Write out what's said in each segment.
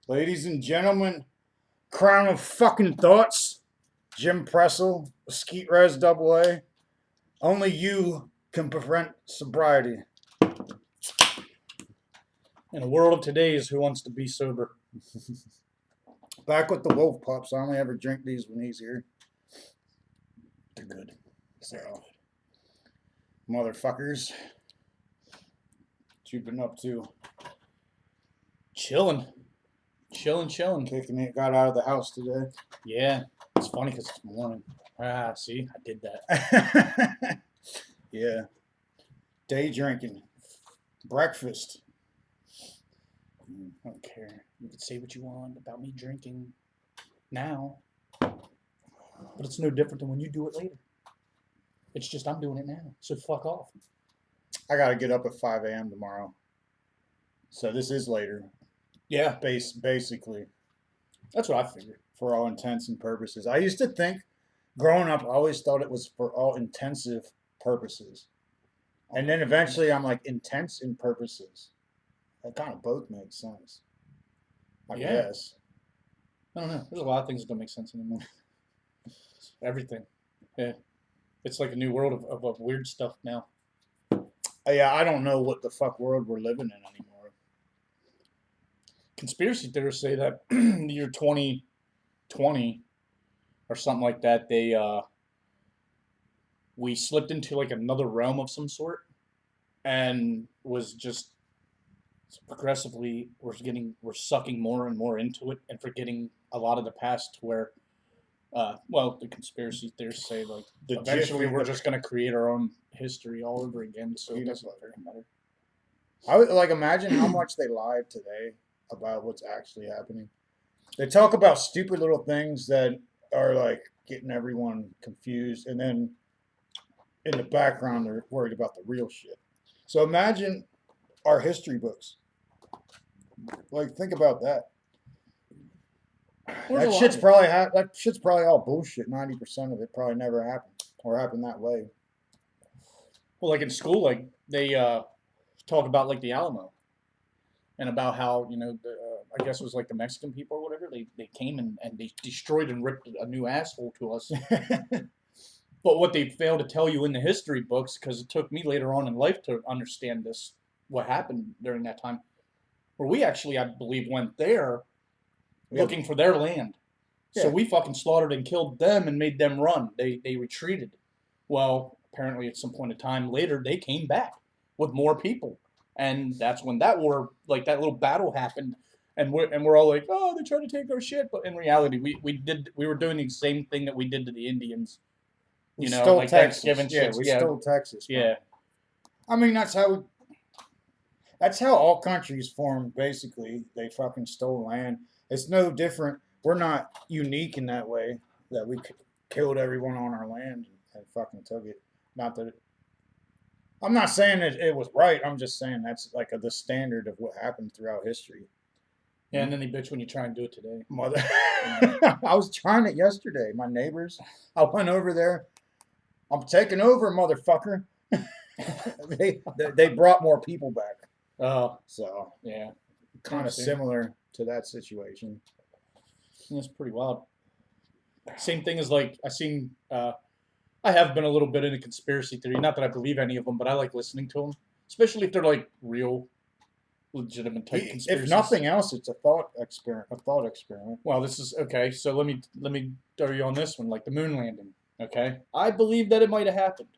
Ladies and gentlemen, crown of fucking thoughts, Jim Pressel, Skeet Res Double A. Only you can prevent sobriety. In a world of today's, who wants to be sober? Back with the Wolf Pups. I only ever drink these when he's here. They're good. So, motherfuckers, what you been up to? Chilling. Chilling. Kicking it. Got out of the house today. Yeah. It's funny because it's morning. See? I did that. Yeah. Day drinking. Breakfast. I don't care. You can say what you want about me drinking now. But it's no different than when you do it later. It's just I'm doing it now. So fuck off. I gotta get up at 5 a.m. tomorrow. So this is later. Yeah. Basically. That's what I figured. For all intents and purposes. I used to think, growing up, I always thought it was for all intensive purposes. And then eventually I'm like, intense in purposes. That kind of both makes sense. I guess. I don't know. There's a lot of things that don't make sense anymore. Everything. Yeah. It's like a new world of weird stuff now. Yeah, I don't know what the fuck world we're living in anymore. Conspiracy theorists say that the year 2020 or something like that, we slipped into like another realm of some sort and was just progressively we're sucking more and more into it and forgetting a lot of the past to where the conspiracy theorists say like eventually we're just going to create our own history all over again, so it doesn't matter. I would like imagine how much they lied today about what's actually happening. They talk about stupid little things that are like getting everyone confused, and then in the background they're worried about the real shit. So imagine our history books. Like, think about that. That shit's probably all bullshit. 90% of it probably never happened or happened that way. Well, like in school, like they talk about like the Alamo and about how I guess it was like the Mexican people or whatever. They came and they destroyed and ripped a new asshole to us. But what they fail to tell you in the history books, because it took me later on in life to understand this, what happened during that time, where we actually, I believe, went there looking for their land. Yeah. So we fucking slaughtered and killed them and made them run. They retreated. Well, apparently at some point in time later, they came back with more people. And that's when that war, like that little battle happened. And we're all like, oh, they tried to take our shit. But in reality, we were doing the same thing that we did to the Indians. We stole like Texas. Thanksgiving shit. We stole Texas. Man. Yeah. I mean, that's how all countries formed, basically. They fucking stole land. It's no different. We're not unique in that way, that we killed everyone on our land and fucking took it. Not that I'm not saying that it was right. I'm just saying that's like the standard of what happened throughout history. Yeah, and then they bitch when you try and do it today. Mother, I was trying it yesterday. My neighbors, I went over there. I'm taking over, motherfucker. they brought more people back. Oh, so yeah, kind of similar to that situation. That's pretty wild. Same thing as like I have been a little bit into conspiracy theory. Not that I believe any of them, but I like listening to them, especially if they're like real, legitimate type conspiracies. If nothing else, it's a thought experiment. Well, this is okay. So let me throw you on this one, like the moon landing. Okay, I believe that it might have happened,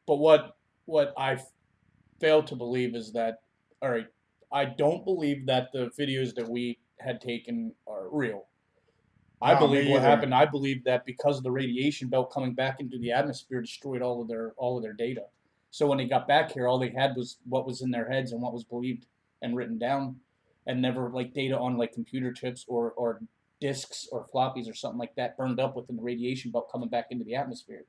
but what I fail to believe is that, all right, I don't believe that the videos that we had taken are real. I believe what happened. I believe that because of the radiation belt coming back into the atmosphere destroyed all of their data. So when they got back here, all they had was what was in their heads and what was believed and written down, and never like data on like computer chips or discs or floppies or something like that burned up within the radiation belt coming back into the atmosphere.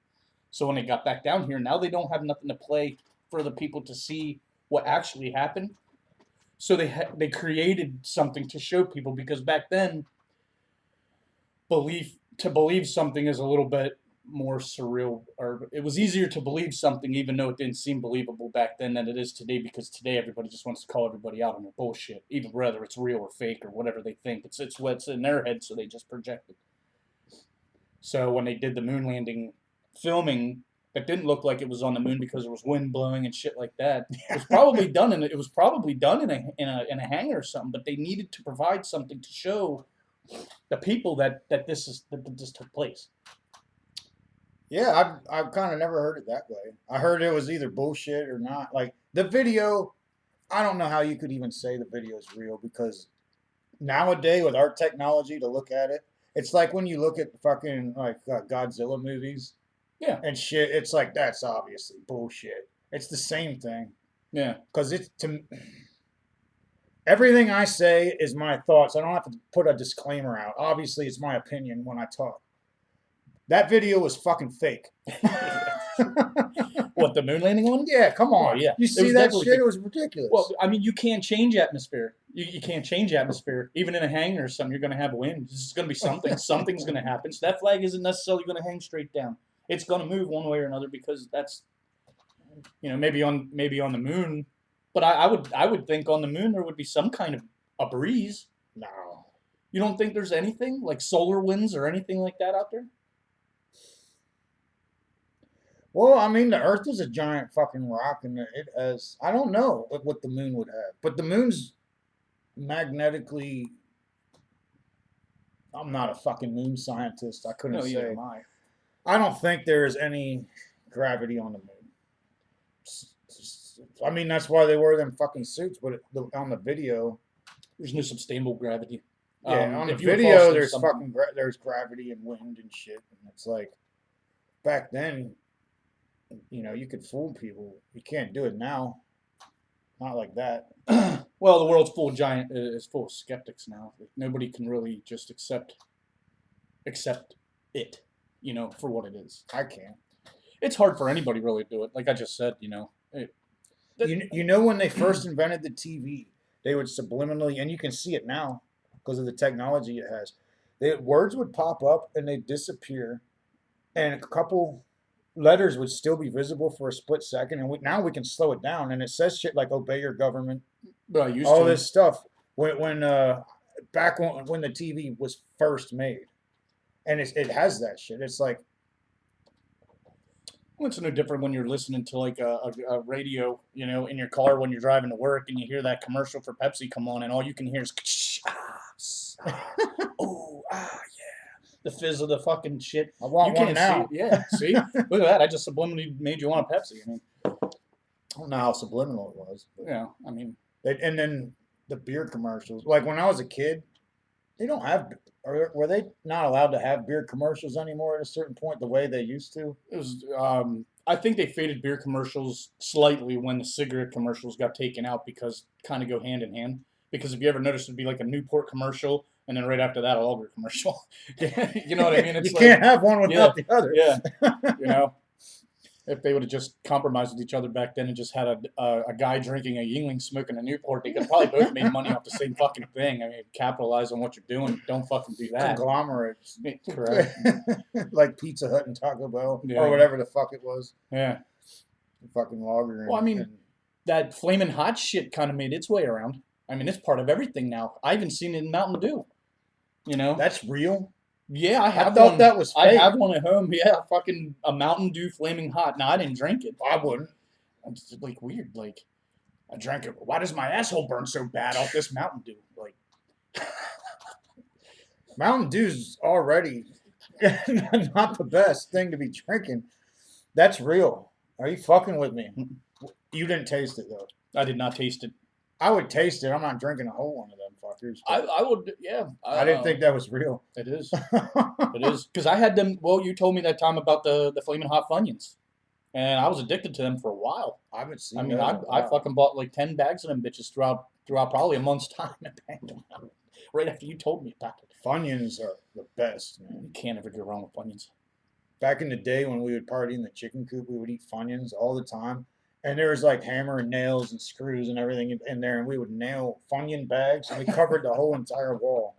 So when they got back down here, now they don't have nothing to play for the people to see what actually happened. So they created something to show people, because back then, believe something is a little bit more surreal, or it was easier to believe something even though it didn't seem believable back then than it is today, because today everybody just wants to call everybody out on their bullshit, even whether it's real or fake or whatever they think. It's what's in their head, so they just project it. So when they did the moon landing filming, that didn't look like it was on the moon because there was wind blowing and shit like that. It was probably done in a hangar or something, but they needed to provide something to show the people that this took place. Yeah, I've kind of never heard it that way. I heard it was either bullshit or not. Like the video, I don't know how you could even say the video is real, because nowadays with our technology to look at it, it's like when you look at fucking like Godzilla movies Yeah, and shit. It's like that's obviously bullshit. It's the same thing, yeah. because it's to everything I say is my thoughts. I don't have to put a disclaimer out. Obviously, it's my opinion when I talk. That video was fucking fake. What, the moon landing one? Yeah, come on. Oh, yeah. You It see was that definitely shit? fake. It was ridiculous. Well, I mean, you can't change atmosphere. You can't change atmosphere. Even in a hangar or something, you're going to have wind. It's going to be something. Something's going to happen. So that flag isn't necessarily going to hang straight down. It's going to move one way or another, because that's, maybe on the moon. But I would think on the moon there would be some kind of a breeze. No. You don't think there's anything like solar winds or anything like that out there? Well, I mean, the Earth is a giant fucking rock, and it has. I don't know what the moon would have, but the moon's magnetically. I'm not a fucking moon scientist. I couldn't No, either say. am I. I don't think there is any gravity on the moon. I mean, that's why they wear them fucking suits. But on the video, There's no sustainable gravity. yeah, on the If you would fall video, asleep there's something- fucking there's gravity and wind and shit, and it's like back then, you could fool people. You can't do it now. Not like that. Well, the world's is full of skeptics now. Like, nobody can really just accept it, for what it is. I can't. It's hard for anybody really to do it. Like I just said, When they first invented the TV, they would subliminally, and you can see it now because of the technology it has. Words would pop up and they'd disappear, and a couple letters would still be visible for a split second. And now we can slow it down, and it says shit like "obey your government," but I used all to. this stuff. Back when the TV was first made, and it has that shit. It's like, Well, it's no different when you're listening to like a radio, in your car when you're driving to work, and you hear that commercial for Pepsi come on, and all you can hear is yeah, the fizz of the fucking shit. I want You one can't now. see it. Yeah, see, look at that. I just subliminally made you want a Pepsi. I mean, I don't know how subliminal it was. But I mean, and then the beer commercials. Like when I was a kid, they don't have. Were they not allowed to have beer commercials anymore at a certain point, the way they used to? it was. I think they faded beer commercials slightly when the cigarette commercials got taken out, because kind of go hand in hand. Because if you ever noticed, it'd be like a Newport commercial, and then right after that, a lager commercial. You know what I mean? It's you can't have one without yeah, the other. Yeah. If they would have just compromised with each other back then and just had a guy drinking a Yingling smoking a Newport, they could probably both made money off the same fucking thing. I mean, capitalize on what you're doing. Don't fucking do that. Conglomerates. Correct. Like Pizza Hut and Taco Bell Yeah. or whatever the fuck it was. Yeah. Fucking lager. Well, I mean, that flaming hot shit kind of made its way around. I mean, it's part of everything now. I even seen it in Mountain Dew. that's real. Yeah, I have thought one. that was I fake. have one at home. Yeah, fucking a Mountain Dew flaming hot. Now, I didn't drink it. I wouldn't. It's just, like, weird. Like, I drank it. Why does my asshole burn so bad off this Mountain Dew? Like, Mountain Dew's already not the best thing to be drinking. That's real. Are you fucking with me? You didn't taste it though. I did not taste it. I would taste it. I'm not drinking a whole one of them fuckers. I would, yeah. I didn't think that was real. It is. It is. Because I had them, well, you told me that time about the Flaming Hot Funyuns. And I was addicted to them for a while. I haven't seen. I mean, those in a I while. fucking bought like 10 bags of them bitches throughout probably a month's time and banged them out right after you told me about it. Funyuns are the best, man. You can't ever go wrong with Funyuns. Back in the day when we would party in the chicken coop, we would eat Funyuns all the time. And there was like hammer and nails and screws and everything in there, and we would nail Funyun bags, and we covered the whole entire wall.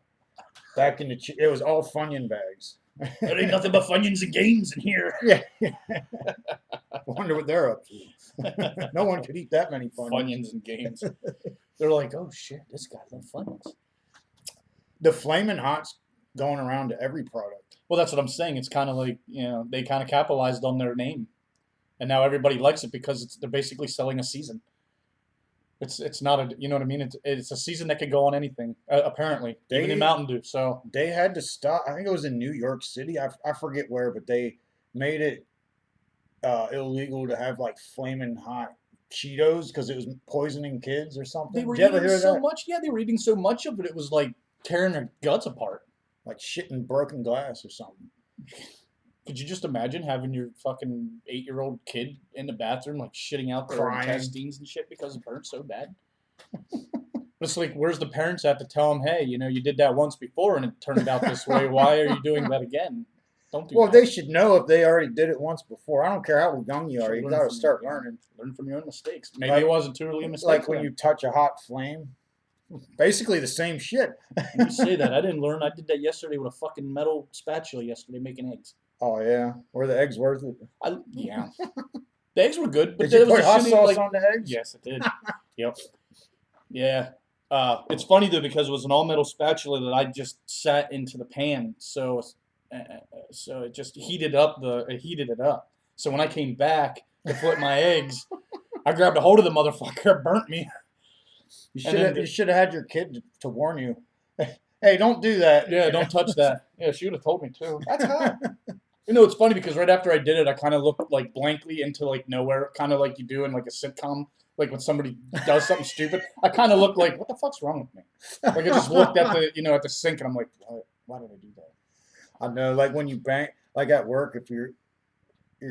Back in it was all Funyun bags. There ain't nothing but Funyuns and games in here. Yeah. Wonder what they're up to. No one could eat that many Funyuns. Funyuns and games. They're like, oh shit, this guy loves Funyuns. The Flamin' Hot's going around to every product. Well, that's what I'm saying. It's kind of like, they kind of capitalized on their name, and now everybody likes it because they're basically selling a season. It's not a, you know what I mean? It's a season that could go on anything, apparently, even in Mountain Dew. So they had to stop. I think it was in New York City. I forget where, but they made it illegal to have like Flamin' Hot Cheetos because it was poisoning kids or something. they were Did you ever eating hear so that? much. Yeah, they were eating so much of it. It was like tearing their guts apart. Like shitting broken glass or something. Could you just imagine having your fucking 8-year-old kid in the bathroom, like shitting out their Crying. intestines and shit because it burnt so bad? It's like, where's the parents at to tell them, hey, you did that once before and it turned out this way. Why are you doing that again? Don't do Well, that. they should know if they already did it once before. I don't care how young you are. You Learn got to from start your- learning. Learn from your own mistakes. Maybe Like- it wasn't truly a mistake. Like for when them. you touch a hot flame. Basically the same shit. You say that. I didn't learn. I did that yesterday with a fucking metal spatula yesterday making eggs. Oh yeah, were the eggs worth it? Yeah. The eggs were good, but Did you there was put a hot shitty, sauce like, on the eggs? yes, it did. Yep. Yeah. It's funny though because it was an all metal spatula that I just sat into the pan, so it just heated it up. So when I came back to flip my eggs, I grabbed a hold of the motherfucker, it burnt me. You should have had your kid to warn you. Hey, don't do that. Yeah, don't touch that. Yeah, she would have told me too. That's hot. It's funny because right after I did it, I kind of looked like blankly into like nowhere, kind of like you do in like a sitcom, like when somebody does something stupid. I kind of looked like, what the fuck's wrong with me? Like I just looked at the, at the sink, and I'm like, why did I do that? I know, like when you bang, like at work, if you're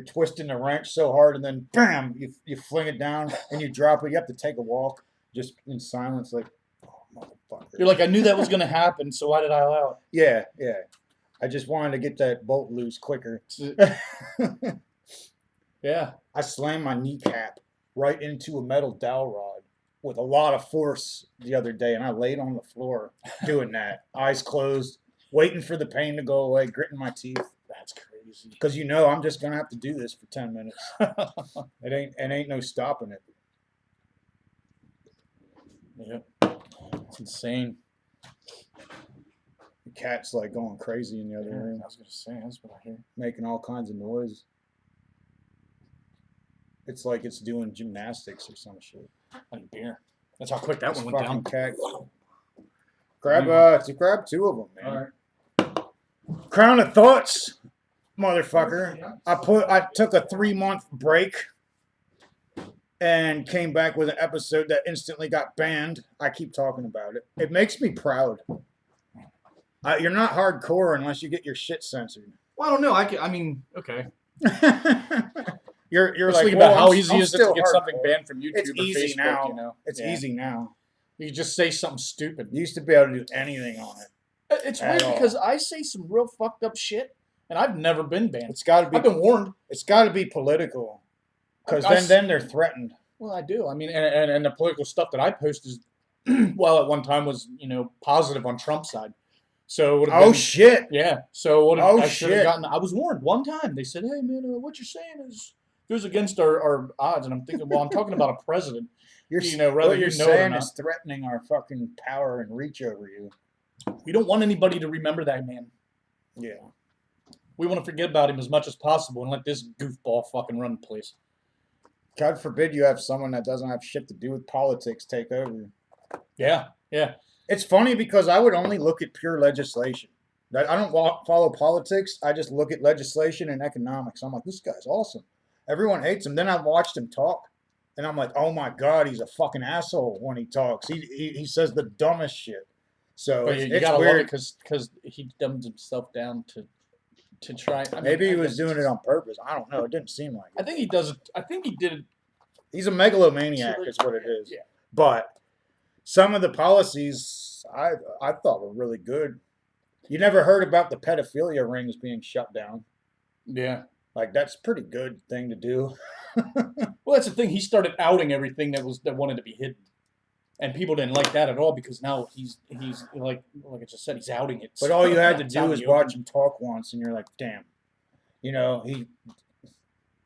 twisting the wrench so hard and then bam, you fling it down and you drop it. You have to take a walk just in silence, like, oh motherfucker. You're like, I knew that was gonna happen, so why did I allow Yeah. I just wanted to get that bolt loose quicker. it? Yeah. I slammed my kneecap right into a metal dowel rod with a lot of force the other day, and I laid on the floor doing that, eyes closed, waiting for the pain to go away, gritting my teeth. That's crazy. Because I'm just gonna have to do this for 10 minutes. It ain't no stopping it. Yeah. It's insane. The cat's like going crazy in the other Yeah, room, I was gonna say, that's what I hear. making all kinds of noise. It's like it's doing gymnastics or some shit. I need beer. That's how quick that This one went fucking down. cat. Grab 2 of them, man. Crown of Thoughts, motherfucker. I took a 3-month break and came back with an episode that instantly got banned. I keep talking about it. It makes me proud. You're not hardcore unless you get your shit censored. Well, I don't know. I mean, okay. You're Let's like, think about well, how I'm easy is it to still get something hardcore. banned from YouTube It's or easy Facebook, now. It's Yeah. easy now. You just say something stupid. You used to be able to do anything on it. It's At weird all. because I say some real fucked up shit, and I've never been banned. It's got to be. I've been warned. It's got to be political, because I then they're threatened. Well, I do. I mean, and the political stuff that I post is, well, at one time was positive on Trump's side. So it would have Oh been, shit! yeah. So what Oh, I should have shit. gotten. I was warned one time. They said, "Hey man, what you're saying goes against our odds." And I'm thinking, well, I'm talking about a president. Whether what you you're know it or saying not. is threatening our fucking power and reach over you. We don't want anybody to remember that man. Yeah. We want to forget about him as much as possible and let this goofball fucking run the place. God forbid you have someone that doesn't have shit to do with politics take over. Yeah, yeah. It's funny because I would only look at pure legislation. I don't follow politics. I just look at legislation and economics. I'm like, this guy's awesome. Everyone hates him. Then I watched him talk, and I'm like, oh my god, he's a fucking asshole when he talks. He says the dumbest shit. So But it's you gotta love weird. it because he dumbed himself down to try. I mean, Maybe he I was guess doing it on purpose. I don't know. It didn't seem like I it. think he does it. I think he did it. He's a megalomaniac, is what it is. Yeah. But some of the policies I thought were really good. You never heard about the pedophilia rings being shut down. Yeah. Like, that's a pretty good thing to do. Well, that's the thing. He started outing everything that wanted to be hidden. And people didn't like that at all because now he's like I just said, he's outing it. But all you had to It's do out in is the watch open. him talk once, and you're like, damn. You know,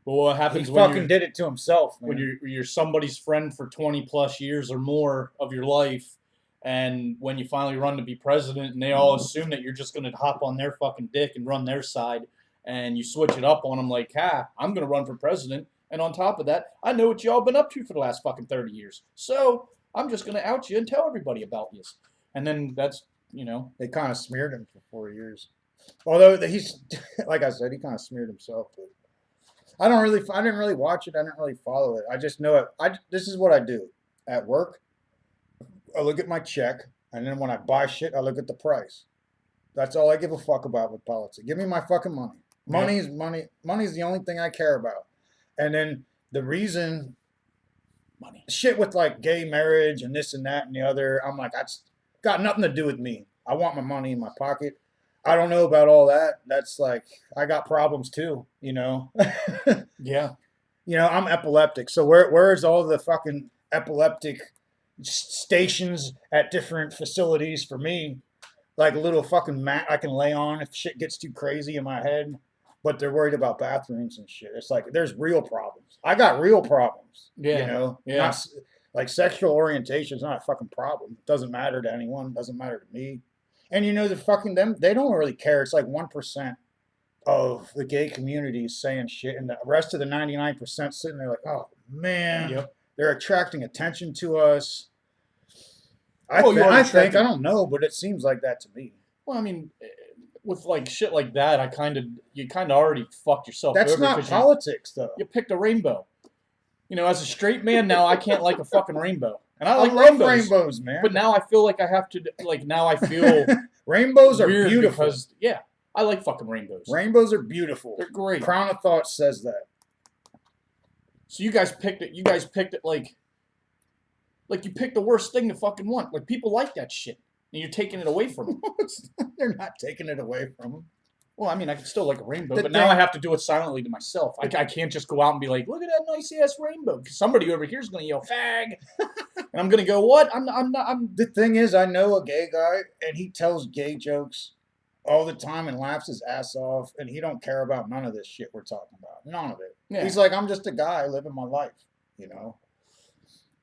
But what he happens when fucking did it to himself, man. when you're somebody's friend for 20 plus years or more of your life, and when you finally run to be president, and they all assume that you're just going to hop on their fucking dick and run their side, and you switch it up on them like, I'm going to run for president, and on top of that, I know what y'all been up to for the last fucking 30 years, so I'm just going to out you and tell everybody about you. And then that's, They kind of smeared him for 4 years. Although he's, like I said, he kind of smeared himself. But I didn't really watch it. I didn't really follow it. I just know it. This is what I do at work. I look at my check, and then when I buy shit, I look at the price. That's all I give a fuck about with politics. Give me my fucking money. Money is money. Money is the only thing I care about. And then the reason, money. Shit with like gay marriage and this and that and the other, I'm like, that's got nothing to do with me. I want my money in my pocket. I don't know about all that. That's like, I got problems too, you know? Yeah. You know, I'm epileptic. So where's all the fucking epileptic stations at different facilities for me? Like a little fucking mat I can lay on if shit gets too crazy in my head. But they're worried about bathrooms and shit. It's like, there's real problems. I got real problems. Yeah. You know? Yeah. Not, like sexual orientation is not a fucking problem. It doesn't matter to anyone. It doesn't matter to me. And you know, the fucking them, they don't really care. It's like 1% of the gay community is saying shit, and the rest of the 99% sitting there like, oh man, Yep. they're attracting attention to us. I think, I don't know, but it seems like that to me. Well, I mean, with like shit like that, you kind of already fucked yourself That's over. not politics, though. You picked a rainbow. You know, as a straight man now, I can't like a fucking rainbow, and I I like love rainbows, man. But now I feel like I have to, like, now I feel rainbows are weird beautiful. because, yeah, I like fucking rainbows. Rainbows are beautiful. They're great. Crown of Thought says that. So you guys picked it. You guys picked it like you picked the worst thing to fucking want. Like, people like that shit, and you're taking it away from them. They're not taking it away from them. Well, I mean, I can still like a rainbow, but now I have to do it silently to myself. I can't just go out and be like, look at that nice ass rainbow, because somebody over here is going to yell fag, and I'm going to go, what? I'm not. The thing is, I know a gay guy, and he tells gay jokes all the time and laughs his ass off, and he don't care about none of this shit we're talking about. None of it. Yeah. He's like, I'm just a guy living my life, you know.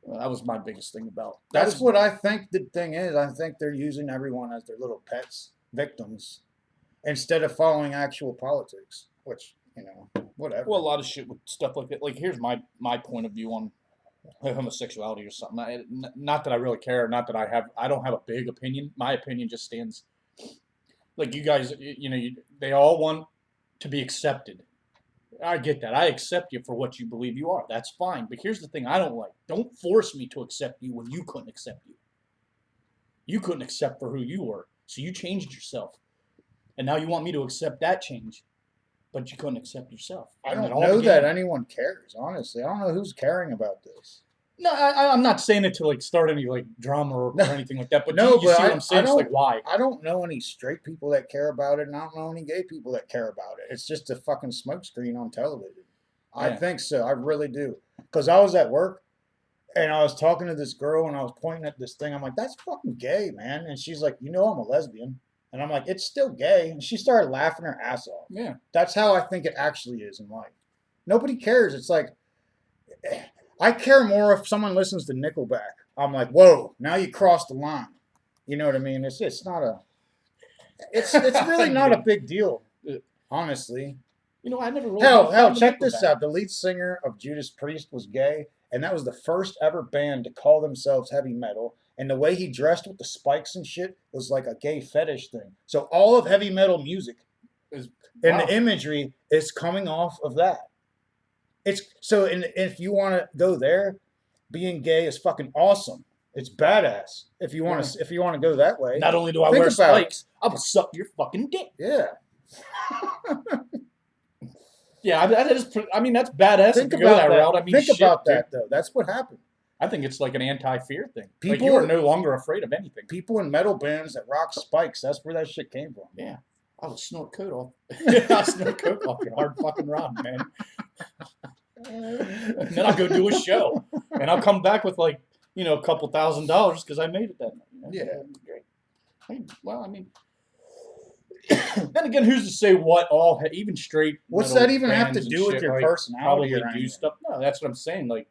Well, that was my biggest thing about. That's what I think the thing is. I think they're using everyone as their little pets, victims, instead of following actual politics, which, you know, whatever. Well, a lot of shit with stuff like that. Like, here's my point of view on homosexuality or something. Not that I really care. Not that I don't have a big opinion. My opinion just stands. Like, you guys, you know, they all want to be accepted. I get that. I accept you for what you believe you are. That's fine. But here's the thing I don't like. Don't force me to accept you when you couldn't accept you. You couldn't accept for who you were. So you changed yourself. And now you want me to accept that change. But you couldn't accept yourself. I don't know that anyone cares, honestly. I don't know who's caring about this. No, I'm not saying it to like start any like drama or anything like that. But no, you see what I'm saying? It's like, why? I don't know any straight people that care about it, and I don't know any gay people that care about it. It's just a fucking smokescreen on television. Yeah. I think so. I really do. Because I was at work, and I was talking to this girl, and I was pointing at this thing. I'm like, that's fucking gay, man. And she's like, you know I'm a lesbian. And I'm like, it's still gay. And she started laughing her ass off. Yeah. That's how I think it actually is in life. Nobody cares. It's like, I care more if someone listens to Nickelback. I'm like, whoa, now you crossed the line. You know what I mean? It's not a, it's really not a big deal, honestly. You know, I never really. Hell, check this out. The lead singer of Judas Priest was gay, and that was the first ever band to call themselves heavy metal. And the way he dressed with the spikes and shit was like a gay fetish thing. So all of heavy metal music and the imagery is coming off of that. It's so, and if you want to go there, being gay is fucking awesome. It's badass. If you want to go that way. Not only do I wear spikes, I'm gonna suck your fucking dick. Yeah. Yeah, that is. I mean, that's badass. Think if you go that route. I mean, think about that though. That's what happened. I think it's like an anti-fear thing. People, like, you are no longer afraid of anything. People in metal bands that rock spikes, that's where that shit came from. Yeah. I would snort coke off. I'll snort coke off your hard fucking rod, man. And then I'll go do a show. And I'll come back with like a couple $1,000 because I made it that night. Yeah. That'd be great. Well, I mean, then again, who's to say what all even straight? What's metal that even have to bands and do with shit, your like, personality probably or do anything? stuff? No, that's what I'm saying. Like,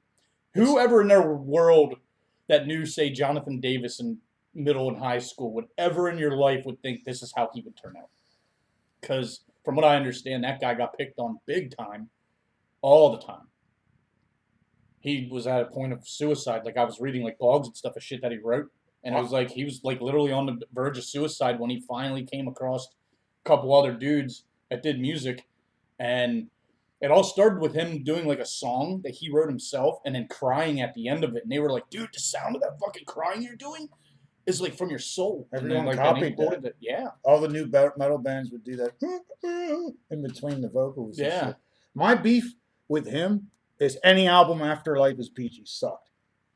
whoever in their world that knew, say, Jonathan Davis in middle and high school, would ever in your life would think this is how he would turn out? Because from what I understand, that guy got picked on big time, all the time. He was at a point of suicide. Like, I was reading like blogs and stuff of shit that he wrote, and it was like he was like literally on the verge of suicide when he finally came across a couple other dudes that did music, and it all started with him doing like a song that he wrote himself and then crying at the end of it, and they were like, "Dude, the sound of that fucking crying you're doing is like from your soul." Everyone and then, like, copied quoted that. it. Yeah, All the new metal bands would do that in between the vocals. And yeah. shit. My beef with him is any album after Life is Peachy sucked.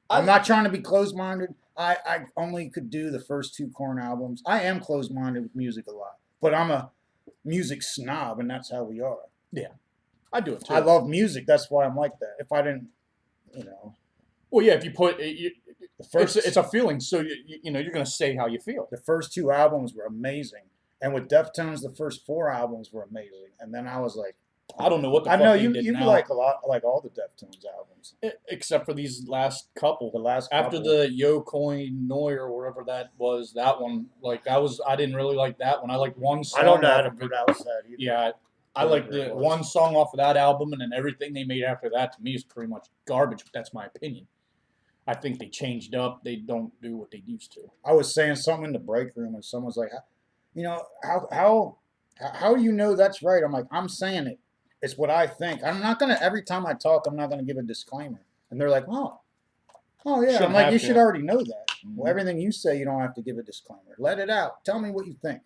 I'm not trying to be closed-minded. I only could do the first two Korn albums. I am closed-minded with music a lot, but I'm a music snob, and that's how we are. Yeah, I do it too. I love music. That's why I'm like that. If I didn't, Well, yeah, if you put it, the first it's a feeling, so you're gonna say how you feel. the first two albums were amazing, and with Deftones, the first four albums were amazing, and then I was like, I don't know what the I fuck know they you did you now, like a lot, like all the Deftones albums. except for these last couple. The last After couple. the Yo Paranoia or whatever that was, that one, like, I didn't really like that one. I liked one song. I don't know how off to of it. pronounce that either. Yeah, I Whatever liked it the was. one song off of that album, and then everything they made after that to me is pretty much garbage. But that's my opinion. I think they changed up. They don't do what they used to. I was saying something in the break room, and someone's like, how do you know that's right? I'm like, I'm saying it. It's what I think. I'm not gonna every time I talk, I'm not gonna give a disclaimer. And they're like, oh yeah. Shouldn't I'm like, have you to. should already know that. Mhm. Well, everything you say, you don't have to give a disclaimer. Let it out. Tell me what you think.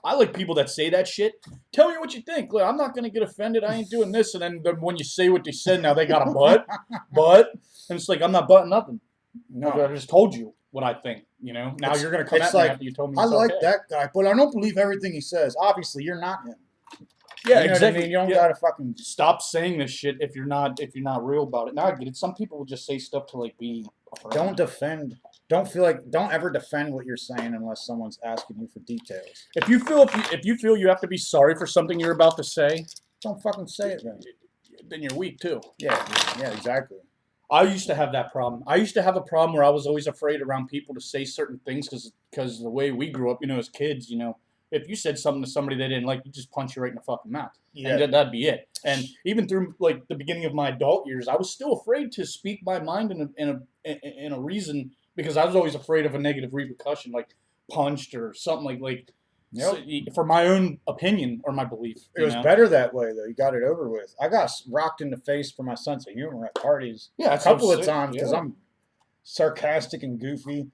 I like people that say that shit. Tell me what you think. Look, I'm not gonna get offended. I ain't doing this. And then when you say what they said, now they got a butt, and it's like, I'm not butting nothing. No, I just told you what I think. Now It's- you're gonna come it's at me like, after you told me. I It's like okay. that guy, but I don't believe everything he says. Obviously, you're not him. Yeah, You know exactly. what I mean? You don't Yeah. gotta fucking. Stop saying this shit if you're not real about it. Now I get it. Some people will just say stuff to like be. Don't defend. Don't feel like. Don't ever defend what you're saying unless someone's asking you for details. If you feel you have to be sorry for something you're about to say, Don't fucking say it then. then you're weak too. Yeah, exactly. I used to have that problem. I used to have a problem where I was always afraid around people to say certain things because the way we grew up, as kids, if you said something to somebody they didn't like, you just punch you right in the fucking mouth, Yeah. and that'd be it. And even through like the beginning of my adult years, I was still afraid to speak my mind in a reason because I was always afraid of a negative repercussion, like punched or something like. Yep. For my own opinion or my belief. It was better that way though. You got it over with. I got rocked in the face for my sense of humor at parties. Yeah, a couple of times because I'm sarcastic and goofy,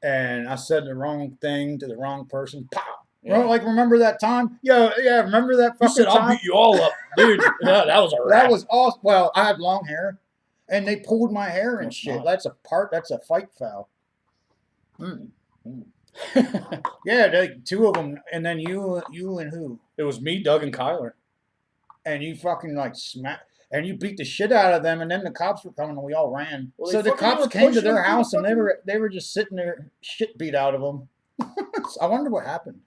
and I said the wrong thing to the wrong person. Pow! Yeah. Remember that time? Yeah. Remember that You fucking said I'll time? beat you all up, dude. Yeah, that was a wrap. That was awesome. Well, I had long hair, and they pulled my hair and That's shit. not. That's a fight foul. Yeah, two of them, and then you and who? It was me, Doug, and Kyler. And you fucking like smack, and you beat the shit out of them, and then the cops were coming, and we all ran. Well, So they the fucking cops were came to pushing their them through house, the and they were just sitting there, shit beat out of them. I wonder what happened.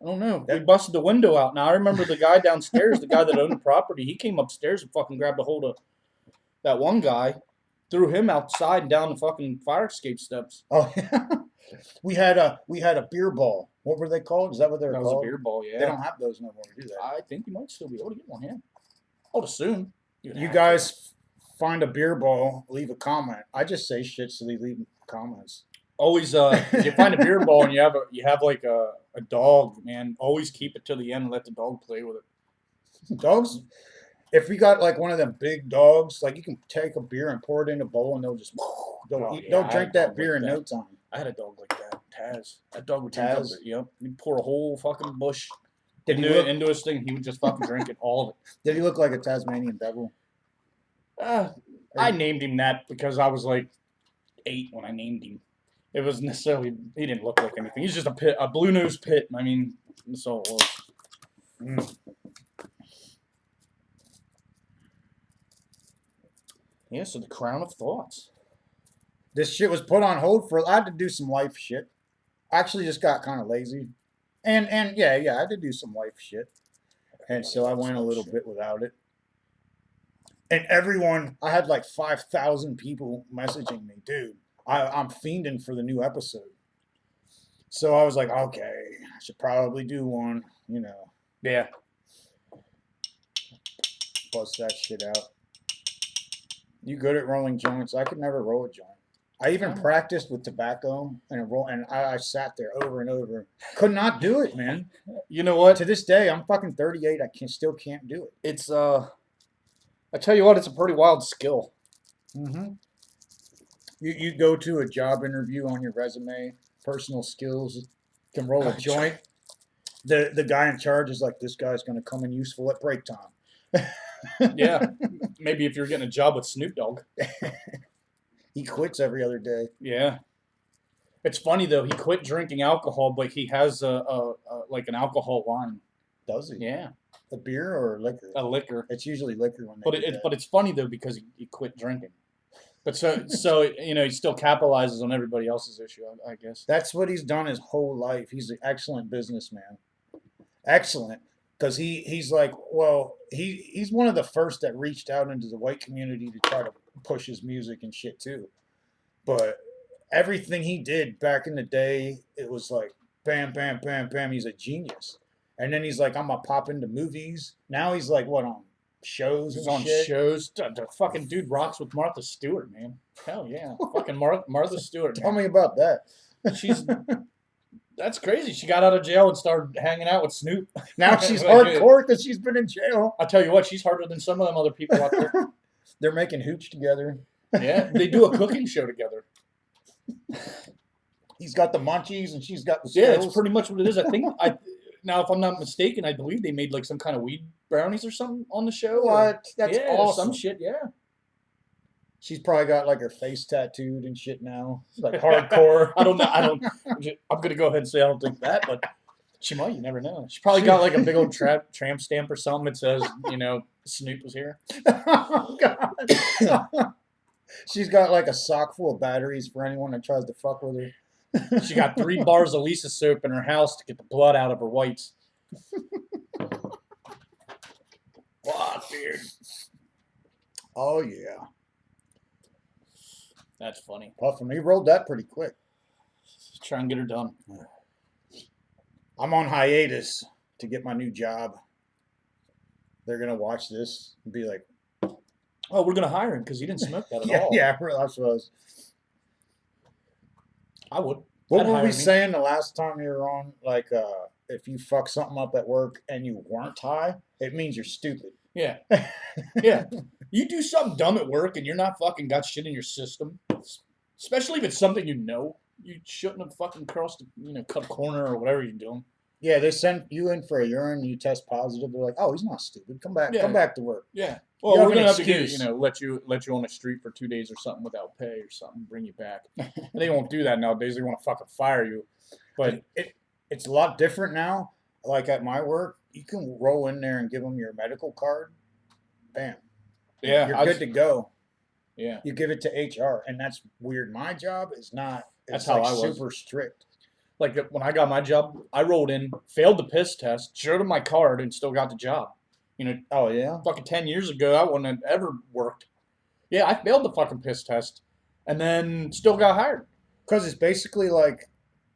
I don't know. We busted the window out. Now I remember the guy downstairs, the guy that owned the property. He came upstairs and fucking grabbed a hold of that one guy, threw him outside and down the fucking fire escape steps. Oh yeah, we had a beer ball. What were they called? Is that what they were That called? was a beer ball, yeah. They don't have those no more, do they? I think you might still be able to get one, yeah. I would assume. You guys find a beer ball, leave a comment. I just say shit, so they leave comments. Always, if you find a beer ball and you have like a dog, man, always keep it to the end and let the dog play with it. Dogs, if you got like one of them big dogs, like you can take a beer and pour it in a bowl, and they'll just they'll drink that beer in no time. I had a dog like that, Taz. That dog would drink Taz? up it. Yep. He'd pour a whole fucking bush Did he into his thing. He would just fucking drink it, all of it. Did he look like a Tasmanian devil? I named him that because I was like 8 when I named him. It was necessarily, he didn't look like anything. He's just a blue-nosed pit. I mean, that's all it was. Yeah, so the crown of thoughts. This shit was put on hold for. I had to do some life shit. I actually just got kind of lazy, and yeah, I had to do some life shit, and so I went a little bit without it. And everyone, I had like 5,000 people messaging me, dude. I'm fiending for the new episode. So I was like, okay, I should probably do one, Yeah. bust that shit out. You good at rolling joints? I could never roll a joint. I even practiced with tobacco and I sat there over and over. Could not do it, man. You know what? To this day, I'm fucking 38. I still can't do it. It's I tell you what, it's a pretty wild skill. Mm-hmm. You go to a job interview on your resume, personal skills, can roll a joint. The guy in charge is like, this guy's going to come in useful at break time. Yeah, maybe if you're getting a job with Snoop Dogg. He quits every other day. Yeah, it's funny though. He quit drinking alcohol, but he has a like an alcohol line. Does he? Yeah, a beer or liquor? A liquor. It's usually liquor when. But it's funny though because he quit drinking. But so he still capitalizes on everybody else's issue, I guess. That's what he's done his whole life. He's an excellent businessman. Excellent. Because he's like, well, he's one of the first that reached out into the white community to try to push his music and shit too. But everything he did back in the day, it was like bam, bam, bam, bam. He's a genius. And then he's like, I'm gonna pop into movies. Now he's like, what, on shows? He's and on shit? shows. The fucking dude rocks with Martha Stewart, man. Hell yeah, fucking Martha Stewart. Tell me about that. That's crazy. She got out of jail and started hanging out with Snoop. Now she's hardcore because she's been in jail. I'll tell you what, she's harder than some of them other people out there. They're making hooch together. Yeah, they do a cooking show together. He's got the munchies and she's got the skills. Yeah, skills. it's pretty much what it is. Now, if I'm not mistaken, I believe they made like some kind of weed brownies or something on the show. What? That's awesome. Some shit, yeah. She's probably got like her face tattooed and shit now. Like hardcore. I don't know. I'm going to go ahead and say I don't think that, but she might. You never know. She probably got like a big old tramp stamp or something that says, Snoop was here. Oh, God. She's got like a sock full of batteries for anyone that tries to fuck with her. She got 3 bars of Lisa soap in her house to get the blood out of her whites. Wow, dude. Oh, yeah. That's funny. Puffin, he rolled that pretty quick. Try and get her done. I'm on hiatus to get my new job. They're going to watch this and be like, oh, we're going to hire him because he didn't smoke that at all. Yeah, I suppose. I would. What were we saying the last time you were on? Like, if you fuck something up at work and you weren't high, it means you're stupid. Yeah. Yeah. You do something dumb at work and you're not fucking got shit in your system, especially if it's something you shouldn't have fucking crossed, cut a corner or whatever you're doing. Yeah, they send you in for a urine, you test positive. They're like, oh, he's not stupid. Come back to work. Yeah. Well, we're gonna have to let you on the street for 2 days or something without pay or something, bring you back. They won't do that nowadays. They want to fucking fire you. But it's a lot different now. Like at my work, you can roll in there and give them your medical card. Bam. Yeah, you're good to go. Yeah. You give it to HR, and that's weird. My job is not. That's how I was. Super strict. Like when I got my job, I rolled in, failed the piss test, showed them my card, and still got the job. Oh yeah. Fucking 10 years ago, I wouldn't have ever worked. Yeah, I failed the fucking piss test, and then still got hired. Because it's basically like.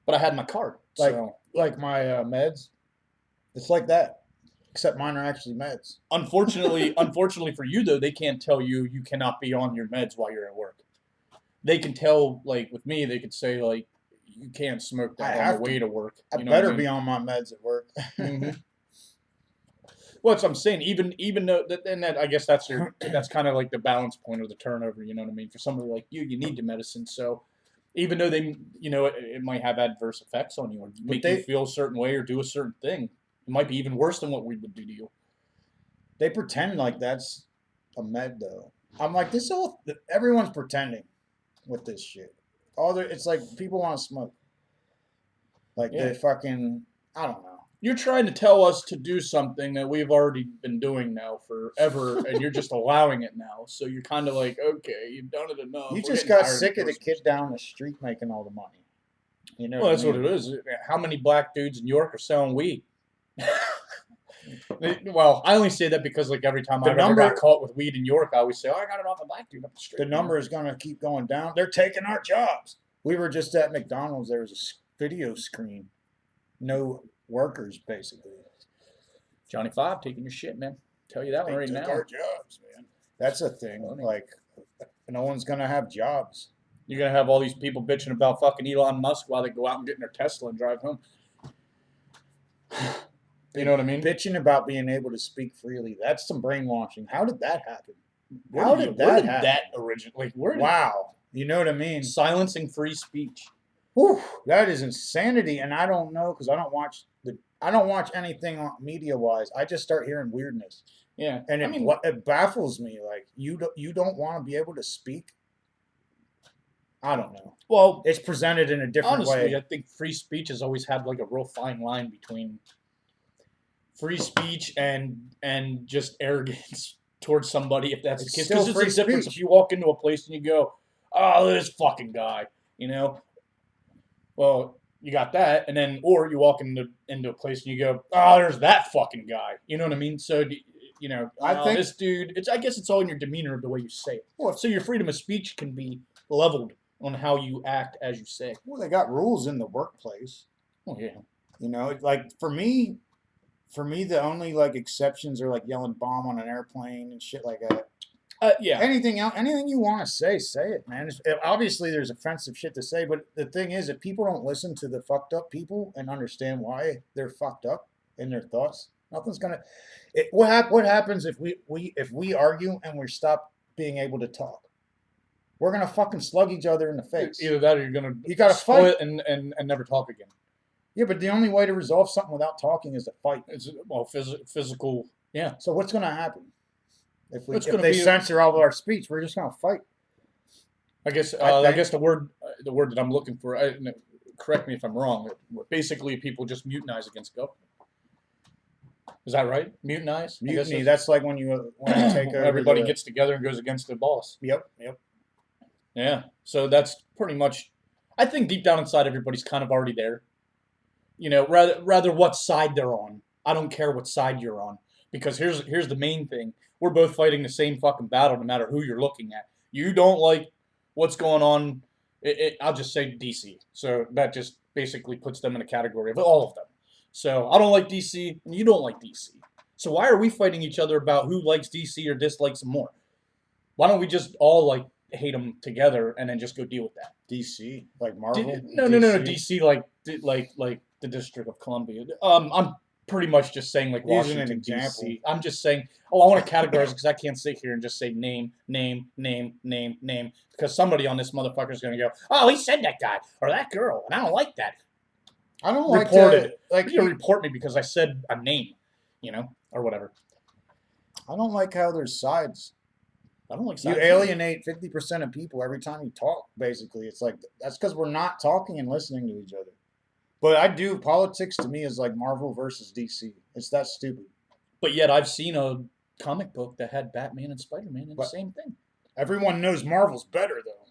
But I had my card. Like my meds. It's like that. Except mine are actually meds. Unfortunately for you though, they can't tell you cannot be on your meds while you're at work. They can tell, like with me, they could say like you can't smoke that on the way to work. I better be on my meds at work. Mm-hmm. Well, that's what I'm saying. Even though that I guess that's kind of like the balance point or the turnover. You know what I mean? For somebody like you need the medicine. So even though they, it might have adverse effects on you or make you feel a certain way or do a certain thing. It might be even worse than what we would do to you. They pretend like that's a med, though. I'm like, everyone's pretending with this shit. It's like people want to smoke. Like they fucking, I don't know. You're trying to tell us to do something that we've already been doing now forever, and you're just allowing it now. So you're kind of like, okay, you've done it enough. You We're just getting got tired sick of the doing kid this. down the street making all the money. You know Well, what I that's what mean? it is. How many black dudes in York are selling weed? Well, I only say that because like every time The I've ever got number- caught with weed in York, I always say, "Oh, I got it off a black dude up the street." The number is going to keep going down. They're taking our jobs. We were just at McDonald's. There was a video screen. No workers, basically. Johnny Five taking your shit, man. Tell you that one They right took now. our jobs, man. That's a thing. Funny. Like, no one's going to have jobs. You're gonna have all these people bitching about fucking Elon Musk while they go out and get in their Tesla and drive home. You know what I mean? Bitching about being able to speak freely. That's some brainwashing. How did that happen? Where How did did that happen? that originally? Like, where did Wow. You know what I mean? silencing free speech? Whew, that is insanity, and I don't know because I don't watch anything on media wise. I just start hearing weirdness, Yeah, and I mean, it baffles me. Like you don't want to be able to speak. I don't know. well, It's presented in a different honestly, way. I think free speech has always had like a real fine line between free speech and just arrogance towards somebody, if that's It's the case. still Because free there's a difference speech. if you walk into a place and you go, "Oh, this fucking guy," you know. Well, you got that, and then or you walk into a place and you go, "Oh, there's that fucking guy." You know what I mean? So you know, I think- this dude. I guess it's all in your demeanor of the way you say it. Well, So your freedom of speech can be leveled on how you act as you say. Well, they got rules in the workplace. Oh yeah. You know, like for me, the only like exceptions are like yelling bomb on an airplane and shit like that. Yeah. Anything else, anything you want to say it, man. Obviously, there's offensive shit to say, but the thing is, if people don't listen to the fucked up people and understand why they're fucked up in their thoughts, nothing's gonna. What happens if we argue and we stop being able to talk? We're gonna fucking slug each other in the face. Either that or you're gonna You gotta split and never talk again. Yeah, but the only way to resolve something without talking is to fight. It's physical. Yeah. So what's gonna happen if It's if gonna they be- censor all of our speech? We're just gonna fight. I guess I I think- guess the word that I'm looking for. Correct me if I'm wrong. Basically, people just mutinize against government. Is that right? Mutinize. I guess Mutiny. That's like when you take over. everybody gets together and goes against their boss. Yep. Yeah. So that's pretty much. I think deep down inside, everybody's kind of already there. You know, rather what side they're on. I don't care what side you're on, because here's the main thing. We're both fighting the same fucking battle, no matter who you're looking at. You don't like what's going on. I'll just say DC. So that just basically puts them in a category of all of them. So I don't like DC, and you don't like DC. So why are we fighting each other about who likes DC or dislikes them more? Why don't we just all like hate them together and then just go deal with that? DC, like Marvel. No, DC like the District of Columbia. I'm pretty much just saying like Using Washington, an example. DC. I'm just saying, I want to categorize it because I can't sit here and just say name, because somebody on this motherfucker is going to go, oh, he said that guy or that girl, and I don't like that. I don't like Reported. to, like You report me because I said a name, or whatever. I don't like how there's sides. I don't like You sides. alienate 50% of people every time you talk. Basically, it's like that's because we're not talking and listening to each other. But I do politics to me is like Marvel versus DC. It's that stupid. But yet I've seen a comic book that had Batman and Spider-Man in the But- same thing. Everyone knows Marvel's better though.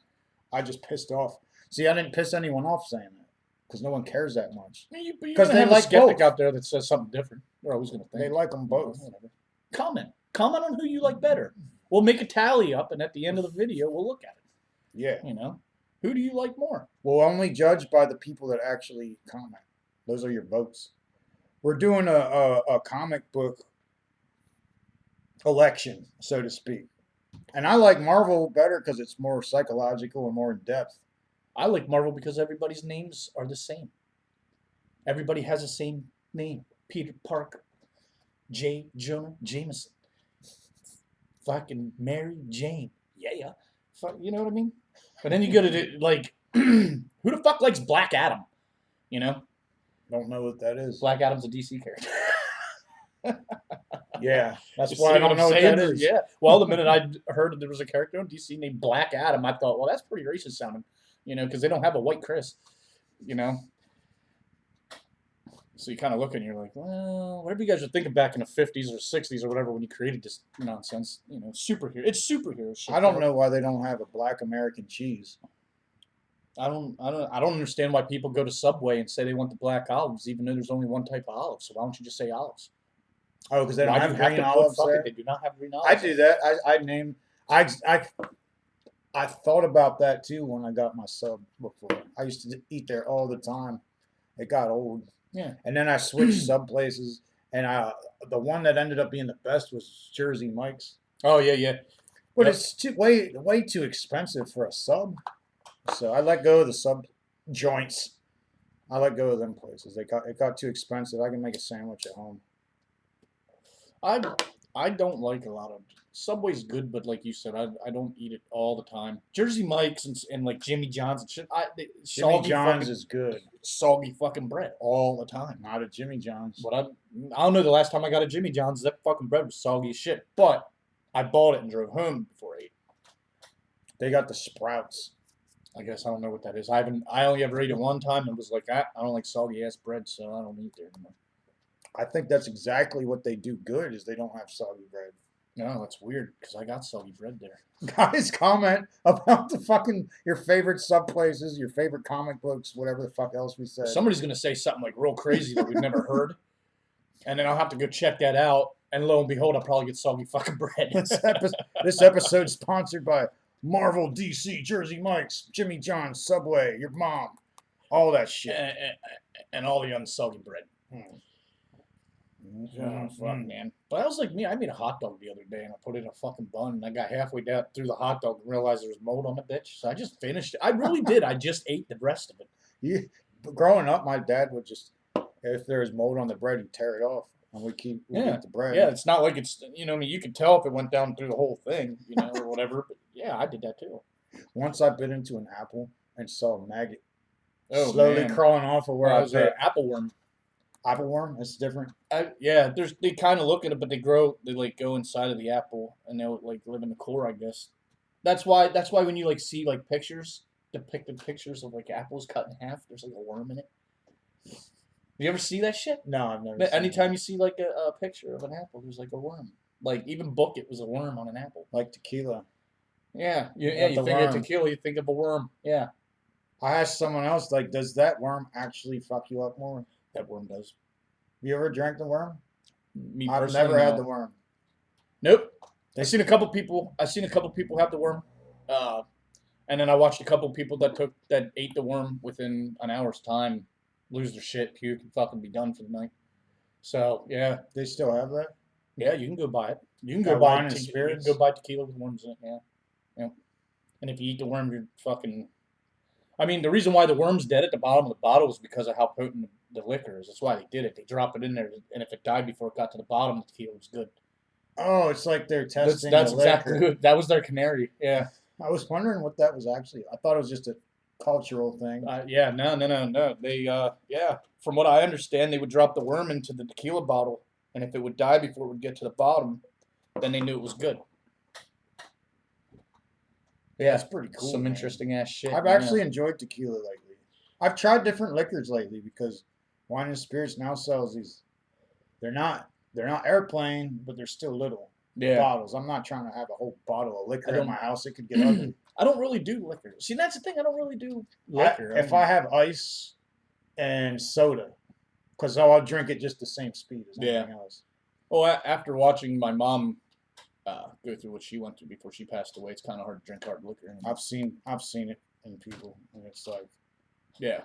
I just pissed off. See, I didn't piss anyone off saying that because no one cares that much. But you're 'Cause gonna they have like a skeptic both. out there that says something different. They're always going to think. They like them both. Whatever. Comment on who you like better. We'll make a tally up, and at the end of the video, we'll look at it. Yeah. Who do you like more? We'll only judge by the people that actually comment. Those are your votes. We're doing a comic book election, so to speak. And I like Marvel better because it's more psychological and more in depth. I like Marvel because everybody's names are the same. Everybody has the same name. Peter Parker, J. Jonah Jameson, fucking Mary Jane. Yeah. You know what I mean? But then you go to like, who the fuck likes Black Adam? Don't know what that is. Black Adam's a DC character. Yeah, that's You why see I don't I'm know what saying? that is. Yeah. Well, the minute I heard there was a character on DC named Black Adam, I thought, well, that's pretty racist sounding, because they don't have a white Chris, So you kind of look and you're like, well, whatever you guys are thinking back in the 50s or 60s or whatever when you created this nonsense, superhero. It's superhero shit. I don't know why they don't have a black American cheese. I don't understand why people go to Subway and say they want the black olives, even though there's only one type of olive. So why don't you just say olives? Oh, because they don't Why do have you have green to put olives fucking? there. They do not have green olives. I do that. I thought about that too when I got my sub before. I used to eat there all the time. It got old. Yeah. And then I switched sub places, and the one that ended up being the best was Jersey Mike's. Oh yeah. But Yep. it's way too expensive for a sub. So I let go of the sub joints. I let go of them places. It got too expensive. I can make a sandwich at home. I don't like a lot of Subway's good, but like you said, I don't eat it all the time. Jersey Mike's and like Jimmy John's and shit. Jimmy John's is good soggy fucking bread all the time. not at Jimmy John's. But I don't know the last time I got a Jimmy John's, that fucking bread was soggy as shit. But I bought it and drove home before I ate. They got the Sprouts. I guess I don't know what that is. I only ever ate it one time and was like, I don't like soggy ass bread, so I don't eat there anymore. I think that's exactly what they do good is they don't have soggy bread. No, that's weird because I got soggy bread there. Guys, comment about your favorite sub places, your favorite comic books, whatever the fuck else we said. Somebody's gonna say something like real crazy that we've never heard, and then I'll have to go check that out. And lo and behold, I'll probably get soggy fucking bread. This episode's sponsored by Marvel, DC, Jersey Mike's, Jimmy John's, Subway, your mom, all that shit. and all the unsoggy bread. Oh, fuck, man. But I was like me. I made a hot dog the other day, and I put it in a fucking bun, and I got halfway down through the hot dog and realized there was mold on the bitch. So I just finished it. I really did. I just ate the rest of it. Growing up, my dad would just, if there was mold on the bread, he'd tear it off, and we'd eat the bread. Yeah, it's not like it's, I mean, you could tell if it went down through the whole thing, or whatever. But yeah, I did that too. Once I bit into an apple and saw a maggot slowly crawling off of where I was an apple worm. Apple worm? That's different. They kind of look at it, but they go inside of the apple, and they'll like live in the core, I guess. That's why when you like see like depicted pictures of like apples cut in half, there's like a worm in it. You ever see that shit? No, I've never. But anytime you see like a picture of an apple, there's like a worm. Like even Book It was a worm on an apple. Like tequila. Yeah, you think of tequila, you think of a worm. Yeah. I asked someone else, like, does that worm actually fuck you up more? That worm does. You ever drank the worm? Me I've personally, never had the worm. Nope. I've seen a couple people have the worm, and then I watched a couple people that ate the worm within an hour's time, lose their shit, puke, and fucking be done for the night. So yeah, They still have that? yeah, you can go buy it. You can At go buy Wine and Spirits? You can go buy tequila with worms in it. Yeah. And if you eat the worm, you're fucking. I mean, the reason why the worm's dead at the bottom of the bottle is because of how potent the liquor is. That's why they did it. They drop it in there, and if it died before it got to the bottom, the tequila was good. Oh, it's like they're testing That's the exactly liquor. good. That was their canary. Yeah. I was wondering what that was actually. I thought it was just a cultural thing. Yeah. No. They from what I understand, they would drop the worm into the tequila bottle, and if it would die before it would get to the bottom, then they knew it was good. Yeah, That's pretty cool. Some man. interesting ass shit. I've actually enjoyed tequila lately. I've tried different liquors lately because Wine and Spirits now sells these. They're not airplane, but they're still little bottles. I'm not trying to have a whole bottle of liquor in my house. It could get ugly. I don't really do liquor. See, that's the thing. I don't really do liquor. If I have ice and soda, because I'll drink it just the same speed as anything else. Well, after watching my mom go through what she went through before she passed away, it's kind of hard to drink hard liquor anymore. I've seen it in people, and it's like, yeah,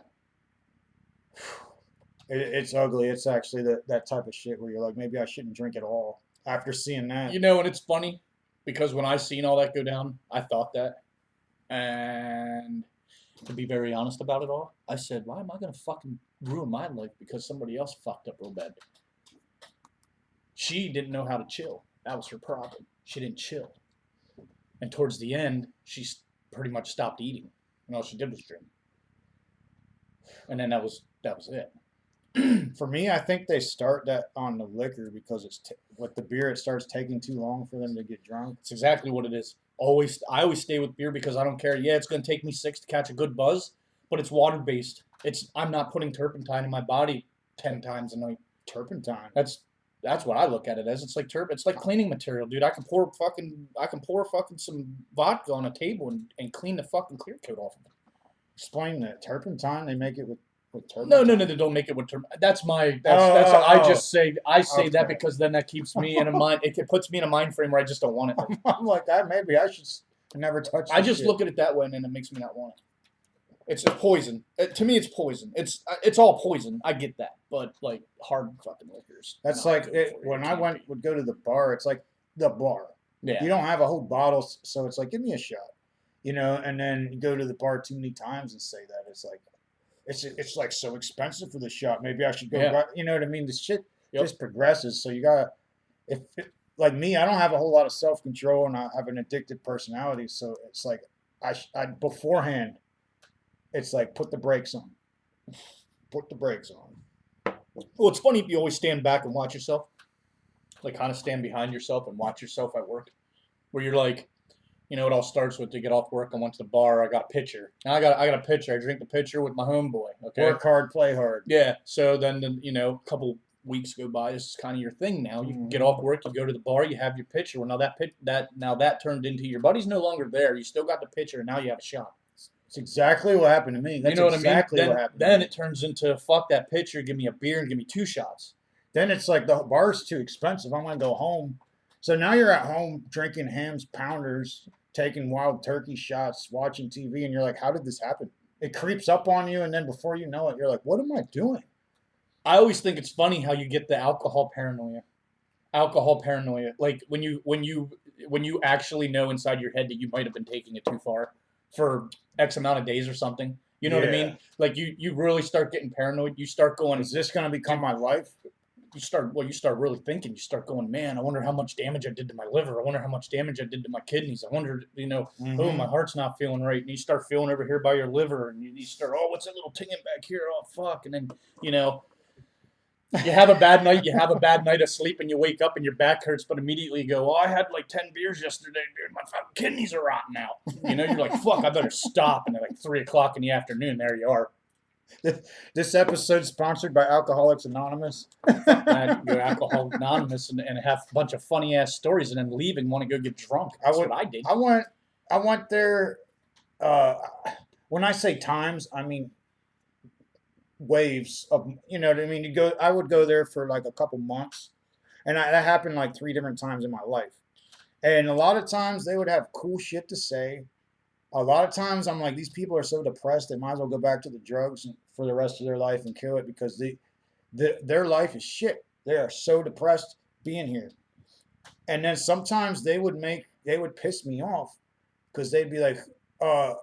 it's ugly. It's actually that type of shit where you're like, maybe I shouldn't drink at all after seeing that. And it's funny because when I seen all that go down, I thought that, and to be very honest about it all, I said, why am I gonna fucking ruin my life because somebody else fucked up real bad? She didn't know how to chill. That was her problem. She didn't chill. And towards the end, she pretty much stopped eating. And all she did was drink. And then that was it. For me, I think they start that on the liquor because it's with the beer. It starts taking too long for them to get drunk. It's exactly what it is. I always stay with beer because I don't care. Yeah, it's going to take me 6 to catch a good buzz, but it's water-based. I'm not putting turpentine in my body 10 times a night. Turpentine. That's what I look at it as. It's like It's like cleaning material, dude. I can pour fucking some vodka on a table and clean the fucking clear coat off of it. Explain that. Turpentine, they make it with No, turpentine. they don't make it with That's I just say that Okay. because then that keeps me in a mind. It puts me in a mind frame where I just don't want it. I'm like, maybe I should never touch this I just shit. look at it that way, and then it makes me not want it. It's poison. To me, it's poison. It's all poison. I get that, but like hard fucking liquors. That's not like good it, for you. when It I can't would go to the bar. It's like the bar. Yeah. You don't have a whole bottle, so it's like, give me a shot, and then you go to the bar too many times and say that. It's like, it's like so expensive for the shot. Maybe I should go. Yeah. You know what I mean? The shit Yep. just progresses. So you gotta, like me, I don't have a whole lot of self control, and I have an addicted personality. So it's like I beforehand, it's like put the brakes on. Put the brakes on. Well, it's funny if you always stand back and watch yourself, like kind of stand behind yourself and watch yourself at work, where you're like, it all starts with to get off work. I went to the bar. I got a pitcher. Now I got a pitcher. I drink the pitcher with my homeboy. Okay. Work hard, play hard. Yeah. So then a couple weeks go by. This is kind of your thing now. You get off work. You go to the bar. You have your pitcher. Well, now that turned into your buddy's no longer there. You still got the pitcher, and now you have a shot. It's exactly what happened to me. That's what exactly I mean? what happened. Then it turns into fuck that pitcher. Give me a beer and give me 2 shots. Then it's like the bar's too expensive. I'm gonna go home. So now you're at home drinking hams, pounders, taking wild turkey shots, watching TV, and you're like, how did this happen? It creeps up on you, and then before you know it, you're like, what am I doing? I always think it's funny how you get the alcohol paranoia. Like when you actually know inside your head that you might have been taking it too far for X amount of days or something. You know what I mean? Like you really start getting paranoid. You start going, is this gonna become my life? You start really thinking. You start going, man, I wonder how much damage I did to my liver. I wonder how much damage I did to my kidneys. I wonder, oh, my heart's not feeling right. And you start feeling over here by your liver, and you start, oh, what's that little tinging back here? Oh, fuck. And then, you have a bad night. You have a bad night of sleep, and you wake up and your back hurts, but immediately you go, oh, I had like 10 beers yesterday, dude. My fucking kidneys are rotting out. You're like, fuck, I better stop. And at like 3 o'clock in the afternoon, there you are. This episode sponsored by Alcoholics Anonymous. Go Alcoholics Anonymous and have a bunch of funny ass stories and then leave and want to go get drunk. That's what I did. I went there. When I say times, I mean waves of. You know what I mean? I would go there for like a couple months, and that happened like 3 different times in my life. And a lot of times they would have cool shit to say. A lot of times I'm like, these people are so depressed, they might as well go back to the drugs for the rest of their life and kill it because their life is shit. They are so depressed being here. And then sometimes they would piss me off because they'd be like, oh,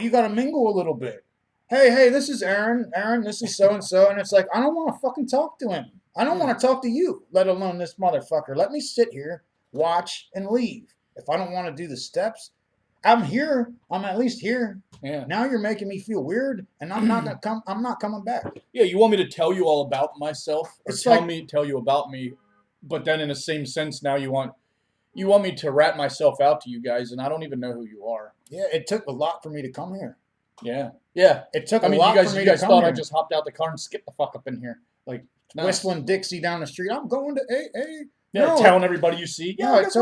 you got to mingle a little bit. Hey, this is Aaron. Aaron, this is so-and-so. And it's like, I don't want to fucking talk to him. I don't want to talk to you, let alone this motherfucker. Let me sit here, watch, and leave. If I don't want to do the steps, I'm here. I'm at least here. Yeah. Now you're making me feel weird, and I'm not gonna come. I'm not coming back. Yeah, you want me to tell you all about myself, or tell you about me, but then in the same sense, now you want me to rat myself out to you guys, and I don't even know who you are. Yeah, it took a lot for me to come here. Yeah. It took a lot for me to come here. You guys thought I just hopped out the car and skipped the fuck up in here, like whistling Dixie down the street. I'm going to AA. Yeah, telling everybody you see. Yeah, it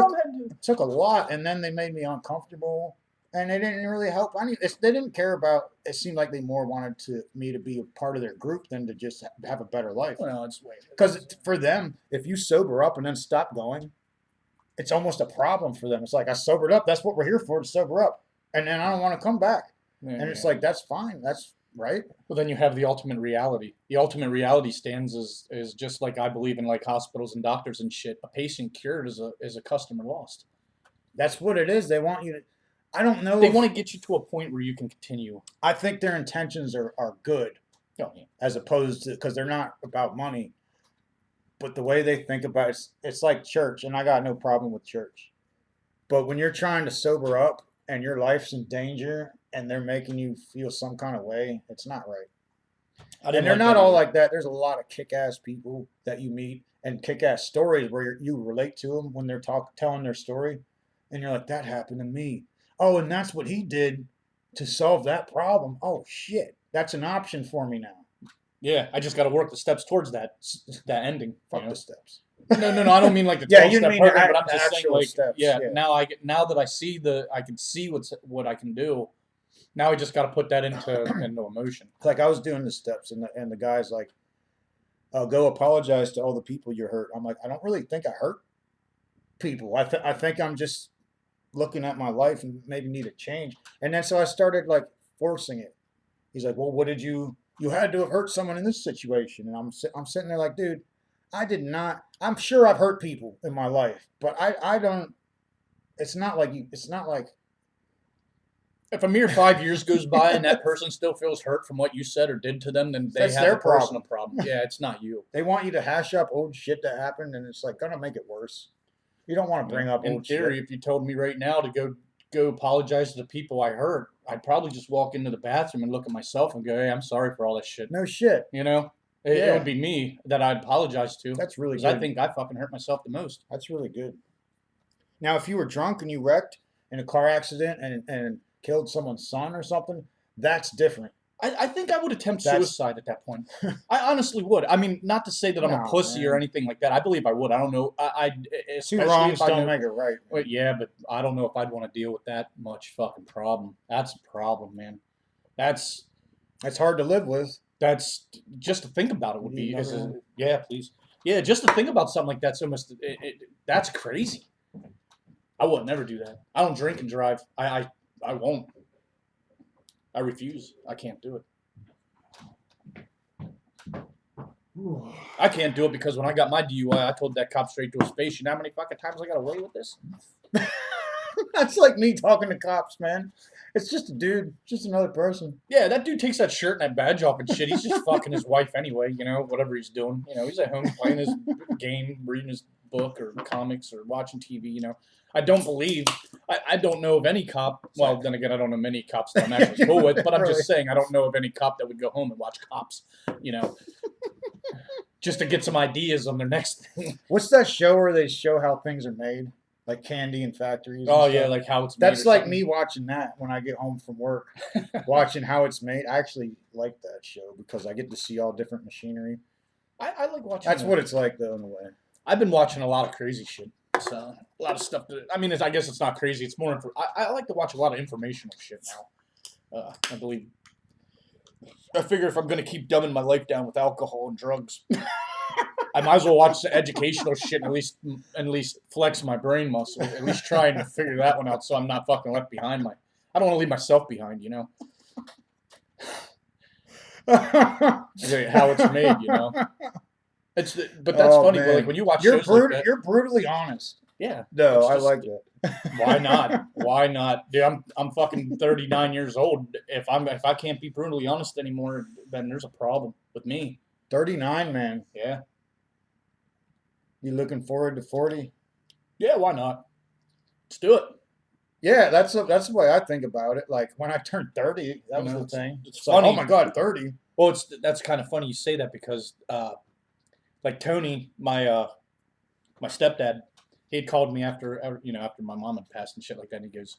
took a lot, and then they made me uncomfortable, and they didn't really help. They didn't care about. It seemed like they more wanted me to be a part of their group than to just have a better life. Well, it's way because for them, if you sober up and then stop going, it's almost a problem for them. It's like I sobered up. That's what we're here for, to sober up, and then I don't want to come back. Yeah, and it's like that's fine. That's right. Well, then you have the ultimate reality. The ultimate reality stands is just like I believe in, like hospitals and doctors and shit. A patient cured is a customer lost. That's what it is. They want you to. I don't know. They want to get you to a point where you can continue. I think their intentions are good, as opposed to because they're not about money. But the way they think about it's like church, and I got no problem with church. But when you're trying to sober up and your life's in danger, and they're making you feel some kind of way, it's not right. And they're not all like that. There's a lot of kick-ass people that you meet and kick-ass stories where you relate to them when they're telling their story. And you're like, that happened to me. Oh, and that's what he did to solve that problem. Oh, shit. That's an option for me now. Yeah, I just got to work the steps towards that ending. Fuck the steps. No, I don't mean like the Yeah, 12-step mean program, but I'm the just saying actual like, steps, yeah, yeah. now that I can see what I can do. Now I just got to put that into emotion. Like I was doing the steps, and the guy's like, go apologize to all the people you hurt. I'm like, I don't really think I hurt people. I think I'm just looking at my life and maybe need a change. And then so I started like forcing it. He's like, well, what did you had to have hurt someone in this situation? And I'm sitting there like, dude, I did not. I'm sure I've hurt people in my life, but I don't. It's not like you. It's not like if a mere 5 years goes by and that person still feels hurt from what you said or did to them, then they That's have their a personal problem. Yeah, it's not you. They want you to hash up old shit that happened, and it's like gonna make it worse. You don't want to bring up in old theory, shit. if you told me right now to go apologize to the people I hurt, I'd probably just walk into the bathroom and look at myself and go, "Hey, I'm sorry for all this shit." No shit. You know, it would be me that I'd apologize to. That's really because good. I think I fucking hurt myself the most. That's really good. Now, if you were drunk and you wrecked in a car accident and killed someone's son or something, that's different. I think I would attempt That's- suicide at that point. I honestly would. I mean, not to say that I'm a No, pussy or man. anything like that. I believe I would. I don't know. Two Especially wrongs if I don't know, make it right. well, yeah, but I don't know if I'd want to deal with that much fucking problem. That's a problem, man. That's hard to live with. That's just to think about it would You be. never know. Yeah, please. Yeah, just to think about something like that's almost that's crazy. I would never do that. I don't drink and drive. I won't. I refuse. I can't do it. I can't do it because when I got my DUI, I told that cop straight to his face, "You know how many fucking times I got away with this?" That's like me talking to cops, man. It's just a dude, just another person. Yeah, that dude takes that shirt and that badge off and shit. He's just fucking his wife anyway, whatever he's doing. He's at home playing his game, reading his book or comics or watching TV, I don't believe, I don't know of any cop, well, then again, I don't know many cops that I'm actually cool with, but I'm just saying I don't know of any cop that would go home and watch Cops, just to get some ideas on their next thing. What's that show where they show how things are made? Like candy in factories. Oh, and yeah, stuff? like how it's made. That's like me watching that when I get home from work, watching how it's made. I actually like that show because I get to see all different machinery. I like watching That's what it's like, though, in a way. I've been watching a lot of crazy shit. So, a lot of stuff that, I mean, I guess it's not crazy. It's more, I like to watch a lot of informational shit now. I believe. I figure if I'm going to keep dumbing my life down with alcohol and drugs, I might as well watch the educational shit and at least flex my brain muscle. At least try and figure that one out so I'm not fucking left behind. I don't want to leave myself behind, How it's made, But that's funny. But like when you watch shows like that, you're brutally honest. Yeah. No, I like that. Why not? Why not? Dude, I'm fucking 39 years old. If I can't be brutally honest anymore, then there's a problem with me. 39, man. Yeah. You looking forward to 40? Yeah, why not? Let's do it. Yeah, that's the way I think about it. Like when I turned 30, that was the thing. It's like, funny. oh my God, 30. Well, that's kind of funny you say that because, like Tony, my stepdad, he had called me after my mom had passed and shit like that. And he goes,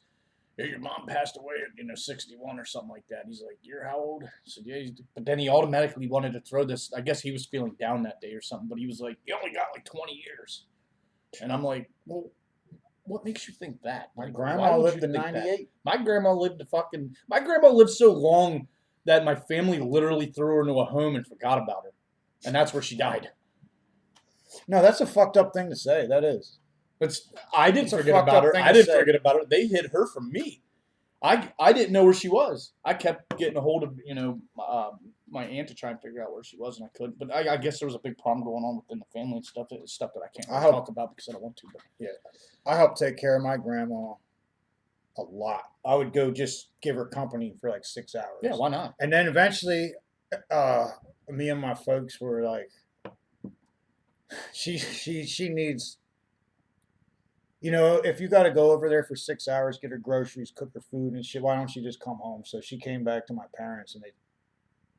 "Hey, your mom passed away at 61 or something like that." He's like, "You're how old?" I said, "Yeah." But then he automatically wanted to throw this. I guess he was feeling down that day or something. But he was like, "You only got like 20 years," and I'm like, "Well, what makes you think that?" My Like, grandma lived to 98. My grandma lived so long that my family literally threw her into a home and forgot about her, and that's where she died. No, that's a fucked up thing to say. That is. I didn't forget about her. I didn't forget about her. They hid her from me. I didn't know where she was. I kept getting a hold of my aunt to try and figure out where she was, and I couldn't. But I guess there was a big problem going on within the family and stuff. It's stuff that I can't really talk about because I don't want to. But yeah, I helped take care of my grandma a lot. I would go just give her company for like 6 hours. Yeah, why not? And then eventually, me and my folks were like, she needs. If you got to go over there for 6 hours, get her groceries, cook her food and shit, why don't you just come home? So she came back to my parents, and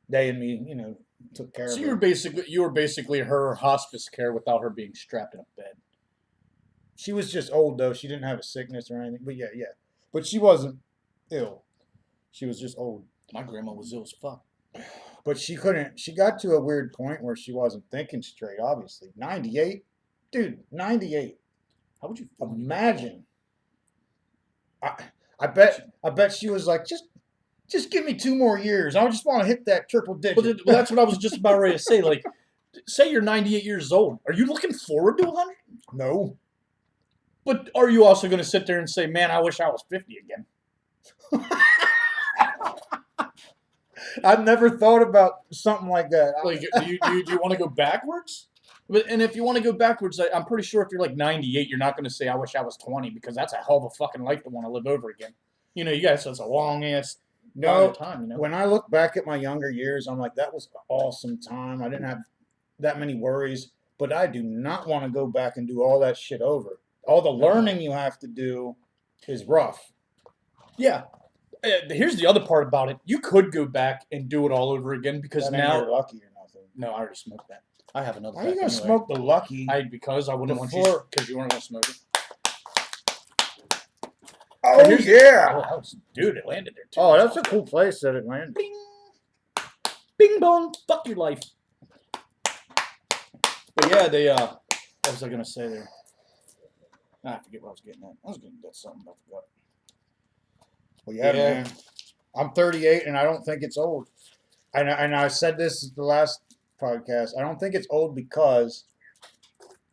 they and me, took care of her. So you were basically her hospice care without her being strapped in a bed. She was just old though. She didn't have a sickness or anything. But yeah. But she wasn't ill. She was just old. My grandma was ill as fuck. But she couldn't. She got to a weird point where she wasn't thinking straight. Obviously, 98, dude, 98. How would you feel when you got Imagine. I bet she was like, just give me 2 more years. I just want to hit that triple digit. Well, that's what I was just about ready to say. Like, say you're 98 years old. Are you looking forward to 100? No. But are you also going to sit there and say, man, I wish I was 50 again? I've never thought about something like that. Like, do you want to go backwards? And if you want to go backwards, I'm pretty sure if you're like 98, you're not going to say, I wish I was 20, because that's a hell of a fucking life to want to live over again. You know, you guys, it's a long ass time, you know? When I look back at my younger years, I'm like, that was an awesome time. I didn't have that many worries, but I do not want to go back and do all that shit over. All the learning you have to do is rough. Yeah. Here's the other part about it. You could go back and do it all over again, because That ain't now your Lucky or nothing. No, I already smoked that. I have another. How are you gonna smoke the Lucky? Because I wouldn't want you, because you weren't gonna smoke it. Oh yeah! Oh, dude, it landed there too. Oh, that's a cool place that it landed. Bing, bing bong, fuck your life. But yeah, they what was I gonna say there? I forget what I was getting at. I was gonna get something, but I forgot. Well, yeah, man. I'm 38, and I don't think it's old. And I said this the last podcast. I don't think it's old because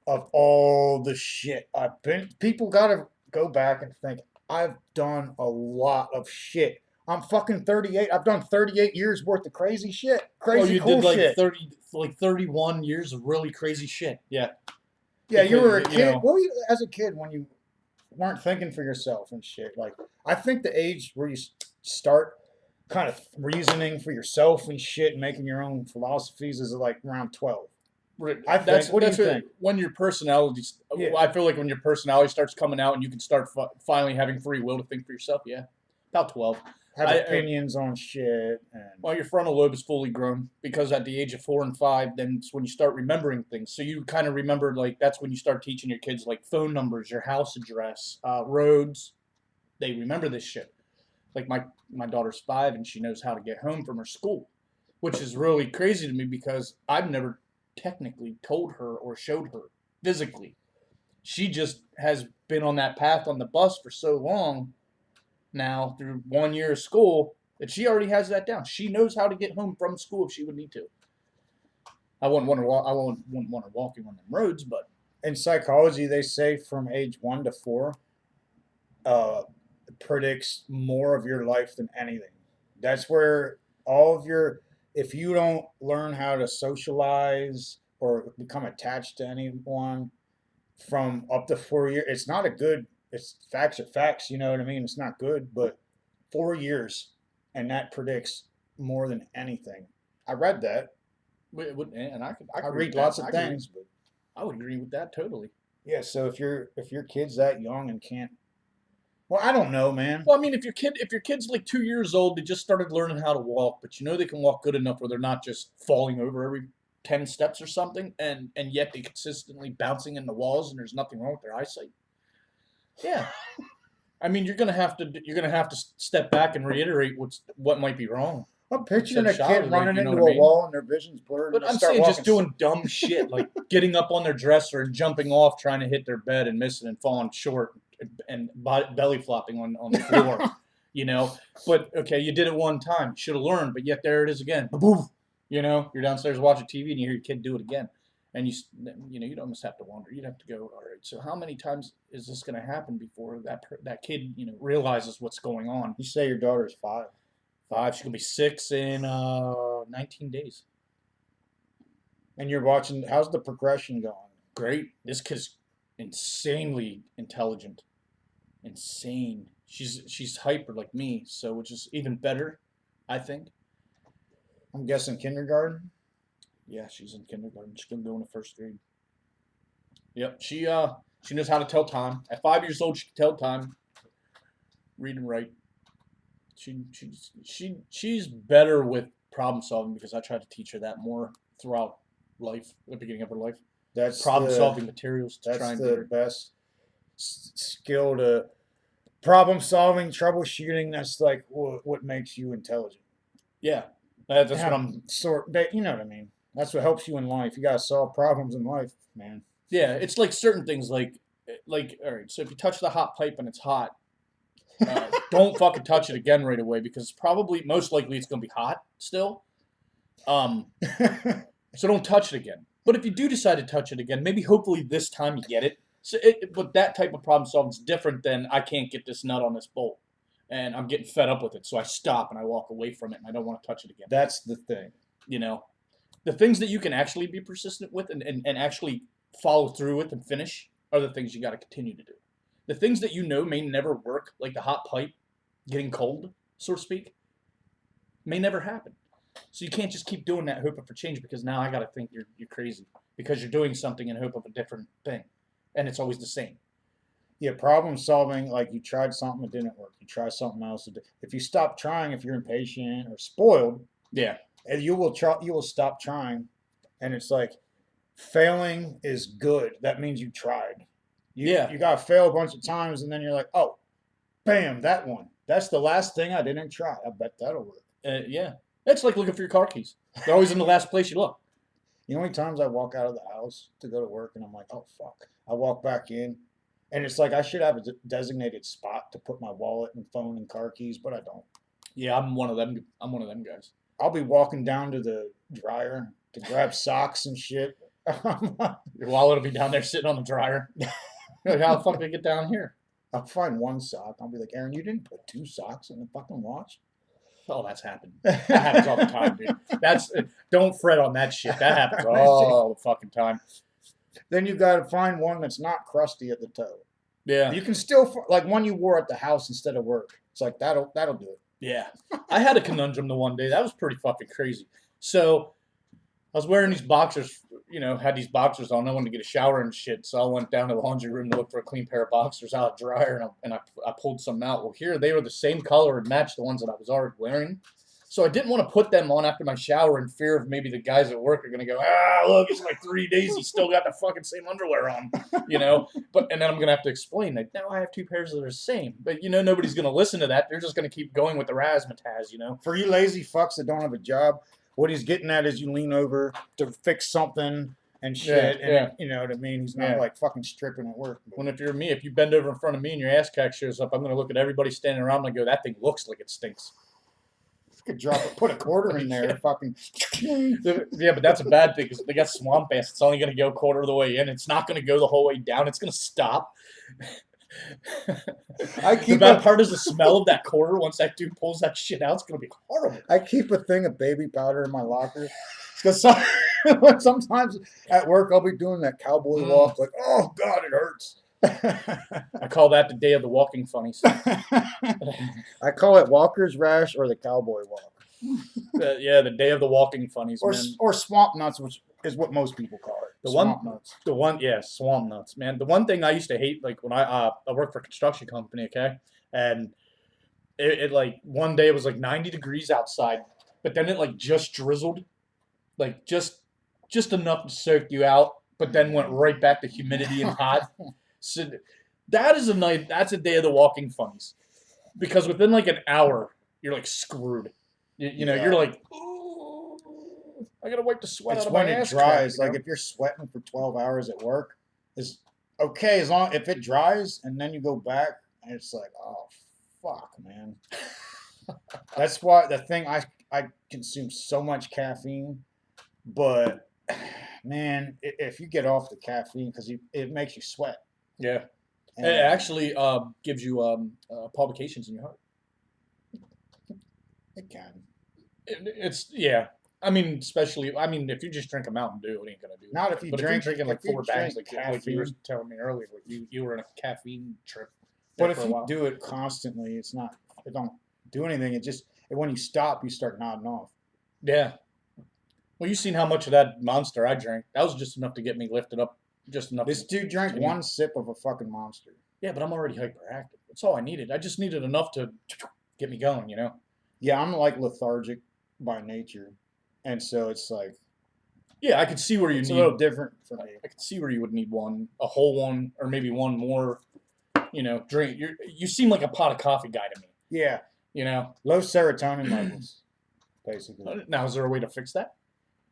of all the shit I've been. People gotta go back and think, I've done a lot of shit. I'm fucking 38. I've done 38 years worth of crazy shit. Crazy cool shit. 31 years of really crazy shit. Yeah. Yeah, Because, you were a kid. you know, What were you as a kid when you weren't thinking for yourself and shit? Like, I think the age where you start kind of reasoning for yourself and shit and making your own philosophies is like around 12. I think. What do you think? When your personality, Yeah. I feel like when your personality starts coming out and you can start finally having free will to think for yourself. Yeah, about 12. Have opinions on shit. And Well, your frontal lobe is fully grown, because at the age of 4 and 5, then it's when you start remembering things. So you kind of remember, like, that's when you start teaching your kids, like, phone numbers, your house address, roads. They remember this shit. Like my daughter's 5 and she knows how to get home from her school, which is really crazy to me because I've never technically told her or showed her physically. She just has been on that path on the bus for so long now, through 1 year of school, that she already has that down. She knows how to get home from school if she would need to. I wouldn't want her walking on them roads, but in psychology, they say from age 1 to 4 predicts more of your life than anything. That's where all of your, if you don't learn how to socialize or become attached to anyone from up to 4 years, it's not a good, it's facts are facts, you know what I mean? It's not good, but 4 years, and that predicts more than anything. I read that. and I read lots of things, but I would agree with that totally. yeah. So if your kid's that young and can't, well, I don't know, man. Well, I mean, if your kid's like 2 years old, they just started learning how to walk, but you know they can walk good enough where they're not just falling over every 10 steps or something, and yet they consistently bouncing in the walls, and there's nothing wrong with their eyesight. Yeah. I mean, you're gonna have to step back and reiterate what might be wrong. I'm picturing Instead a of kid shouting, like, running you know into what I a mean? wall and their vision's blurred. But and I'm start saying just walking doing dumb shit, like getting up on their dresser and jumping off, trying to hit their bed and missing and falling short and belly flopping on the floor, you know. But okay, you did it one time, you should have learned, but yet there it is again. Ba-boom. You know, you're downstairs watching TV and you hear your kid do it again, and you'd almost have to wonder. You'd have to go, all right, so how many times is this going to happen before that kid realizes what's going on? You say your daughter's 5. 5. She's gonna be 6 in 19 days. And you're watching. How's the progression going? Great. This kid's insanely intelligent. Insane. She's hyper like me, so which is even better, I think. I'm guessing kindergarten. Yeah, she's in kindergarten. She's gonna go into 1st grade. Yep. She knows how to tell time. At 5 years old, she can tell time. Read and write. She's better with problem solving because I try to teach her that more throughout life, the beginning of her life. That's problem solving materials to that's try and the get her. best skill to problem solving, troubleshooting. That's like what makes you intelligent. Yeah, That's what I'm. You know what I mean. That's what helps you in life. You gotta solve problems in life, man. Yeah, it's like certain things, like all right. So if you touch the hot pipe and it's hot, don't fucking touch it again right away because probably most likely it's gonna be hot still. Um, so don't touch it again. But if you do decide to touch it again, maybe hopefully this time you get it. But that type of problem solving is different than I can't get this nut on this bolt, and I'm getting fed up with it, so I stop and I walk away from it, and I don't want to touch it again. That's the thing. You know, the things that you can actually be persistent with and actually follow through with and finish are the things you got to continue to do. The things that you know may never work, like the hot pipe getting cold, so to speak, may never happen. So you can't just keep doing that hoping for change because now I got to think you're crazy because you're doing something in hope of a different thing, and it's always the same. Yeah, problem solving. Like you tried something, it didn't work. You try something else. If you stop trying, if you're impatient or spoiled, Yeah. and you will try. You will stop trying, and it's like failing is good. That means you tried. Yeah. You gotta fail a bunch of times, and then you're like, oh, bam, that one. That's the last thing I didn't try. I bet that'll work. Yeah. It's like looking for your car keys. They're always in the last place you look. The only times I walk out of the house to go to work, and I'm like, oh fuck. I walk back in, and it's like I should have a designated spot to put my wallet and phone and car keys, but I don't. Yeah, I'm one of them. I'm one of them guys. I'll be walking down to the dryer to grab socks and shit. Your wallet will be down there sitting on the dryer. Like, how the fuck did it get down here? I'll find one sock. I'll be like, Aaron, you didn't put 2 socks in the fucking wash? Oh, that's happened. That happens all the time, dude. Don't fret on that shit. That happens all the fucking time. Then you got to find one that's not crusty at the toe. Yeah. You can still like one you wore at the house instead of work. It's like that'll do it. Yeah. I had a conundrum the one day. That was pretty fucking crazy. So I was wearing these boxers, had these boxers on. I wanted to get a shower and shit. So I went down to the laundry room to look for a clean pair of boxers out of the dryer, and I pulled some out. Well, here they were the same color and matched the ones that I was already wearing. So I didn't want to put them on after my shower in fear of maybe the guys at work are going to go, look, it's like 3 days. He's still got the fucking same underwear on, And then I'm going to have to explain that now I have 2 pairs that are the same. But, nobody's going to listen to that. They're just going to keep going with the razzmatazz, For you lazy fucks that don't have a job, what he's getting at is you lean over to fix something and shit. Yeah. You know what I mean? He's not like fucking stripping at work. When if you're me, if you bend over in front of me and your ass crack shows up, I'm going to look at everybody standing around and go, that thing looks like it stinks. Could put a quarter in there, fucking. Yeah, but that's a bad thing because they got swamp ass. It's only going to go quarter of the way in. It's not going to go the whole way down. It's going to stop. The bad part is the smell of that quarter. Once that dude pulls that shit out, it's going to be horrible. I keep a thing of baby powder in my locker because sometimes at work I'll be doing that cowboy walk, like, oh god, it hurts. I call that the day of the walking funnies. I call it walker's rash or the cowboy walk. The day of the walking funnies, or swamp nuts, which is what most people call it. Swamp nuts. Swamp nuts, man. The one thing I used to hate, like when I worked for a construction company, okay, and it like one day it was like 90 degrees outside, but then it like just drizzled, like just enough to soak you out, but then went right back to humidity and hot. So that's a day of the walking funnies, because within like an hour you're like screwed. You're like, oh, I gotta wipe the sweat out of my ass. It's when it dries. Like if you're sweating for 12 hours at work, is okay as long if it dries and then you go back and it's like, oh fuck, man. That's why I consume so much caffeine, but man, if you get off the caffeine because it makes you sweat. Yeah. And it actually gives you palpitations in your heart. It can. I mean, if you just drink a Mountain Dew, it ain't gonna do it. Not if you but drink. If you're drinking like 4 bags, like you were caffeine. telling me earlier, like you were in a caffeine trip. But if you do it constantly, it don't do anything. When you stop, you start nodding off. Yeah. Well, you seen how much of that Monster I drank. That was just enough to get me lifted up. Just enough. This dude drank one sip of a fucking Monster. Yeah, but I'm already hyperactive. That's all I needed. I just needed enough to get me going, Yeah, I'm like lethargic by nature. And so it's like. Yeah, I could see where it's a little different for me. I could see where you would need a whole one, or maybe one more, drink. You seem like a pot of coffee guy to me. Yeah. Low serotonin levels. basically. Now, is there a way to fix that?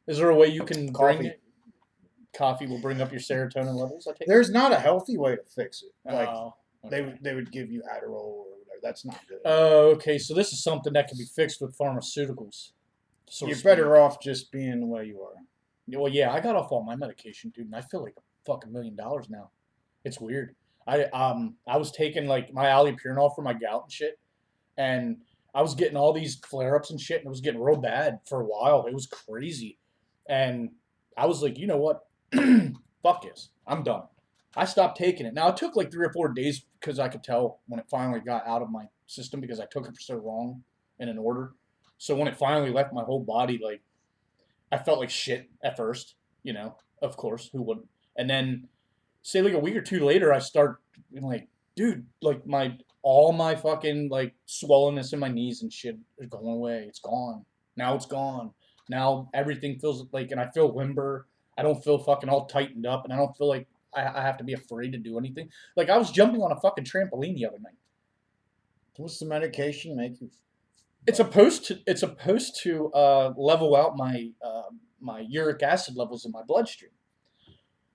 Is there a way you can bring Coffee. it? Coffee will bring up your serotonin levels. I take. There's not a healthy way to fix it. Like Oh, they would give you Adderall or whatever. That's not good. Oh, okay. So this is something that can be fixed with pharmaceuticals. So You're better off just being the way you are. Well, yeah, I got off all my medication, dude, and I feel like a fucking $1 million now. It's weird. I was taking like my allopurinol for my gout and shit, and I was getting all these flare ups and shit, and it was getting real bad for a while. It was crazy, and I was like, you know what? Fuck this. I'm done. I stopped taking it. Now it took like 3 or 4 days because I could tell when it finally got out of my system because I took it for so long in an order. So when it finally left my whole body, like I felt like shit at first, of course, who wouldn't? And then, say like a week or two later, I start being like, dude, like all my fucking like swollenness in my knees and shit is going away. It's gone. Now it's gone. Now everything feels like, and I feel limber. I don't feel fucking all tightened up, and I don't feel like I have to be afraid to do anything. Like I was jumping on a fucking trampoline the other night. What's the medication make you? It's supposed to level out my uric acid levels in my bloodstream,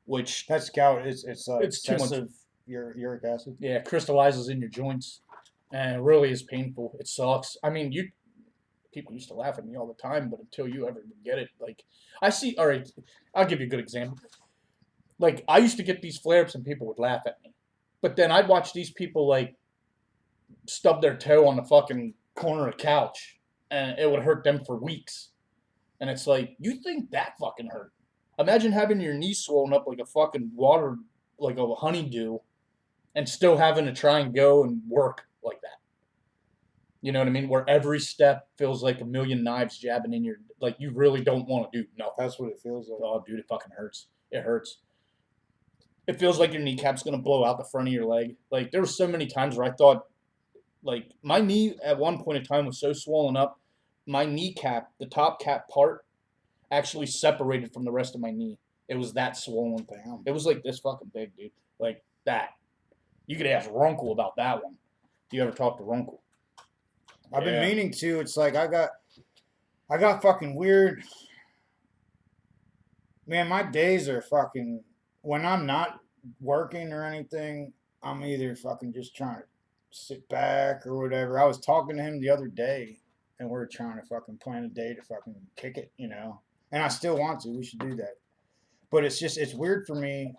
which That's gout. It's it's too much. excessive uric acid. Yeah, crystallizes in your joints, and it really is painful. It sucks. I mean, people used to laugh at me all the time, but until you ever get it, like I see. All right, I'll give you a good example. Like I used to get these flare-ups, and people would laugh at me, but then I'd watch these people like stub their toe on the fucking corner of the couch, and it would hurt them for weeks. And it's like, you think that fucking hurt? Imagine having your knee swollen up like a fucking water, like a honeydew, and still having to try and go and work like that. You know what I mean? Where every step feels like a million knives jabbing in your, like you really don't want to do nothing. That's what it feels like. Oh, dude, it fucking hurts. It hurts. It feels like your kneecap's gonna blow out the front of your leg. Like there were so many times where I thought, like my knee at one point in time was so swollen up, my kneecap, the top cap part, actually separated from the rest of my knee. It was that swollen. Damn. It was like this fucking big, dude. Like that. You could ask Runkle about that one. Do you ever talk to Runkle? I've been Yeah. meaning to. It's like I got fucking weird. Man, my days are fucking. When I'm not working or anything, I'm either fucking just trying to sit back or whatever. I was talking to him the other day, and we're trying to fucking plan a day to fucking kick it, And I still want to. We should do that. But it's weird for me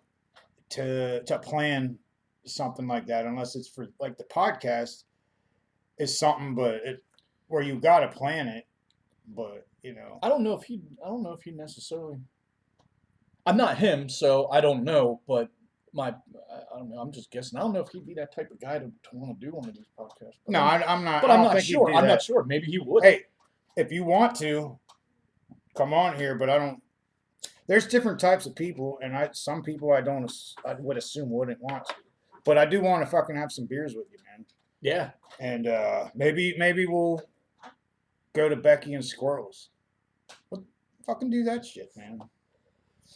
to plan something like that unless it's for like the podcast is something, but where you gotta plan it. But I don't know if he necessarily. I'm not him, so I don't know. But I don't know. I'm just guessing. I don't know if he'd be that type of guy to want to do one of these podcasts. But no, I'm not. But I I'm don't not think he'd sure. do I'm that. not sure. Maybe he would. Hey, if you want to, come on here. But I don't. There's different types of people, and some people I would assume wouldn't want to. But I do want to fucking have some beers with you, man. Yeah. And maybe we'll go to Becky and Squirrels. Fucking do that shit, man.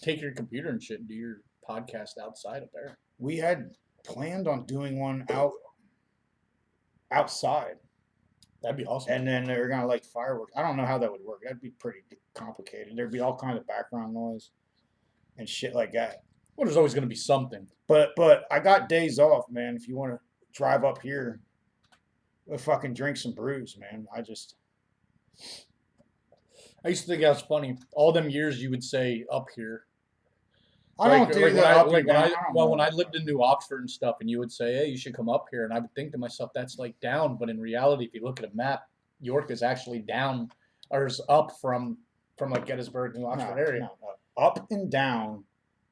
Take your computer and shit and do your podcast outside of there. We had planned on doing one outside. That'd be awesome. And then they're gonna like fireworks. I don't know how that would work. That'd be pretty complicated. There'd be all kinds of background noise and shit like that. Well, there's always going to be something. But I got days off, man. If you want to drive up here, we'll fucking drink some brews, man. I used to think that was funny. All them years you would say up here. I don't do that. When I lived in New Oxford and stuff, and you would say, "Hey, you should come up here," and I would think to myself, "That's like down," but in reality, if you look at a map, York is actually down, or is up from like Gettysburg, New Oxford area. No. Up and down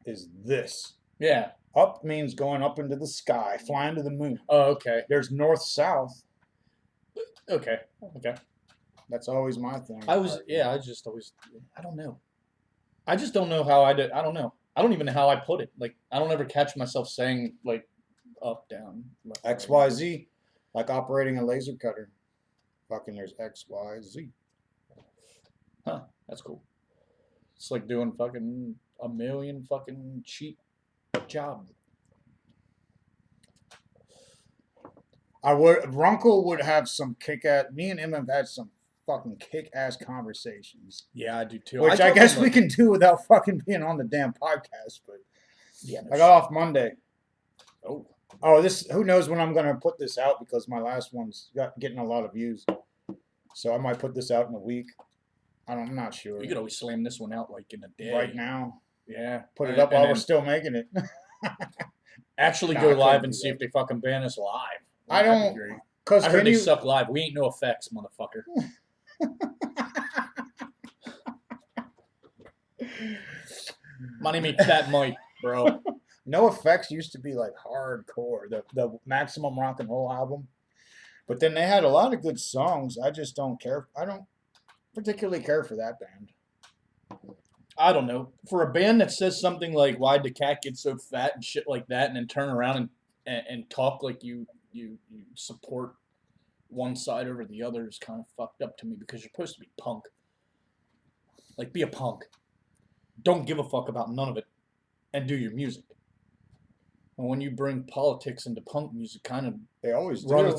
is this. Yeah. Up means going up into the sky, flying to the moon. Oh, okay. There's north south. Okay. That's always my thing. I just always, I don't know. I just don't know how I did. I don't know. I don't even know how I put it. Like, I don't ever catch myself saying, like, up, down. Left, X, Y, Z. Like operating a laser cutter. Fucking there's X, Y, Z. Huh. That's cool. It's like doing fucking a million fucking cheap job. Runkle would have some kick at. Me and him have had some fucking kick-ass conversations. Yeah, I do too. Which I guess we can do without fucking being on the damn podcast. But yeah, I got off Monday. Oh, this, who knows when I'm gonna put this out, because my last one's getting a lot of views. So I might put this out in a week. I'm not sure. you could always slam this one out like in a day. Right now. Yeah. Put it up while we're still making it. Actually Nah, go I live couldn't and do see that. if they fucking ban us live. I That'd be don't, great. because I heard they suck live. We ain't no effects, motherfucker. My name ain't Fat Mike, bro. No Effects used to be like hardcore, the Maximum Rock and Roll album. But then they had a lot of good songs. I just don't care. I don't particularly care for that band. I don't know. For a band that says something like "Why'd the cat get so fat" and shit like that, and then turn around and talk like you support one side over the other is kind of fucked up to me, because you're supposed to be punk. Like, be a punk. Don't give a fuck about none of it, and do your music. And when you bring politics into punk music, kind of They always do.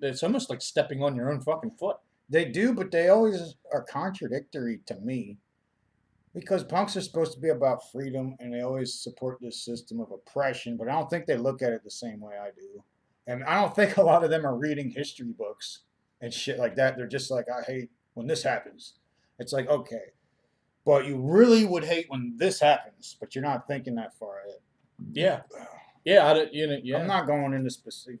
It's almost like stepping on your own fucking foot. They do, but they always are contradictory to me. Because punks are supposed to be about freedom, and they always support this system of oppression, but I don't think they look at it the same way I do. And I don't think a lot of them are reading history books and shit like that. They're just like, I hate when this happens. It's like, okay, but you really would hate when this happens, but you're not thinking that far ahead. Yeah. Yeah, yeah. I'm not going into specific.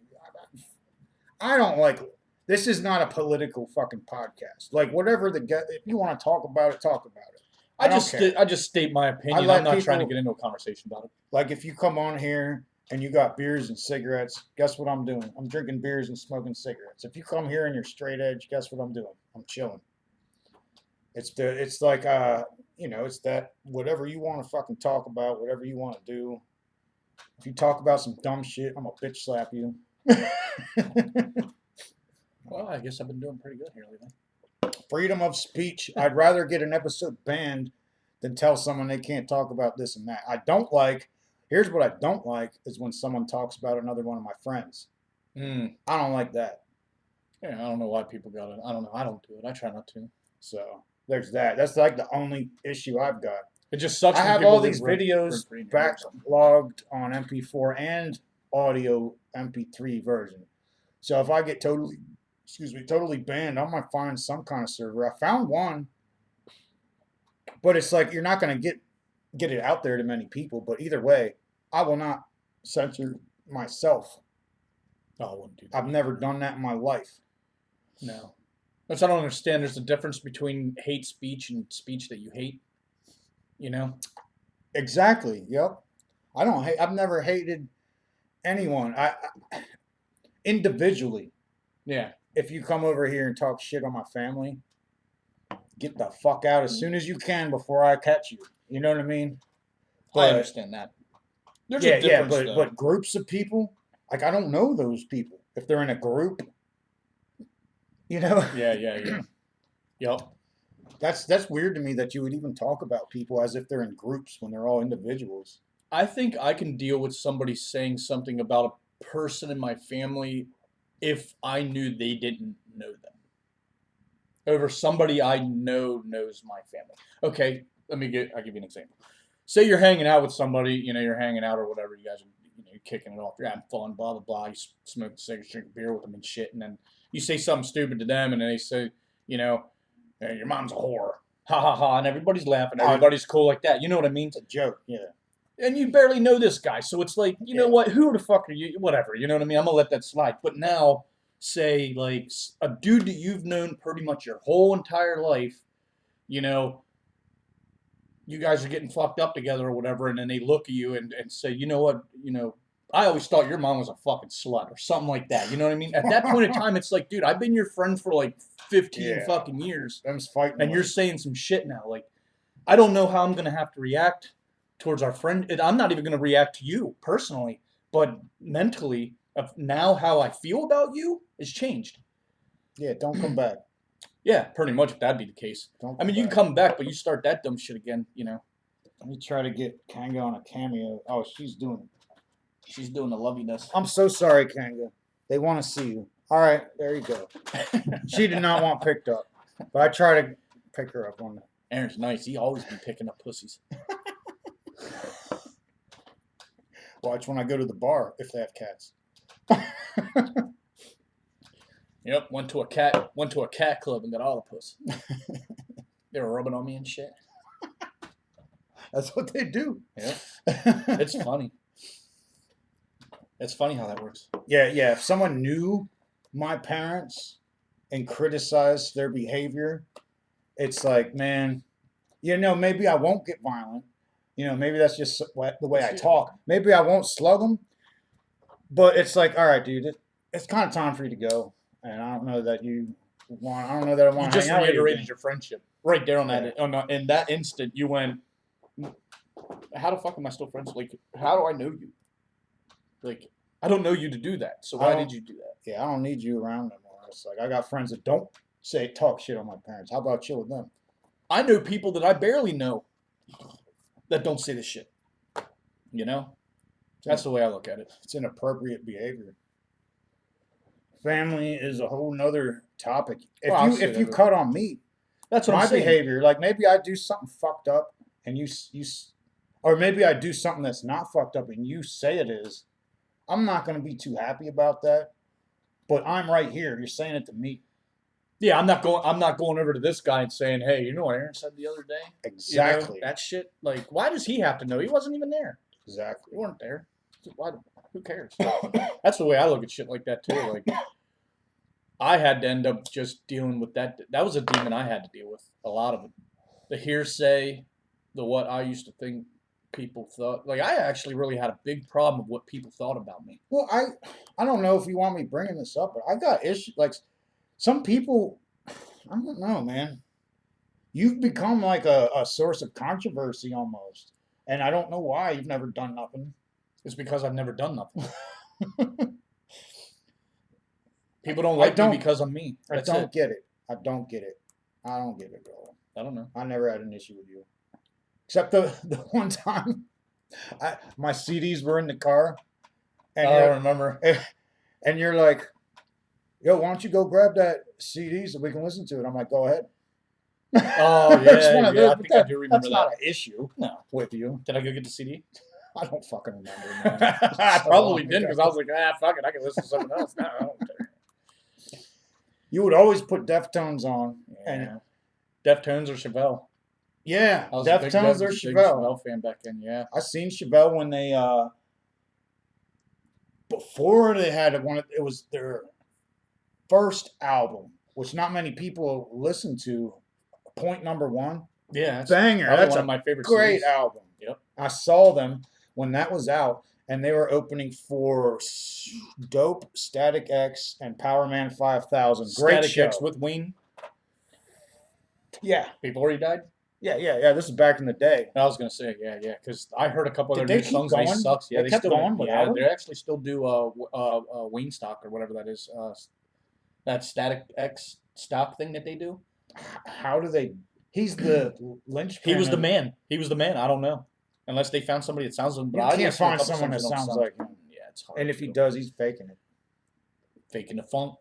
I don't like. This is not a political fucking podcast. Like, whatever if you want to talk about it, talk about it. I just state my opinion. I'm not trying to get into a conversation about it. Like, if you come on here and you got beers and cigarettes, guess what I'm doing? I'm drinking beers and smoking cigarettes. If you come here and you're straight edge, guess what I'm doing? I'm chilling. It's like it's that whatever you want to fucking talk about, whatever you want to do. If you talk about some dumb shit, I'm gonna bitch slap you. Well, I guess I've been doing pretty good here lately. Freedom of speech. I'd rather get an episode banned than tell someone they can't talk about this and that. Here's what I don't like is when someone talks about another one of my friends. I don't like that. Yeah, I don't know why people got it. I don't know. I don't do it. I try not to. So there's that. That's like the only issue I've got. It just sucks. I have all these videos backlogged on MP4 and audio MP3 version. So if I get totally banned, I might find some kind of server. I found one, but it's like you're not going to get it out there to many people. But either way, I will not censor myself. Oh, I wouldn't do that. I've never done that in my life. No. That's what I don't understand. There's a difference between hate speech and speech that you hate. You know? Exactly. Yep. I've never hated anyone. I individually. Yeah. If you come over here and talk shit on my family, get the fuck out as soon as you can before I catch you. You know what I mean? I understand that. There's a difference, but groups of people, like, I don't know those people. If they're in a group, you know? Yeah. Yep. That's weird to me that you would even talk about people as if they're in groups when they're all individuals. I think I can deal with somebody saying something about a person in my family if I knew they didn't know them. Over somebody I know knows my family. Okay, I'll give you an example. Say you're hanging out with somebody, you're hanging out or whatever, you guys are you're kicking it off, you're having fun, blah, blah, blah, you smoke cigarettes, drink beer with them and shit, and then you say something stupid to them, and then they say, hey, your mom's a whore. Ha ha ha, and everybody's laughing, everybody's cool like that. You know what I mean? It's a joke, yeah. And you barely know this guy, so it's like, you know what, who the fuck are you? Whatever, you know what I mean? I'm going to let that slide. But now, say, like, a dude that you've known pretty much your whole entire life, you guys are getting fucked up together or whatever, and then they look at you and say, you know what, I always thought your mom was a fucking slut or something like that. You know what I mean? At that point in time, it's like, dude, I've been your friend for like 15 fucking years. Them's fighting. And you're saying some shit now. Like, I don't know how I'm going to have to react towards our friend. I'm not even going to react to you personally, but mentally, now how I feel about you has changed. Yeah, don't come back. Yeah, pretty much if that'd be the case. You can come back, but you start that dumb shit again, Let me try to get Kanga on a cameo. Oh, she's doing the loviness. I'm so sorry, Kanga. They want to see you. All right, there you go. She did not want picked up. But I try to pick her up on that. Aaron's nice. He always been picking up pussies. Watch when I go to the bar if they have cats. Yep, went to a cat club and got all the puss. They were rubbing on me and shit. That's what they do. Yeah, it's funny. It's funny how that works. Yeah. If someone knew my parents and criticized their behavior, it's like, man, maybe I won't get violent. Maybe that's just the way I talk. Maybe I won't slug them. But it's like, all right, dude, it's kind of time for you to go. And I don't know that you want. I don't know that I want. You just hang out with reiterated you. your friendship right there on that. In that instant, you went, "How the fuck am I still friends? Like, how do I know you? Like, I don't know you to do that. So why did you do that? Yeah, I don't need you around anymore. It's like I got friends that don't talk shit on my parents. How about chill with them? I know people that I barely know that don't say this shit. You know, that's the way I look at it. It's inappropriate behavior. Family is a whole nother topic. If you cut on me, that's what my I'm saying. behavior. Like maybe I do something fucked up, and you, or maybe I do something that's not fucked up, and you say it is. I'm not going to be too happy about that, but I'm right here. You're saying it to me. Yeah, I'm not going over to this guy and saying, "Hey, you know what Aaron said the other day?" Exactly. That shit. Like, why does he have to know? He wasn't even there. Exactly. You weren't there. Why? Who cares? That's the way I look at shit like that too. Like, I had to end up just dealing with that. That was a demon I had to deal with. A lot of it. The hearsay, the what I used to think people thought. Like, I actually really had a big problem with what people thought about me. Well, I don't know if you want me bringing this up, but I got issues. Like some people, I don't know, man. You've become like a source of controversy almost, and I don't know why. You've never done nothing. It's because I've never done nothing. People don't like me because I'm me. I don't get it. I don't get it. I don't get it, bro. I don't know. I never had an issue with you, except the one time, my CDs were in the car, and I remember. And you're like, "Yo, why don't you go grab that CD so we can listen to it?" I'm like, "Go ahead." Oh yeah, It's one of those, I think I do remember that's not an issue. No, with you. Did I go get the CD? I don't fucking remember. Man. I probably didn't because I was like, fuck it, I can listen to something else now. I don't care. You would always put Deftones on. Yeah. And Deftones or Chevelle. Yeah, I was Deftones or big Chevelle. Chevelle fan back then, yeah. I seen Chevelle when they before they had it was their first album, which not many people listen to. Point number one. Yeah, banger. That's one of my favorite great CDs. album. Yep. I saw them when that was out, and they were opening for Dope, Static X, and Power Man 5000. Great Static show. X with Ween. Yeah. Before he died? Yeah. This is back in the day. I was gonna say, yeah, because I heard a couple of Did their they new keep songs. going? They sucks. Yeah, They kept still going without them? They actually still do Ween stock or whatever that is. That Static X stock thing that they do. How do they? He's the linchpin. He was the man. He was the man. I don't know, unless they found somebody that sounds like him. You can't find someone that sounds like him. Yeah, it's hard. And if he does, he's faking it. Faking the funk.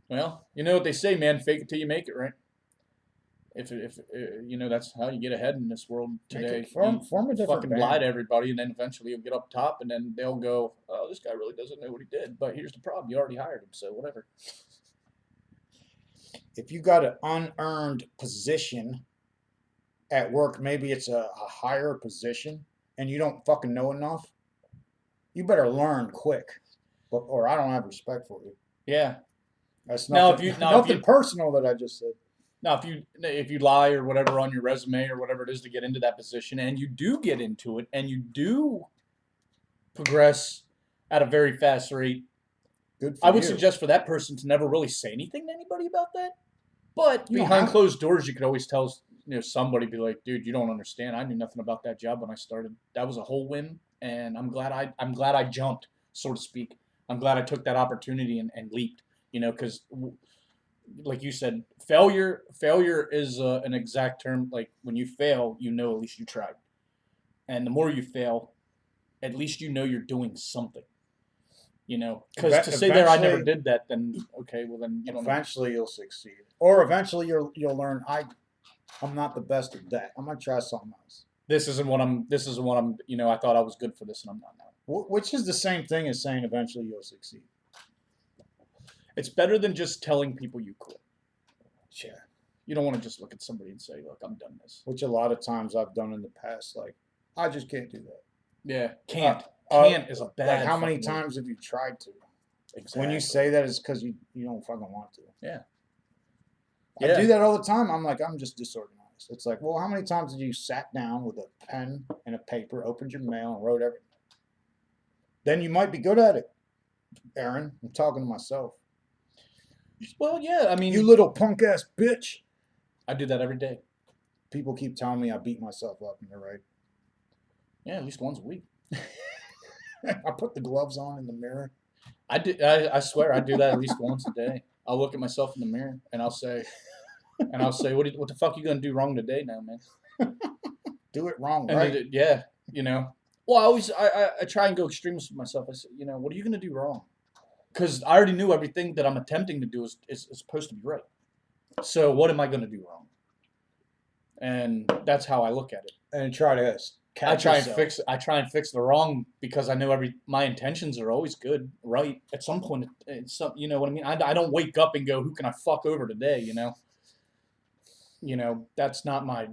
Well, you know what they say, man. Fake it till you make it, right? If you know, that's how you get ahead in this world today. Form a different fucking band. lie to everybody, and then eventually you'll get up top, and then they'll go, "Oh, this guy really doesn't know what he did." But here's the problem: you already hired him, so whatever. If you got an unearned position at work, maybe it's a higher position, and you don't fucking know enough, you better learn quick, or I don't have respect for you. Yeah. That's nothing, nothing personal that I just said. Now, if you lie or whatever on your resume or whatever it is to get into that position, and you do get into it, and you do progress at a very fast rate, good for I would you. suggest for that person to never really say anything to anybody about that. But You don't behind have- closed doors, you could always tell somebody, be like, "Dude, you don't understand. I knew nothing about that job when I started. That was a whole win, and I'm glad I jumped, so to speak. I'm glad I took that opportunity and leaped. You know, because." Like you said, failure is an exact term. Like when you fail, you know at least you tried, and the more you fail, at least you know you're doing something. You know, because to say there I never Eventually- did that, then okay, well then you don't know. Eventually, you'll succeed, or eventually you'll learn. I'm not the best at that. I'm gonna try something else. This isn't what I'm. This isn't what I'm. You know, I thought I was good for this, and I'm not now. Which is the same thing as saying eventually you'll succeed. It's better than just telling people you quit. Yeah. You don't want to just look at somebody and say, "Look, I'm done this." Which a lot of times I've done in the past. Like, I just can't do that. Yeah, can't. Uh, Can't is a bad. Like, how many fucking word. times have you tried to? Exactly. When you say that, it's because you don't fucking want to. Yeah. I Yeah. do that all the time. I'm like, I'm just disorganized. It's like, well, how many times have you sat down with a pen and a paper, opened your mail, and wrote everything? Then you might be good at it, Aaron. I'm talking to myself. Well, yeah. I mean, You little punk ass bitch. I do that every day. People keep telling me I beat myself up, and they're right. Yeah, at least once a week. I put the gloves on in the mirror. I do. I swear, I do that at least once a day. I'll look at myself in the mirror and I'll say, what the fuck you gonna do wrong today, now, man? Do it wrong, And right? yeah, you know. Well, I try and go extremist with myself. I say, you know, what are you gonna do wrong? Because I already knew everything that I'm attempting to do is supposed to be right. So what am I gonna do wrong? And that's how I look at it. And try to I try and fix the wrong because I know my intentions are always good, right? At some point, you know what I mean. I don't wake up and go, who can I fuck over today? You know that's not my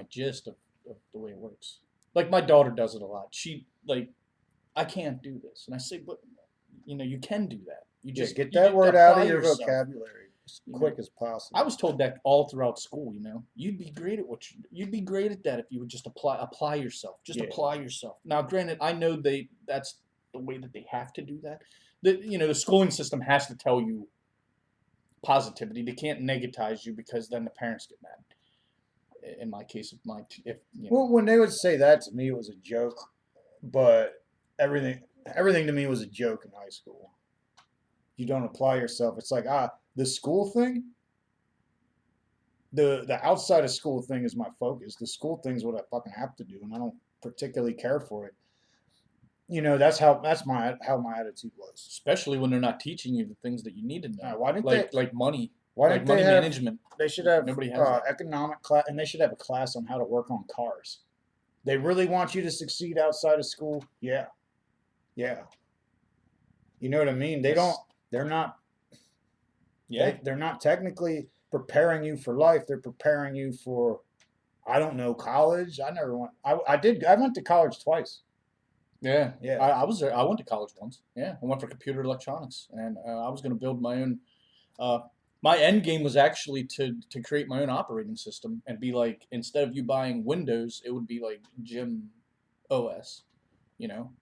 gist of the way it works. Like my daughter does it a lot. She like, I can't do this, and I say, but you know you can do that. You just get you that just word out apply of your yourself. vocabulary as You quick know, as possible. I was told that all throughout school. You know, you'd be great at you'd be great at that if you would just apply yourself. Just Yeah. apply yourself. Now, granted, I know that's the way that they have to do that. The schooling system has to tell you positivity. They can't negatize you because then the parents get mad. In my case, if you know, Well, when they would say that to me, it was a joke. But everything to me was a joke in high school. You don't apply yourself. It's like the school thing. The outside of school thing is my focus. The school thing is what I fucking have to do, and I don't particularly care for it. You know, that's my attitude was. especially when they're not teaching you the things that you need to know, Why didn't like money, Why like didn't money they have? management. They should have Nobody has that. economic class, and they should have a class on how to work on cars. They really want you to succeed outside of school. Yeah. You know what I mean? They don't. They're not. Yeah, They're not technically preparing you for life. They're preparing you for, I don't know, college. I never went. I did. I went to college twice. yeah. Yeah. I was there. I went to college once. Yeah, I went for computer electronics, and I was going to build my own. My end game was actually to create my own operating system and be like, instead of you buying Windows, it would be like Gym OS, you know,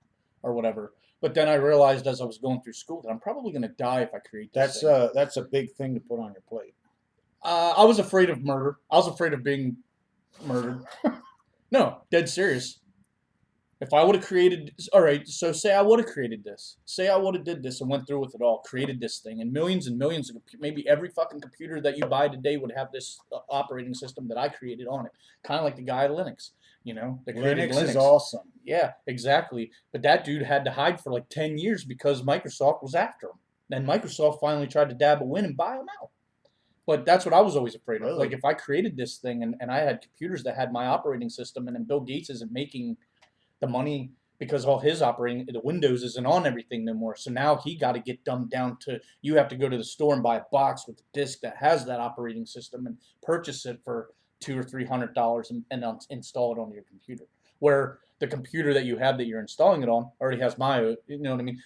or whatever. But then I realized as I was going through school that I'm probably going to die if I create this thing. That's a big thing to put on your plate. I was afraid of murder. I was afraid of being murdered. No, dead serious. If I would have created, all right, so say I would have created this. Say I would have did this and went through with it all, created this thing, and millions of, maybe every fucking computer that you buy today would have this operating system that I created on it. Kind of like the guy at Linux, you know, that created Linux is awesome. Yeah, exactly. But that dude had to hide for like 10 years because Microsoft was after him. Then Microsoft finally tried to dabble in and buy him out. But that's what I was always afraid of. Really? Like if I created this thing and I had computers that had my operating system, and then Bill Gates isn't making the money because all his operating, the Windows isn't on everything no more. So now he got to get dumbed down to, you have to go to the store and buy a box with a disk that has that operating system and purchase it for $200 or $300 and install it on your computer. Where the computer that you have that you're installing it on already has you know what I mean?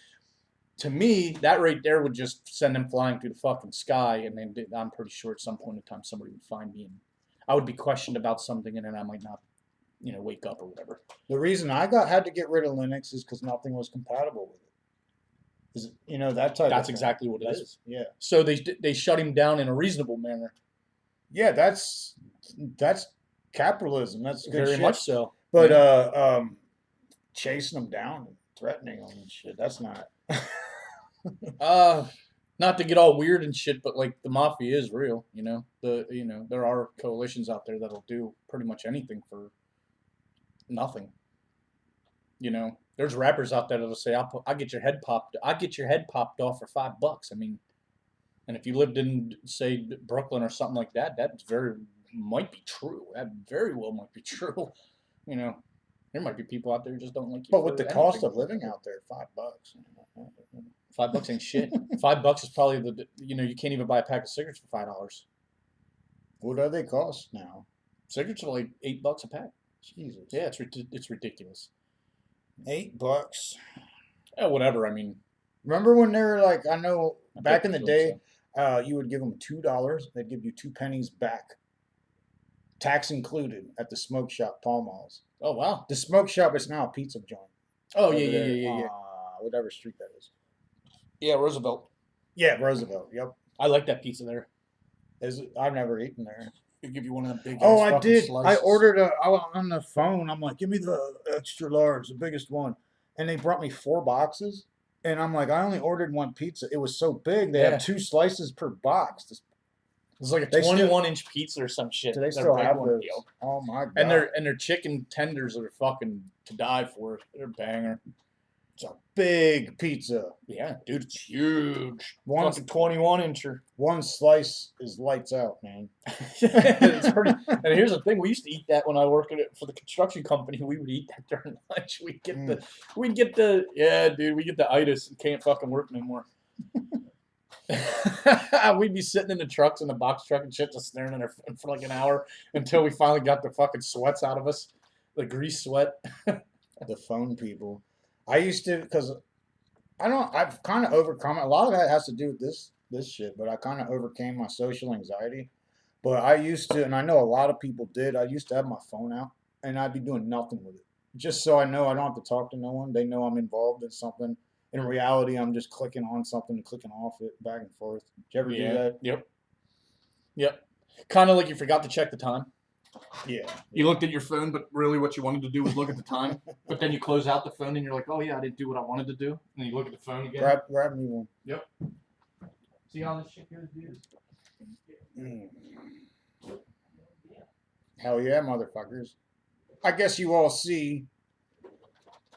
To me, that right there would just send them flying through the fucking sky, and then I'm pretty sure at some point in time somebody would find me, and I would be questioned about something, and then I might not, you know, wake up or whatever. The reason I had to get rid of Linux is because nothing was compatible with it. Is you know that type. That's of thing. exactly what it is. Yeah. So they shut him down in a reasonable manner. Yeah, that's capitalism. That's good Very shit. much so. But chasing them down, and threatening them and shit. That's not. Not to get all weird and shit, but like the mafia is real. You know, there are coalitions out there that'll do pretty much anything for nothing. You know, there's rappers out there that'll say, I'll get your head popped. I'll get your head popped off for $5. I mean, and if you lived in, say, Brooklyn or something like that, that very might be true. That very well might be true. You know, there might be people out there who just don't like you. But with the cost anything. of living out there, $5. $5 ain't shit. $5 is probably you can't even buy a pack of cigarettes for $5. What do they cost now? Cigarettes are like $8 a pack. Jesus. Yeah, it's ridiculous. $8. Yeah, whatever. I mean, Remember when they were like, I know back bet in the they day, so. you would give them $2. They'd give you 2 pennies back, tax included, at the smoke shop, Paul Malls. Oh wow. The smoke shop is now a pizza joint. Oh over yeah, yeah, there, yeah, yeah. Whatever street that is. Yeah, Roosevelt. Yeah, Roosevelt. Yep. I like that pizza there. I've never eaten there. They give you one of the big. Oh, I did. Slices. I ordered on the phone. I'm like, give me the extra large, the biggest one, and they brought me 4 boxes. And I'm like, I only ordered 1 pizza. It was so big. They have 2 slices per box. It's like a 21-inch pizza or some shit. Do they still have those? Deal. Oh my god! And their chicken tenders are fucking to die for. They're a banger. It's a big pizza. Yeah, dude, it's huge. One fucking 21-incher. 1 slice is lights out, man. It's pretty. And here's the thing: we used to eat that when I worked for the construction company. We would eat that during lunch. We'd get the itis and can't fucking work no more. We'd be sitting in the trucks, in the box truck and shit, just staring at our phone for like an hour until we finally got the fucking sweats out of us, the grease sweat. The phone people. I used to, because I've kind of overcome it. A lot of that has to do with this shit, but I kind of overcame my social anxiety. But I used to, and I know a lot of people did, I used to have my phone out and I'd be doing nothing with it. Just so I know I don't have to talk to no one. They know I'm involved in something. In reality, I'm just clicking on something and clicking off it back and forth. Did you ever do that? Yep. Kind of like you forgot to check the time. Yeah. You looked at your phone, but really what you wanted to do was look at the time. But then you close out the phone and you're like, oh yeah, I didn't do what I wanted to do. And then you look at the phone again. Grab me one. Yep. See how this shit goes, dude? Hell yeah, motherfuckers. I guess you all see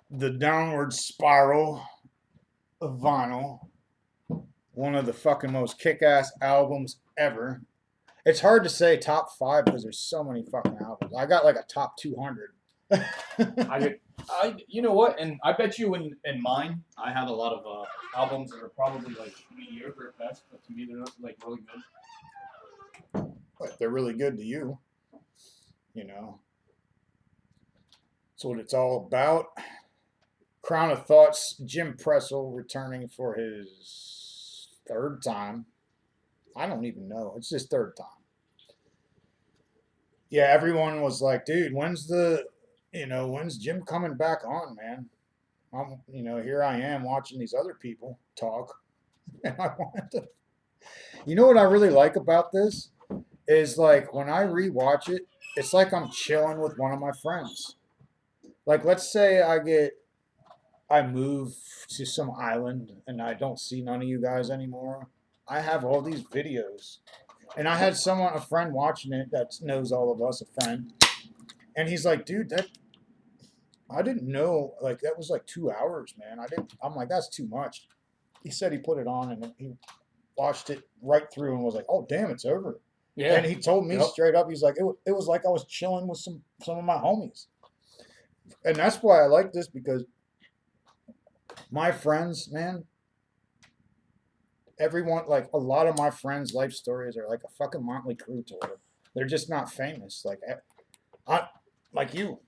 the downward spiral of vinyl. One of the fucking most kick-ass albums ever. It's hard to say top 5 because there's so many fucking albums. I got like a top 200. You know what? And I bet you in mine, I have a lot of albums that are probably like mediocre at best, but to me they're like really good. But they're really good to you. You know. That's what it's all about. Crown of Thoughts, Jim Pressel returning for his 3rd time. I don't even know. It's his 3rd time. Yeah, everyone was like, dude, when's Jim coming back on, man? Here I am watching these other people talk. And I wanted to. You know what I really like about this? Is like when I rewatch it, it's like I'm chilling with one of my friends. Like, let's say I move to some island and I don't see none of you guys anymore. I have all these videos. And I had a friend watching it that knows all of us, a friend. And he's like, dude, I didn't know, like, that was like 2 hours, man. I'm like, that's too much. He said he put it on and he watched it right through and was like, oh, damn, it's over. Yeah. And he told me straight up, he's like, it was like I was chilling with some of my homies. And that's why I like this, because my friends, man, everyone, like a lot of my friends' life stories are like a fucking Motley Crue tour. They're just not famous. Like you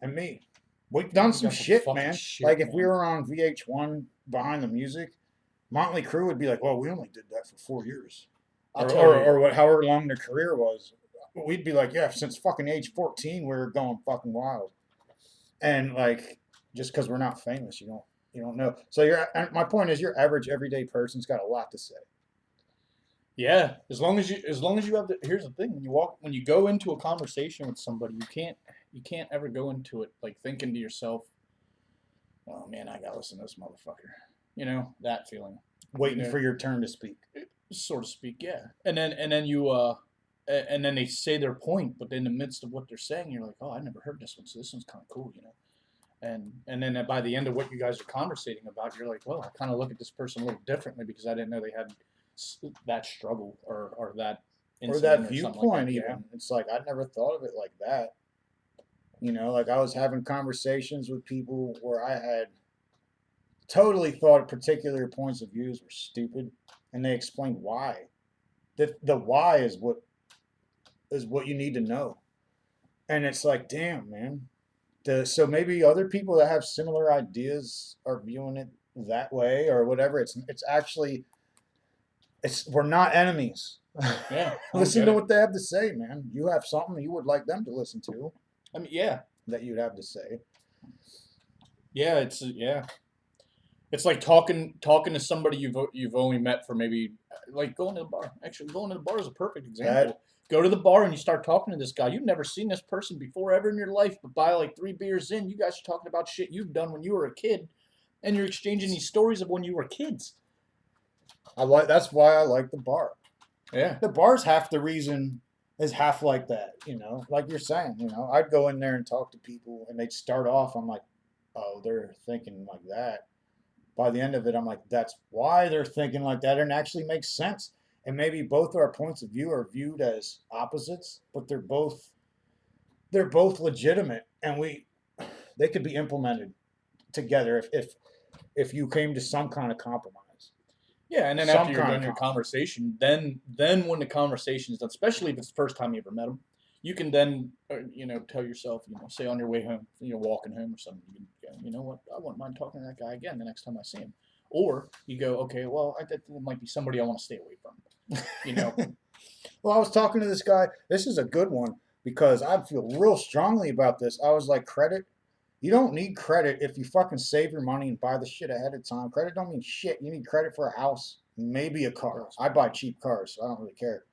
and me. We've done some shit, man. Like if we were on VH1 Behind the Music, Motley Crue would be like, well, we only did that for 4 years. Or however long their career was. We'd be like, yeah, since fucking age 14, we were going fucking wild. And like, just because we're not famous, you don't know. So my point is, your average everyday person's got a lot to say. Yeah, as long as you have here's the thing: when you go into a conversation with somebody, you can't ever go into it like thinking to yourself, "Oh man, I gotta listen to this motherfucker." You know, that feeling. Waiting for your turn to speak. So to speak, yeah. And then and then they say their point, but in the midst of what they're saying, you're like, "Oh, I never heard this one, so this one's kind of cool," you know. And then by the end of what you guys are conversating about, you're like, well, I kind of look at this person a little differently because I didn't know they had that struggle or that or incident that or something like viewpoint. that. Even Yeah. it's like I never thought of it like that. You know, like I was having conversations with people where I had totally thought particular points of views were stupid, and they explained why. The why is what you need to know, and it's like, damn, man. So maybe other people that have similar ideas are viewing it that way or whatever. It's actually we're not enemies. Yeah. I don't Listen get to it. what they have to say, man. You have something you would like them to listen to I mean, yeah. that you'd have to say. Yeah. Yeah. It's like talking to somebody you've only met for maybe like going to the bar. Actually, going to the bar is a perfect example. Go to the bar and you start talking to this guy. You've never seen this person before ever in your life, but by like 3 beers in, you guys are talking about shit you've done when you were a kid, and you're exchanging these stories of when you were kids. That's why I like the bar. Yeah. The bar's half the reason is half like that, like you're saying, I'd go in there and talk to people and they'd start off, I'm like, oh, they're thinking like that. By the end of it, I'm like, that's why they're thinking like that, and it actually makes sense. And maybe both our points of view are viewed as opposites, but they're both legitimate, and they could be implemented together if you came to some kind of compromise. Yeah, and then Some after you're kind done of your compromise. conversation, then when the conversation is done, especially if it's the first time you ever met them, you can then tell yourself, say on your way home, walking home or something, you can go, you know what, I wouldn't mind talking to that guy again the next time I see him. Or you go, okay, well, I think there might be somebody I want to stay away from. You know, Well, I was talking to this guy. This is a good one because I feel real strongly about this. I was like, credit. You don't need credit if you fucking save your money and buy the shit ahead of time. Credit don't mean shit. You need credit for a house, maybe a car. I buy cheap cars, so I don't really care.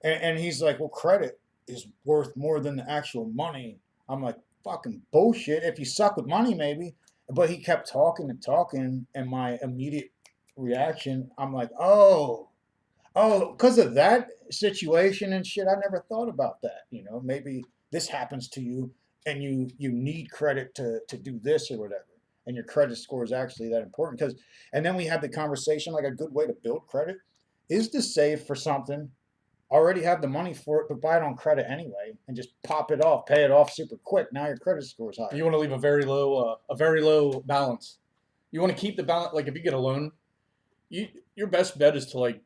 And he's like, well, credit is worth more than the actual money. I'm like, fucking bullshit. If you suck with money, maybe. But he kept talking and talking, and my immediate reaction, I'm like, oh, because of that situation and shit, I never thought about that. Maybe this happens to you, and you need credit to do this or whatever, and your credit score is actually that important. And then we had the conversation, like a good way to build credit is to save for something, already have the money for it, but buy it on credit anyway, and just pop it off, pay it off super quick. Now your credit score is higher. you want to leave a very low balance. You want to keep the balance. Like if you get a loan, your best bet is to like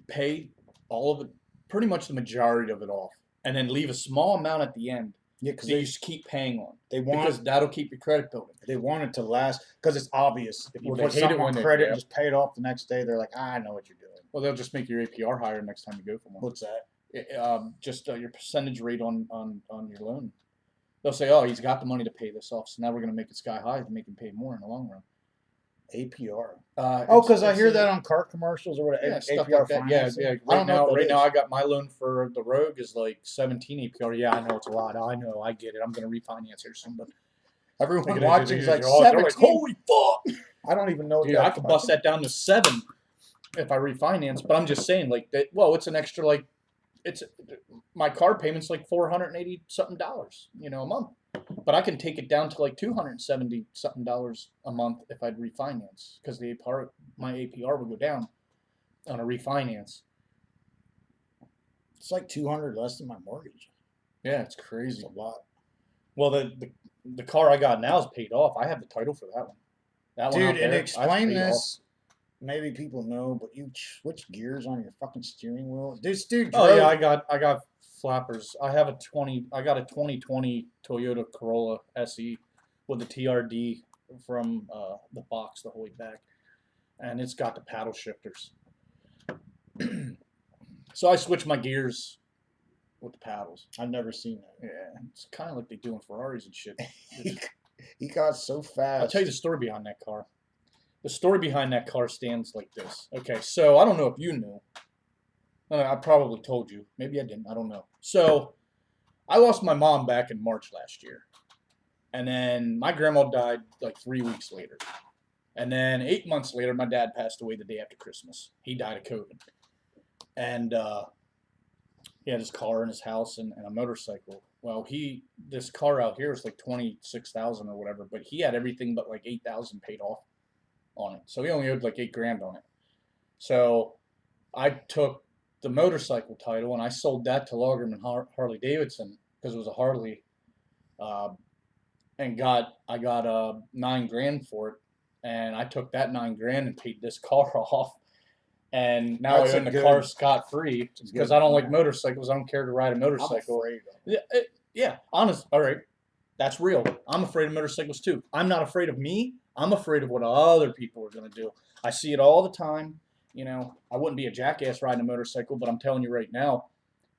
pay all of it, pretty much the majority of it off, and then leave a small amount at the end Yeah, because that you just keep paying on. they want Because that'll keep your credit building. they want it to last because it's obvious. If you Well, they put hate it something when on they- credit yeah. and just pay it off the next day, they're like, I know what you're doing. Well, they'll just make your APR higher next time you go for one. What's that? Just your percentage rate on your loan. They'll say, oh, he's got the money to pay this off, so now we're going to make it sky high to make him pay more in the long run. APR. Oh, Because I hear that on car commercials or whatever. Yeah, stuff APR like that. Yeah, financing. yeah. I don't know what that Right now, is. I got my loan for the Rogue is like 17 APR. Yeah, I know it's a lot. I know, I get it. I'm going to refinance here soon, but Everyone watching is like they're 17. like, holy fuck! I don't even know what Dude, that I could bust that down to 7 if I refinance. But I'm just saying, like that. Well, it's an extra like, it's my car payment's like $480 something, a month. But I can take it down to like $270 something a month if I'd refinance because my APR would go down on a refinance. It's like 200 less than my mortgage. Yeah, it's It's crazy. a lot. Well, the car I got now is paid off. I have the title for that one. That one out Dude, and there, explain that's paid off. this. Maybe people know, but you switch gears on your fucking steering wheel. This dude Oh drove. yeah, I got flappers. I got a 2020 Toyota Corolla SE with the TRD from the box the whole way back, and it's got the paddle shifters. So I switch my gears with the paddles. I've never seen that. Yeah, it's kind of like they do in Ferraris and shit. He got so fast. I'll tell you the story behind that car. The story behind that car stands like this. Okay, so I don't know if you knew. I probably told you. Maybe I didn't. I don't know. So I lost my mom back in March last year. And then my grandma died like 3 weeks later. And then 8 months later, my dad passed away the day after Christmas. He died of COVID. And he had his car and his house and a motorcycle. Well, this car out here is like 26,000 or whatever, but he had everything but like 8,000 paid off on it. So he only owed like 8 grand on it. So I took the motorcycle title and I sold that to Lagerman Harley Davidson because it was a Harley, uh, and I got 9 grand for it, and I took that 9 grand and paid this car off, and now That's I a own the good- car scot free it's a because good I don't like plan. motorcycles. I don't care to ride a I'm motorcycle. afraid of it. Yeah, yeah, honest. All right, that's real. I'm afraid of motorcycles too. I'm not afraid of me. I'm afraid of what other people are gonna do. I see it all the time. You know, I wouldn't be a jackass riding a motorcycle, but I'm telling you right now,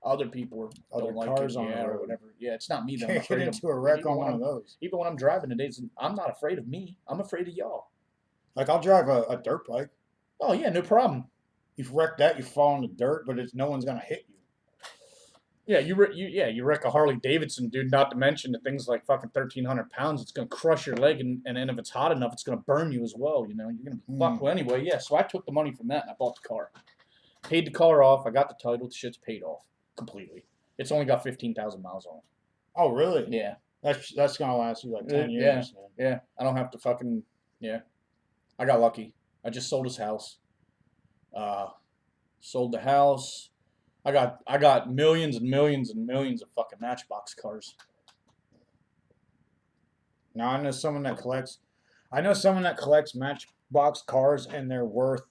other people Other don't like cars it, on the yeah, or road. whatever. Yeah, it's not me that I'm Can't get afraid into of. a wreck Even on when one of I'm those. even when I'm driving today, I'm not afraid of me. I'm afraid of y'all. Like I'll drive a dirt bike. Oh yeah, no problem. You wreck that, you fall in the dirt, but no one's gonna hit you. Yeah, you wreck a Harley Davidson, dude. Not to mention the thing's like fucking 1,300 pounds. It's gonna crush your leg, and then if it's hot enough, it's gonna burn you as well. You know, you're gonna be fucked. Well, anyway, yeah. So I took the money from that and I bought the car. Paid the car off. I got the title. The shit's paid off completely. It's only got 15,000 miles on it. Oh really? Yeah. That's gonna last you like 10 Yeah. years. Man. Yeah. I don't have to fucking. Yeah. I got lucky. I just sold his house. Sold the house. I got millions and millions and millions of fucking Matchbox cars. Now I know someone that collects. I know someone that collects Matchbox cars, and they're worth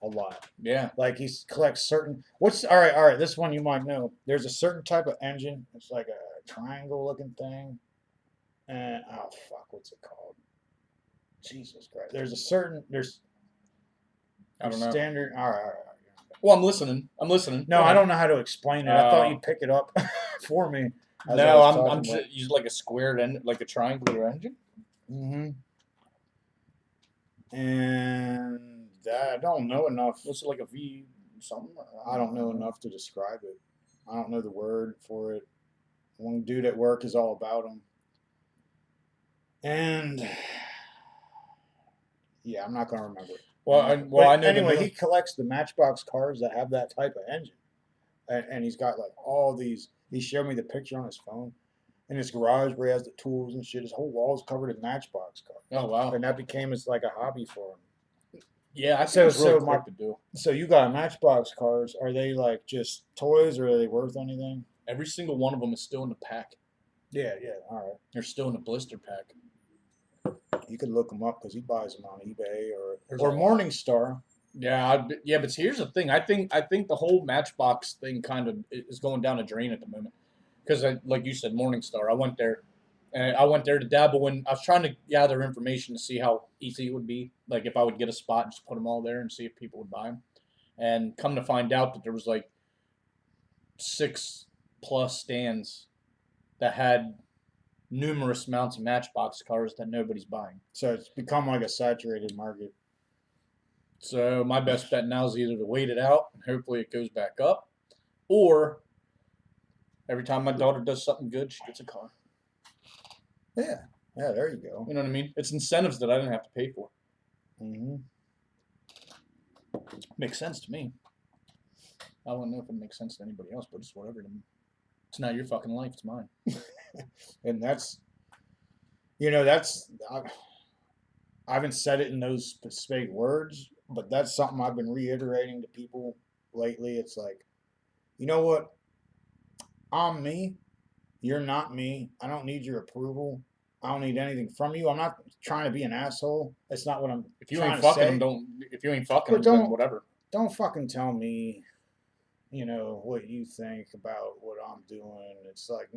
a lot. Yeah. Like he collects certain. What's all right? All right, this one you might know. There's a certain type of engine. It's like a triangle-looking thing, and oh fuck, what's it called? Jesus Christ! There's I don't know. standard. All right. Well, I'm listening. No, I don't know how to explain it. I thought you'd pick it up for me. No, I'm just using like a squared end, like a triangular engine. Mm-hmm. And I don't know enough. What's it like a V something? I don't know enough to describe it. I don't know the word for it. One dude at work is all about them. And yeah, I'm not gonna remember it. Well, I know. Anyway, he collects the Matchbox cars that have that type of engine, and he's got like all these. He showed me the picture on his phone, in his garage where he has the tools and shit. His whole wall's covered in Matchbox cars. Oh wow! And that became like a hobby for him. Yeah, I think it's really quick to do. So you got Matchbox cars. Are they like just toys, or are they worth anything? Every single one of them is still in the pack. Yeah, all right. They're still in the blister pack. You could look them up because he buys them on eBay There's or a lot. Morningstar. Yeah, but here's the thing. I think the whole Matchbox thing kind of is going down a drain at the moment because, like you said, Morningstar. I went there, and I went there to dabble in. I was trying to gather information to see how easy it would be, like if I would get a spot and just put them all there and see if people would buy them. And come to find out that there was like 6+ stands that had numerous amounts of Matchbox cars that nobody's buying. So it's become like a saturated market. So my best bet now is either to wait it out and hopefully it goes back up, or every time my daughter does something good, she gets a car. Yeah, there you go. You know what I mean? It's incentives that I didn't have to pay for. Mm-hmm. Makes sense to me. I don't know if it makes sense to anybody else, but it's whatever to me. It's not your fucking life, it's mine. And that's I haven't said it in those specific words, but that's something I've been reiterating to people lately. It's like, you know what? I'm me. You're not me. I don't need your approval. I don't need anything from you. I'm not trying to be an asshole. That's not what I'm If you trying ain't to fucking say. them, don't. If you ain't fucking But them, then whatever. Don't fucking tell me, what you think about what I'm doing. It's like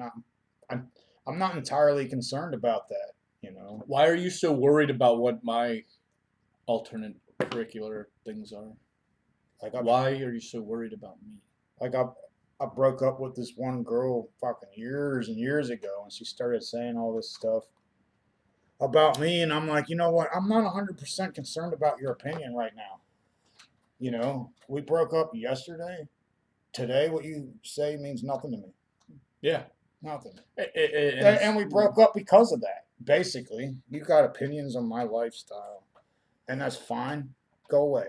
I'm not entirely concerned about that. Why are you so worried about what my alternate curricular things are? Like Why are you so worried about me? Like I broke up with this one girl fucking years and years ago, and she started saying all this stuff about me, and I'm like, you know what? I'm not 100% concerned about your opinion right now. We broke up yesterday. Today, what you say means nothing to me. Yeah. Nothing. And And we broke up because of that. Basically, you got opinions on my lifestyle, and that's fine. Go away.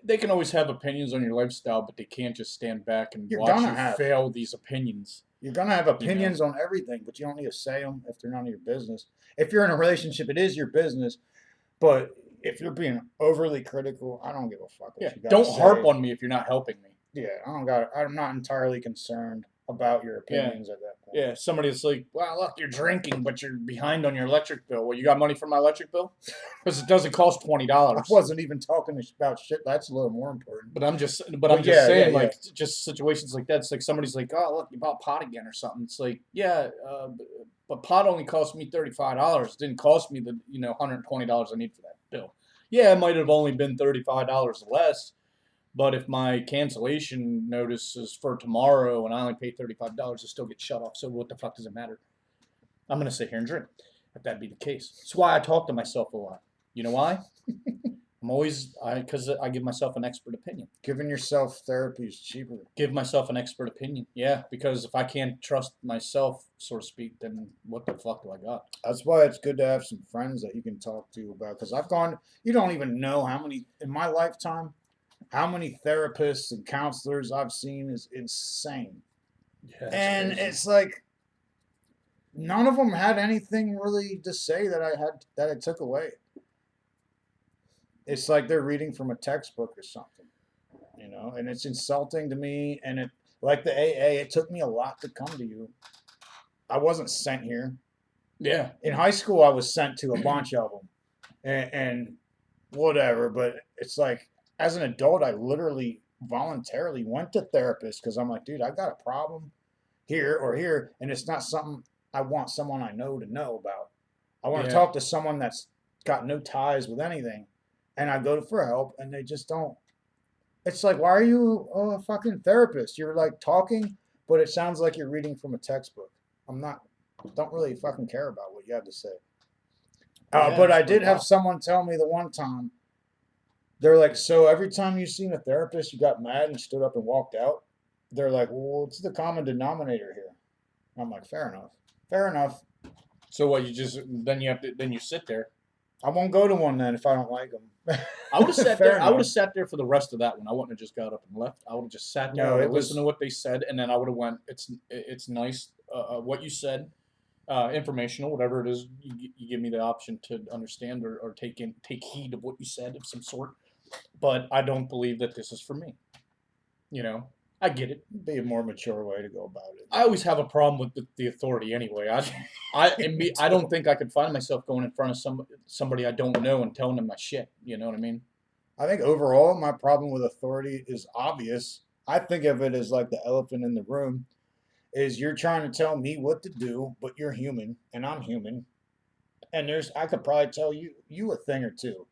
They can always have opinions on your lifestyle, but they can't just stand back and You're watch gonna you have. fail these opinions. You're gonna have opinions on everything, but you don't need to say them if they're none of your business. If you're in a relationship, it is your business. But if you're being overly critical, I don't give a fuck what Yeah, you gotta don't harp say. on me if you're not helping me. Yeah, I don't got. I'm not entirely concerned about your Yeah. opinions at that point. Yeah, somebody's like, well, look, you're drinking, but you're behind on your electric bill. Well, you got money for my electric bill? Because it doesn't cost I $20. wasn't even talking about shit. That's a little more important. But I'm just yeah, saying, yeah, like, just situations like that. It's like somebody's like, oh, look, you bought pot again or something. It's like, yeah, but pot only cost me $35. It didn't cost me the $120 I need for that bill. Yeah, it might have only been $35 less. But if my cancellation notice is for tomorrow and I only pay $35, it still gets shut off. So what the fuck does it matter? I'm gonna sit here and drink if that'd be the case. That's why I talk to myself a lot. You know why? Because I give myself an expert opinion. Giving yourself therapy is cheaper. Give myself an expert opinion. Yeah, because if I can't trust myself, so to speak, then what the fuck do I got? That's why it's good to have some friends that you can talk to about. Because I've gone, you don't even know how many in my lifetime, how many therapists and counselors I've seen is insane. Yeah, And crazy. it's like none of them had anything really to say that I took away. It's like they're reading from a textbook or something, and it's insulting to me. And it, like the AA, it took me a lot to come to you. I wasn't sent here. Yeah. In high school, I was sent to a bunch of them, and whatever. But it's like, as an adult, I literally voluntarily went to therapists because I'm like, dude, I got a problem here or here, and it's not something I want someone I know to know about. I want to talk to someone that's got no ties with anything, and I go for help, and they just don't. It's like, why are you a fucking therapist? You're like talking, but it sounds like you're reading from a textbook. I'm not. Don't really fucking care about what you have to say. But I did have someone tell me the one time. They're like, so every time you seen a therapist, you got mad and stood up and walked out. They're like, well, what's the common denominator here? I'm like, fair enough. Fair enough. So what? Then you sit there. I won't go to one then if I don't like them. I would have sat there. I would have sat there for the rest of that one. I wouldn't have just got up and left. I would have just sat there. No, I would have listened to what they said, and then I would have went. It's nice what you said, informational, whatever it is. You give me the option to understand or take heed of what you said of some sort. But I don't believe that this is for me. I get it. Be a more mature way to go about it. I always have a problem with the authority anyway. I don't think I could find myself going in front of somebody I don't know and telling them my shit. You know what I mean? I think overall, my problem with authority is obvious. I think of it as like the elephant in the room. Is you're trying to tell me what to do, but you're human and I'm human, and I could probably tell you a thing or two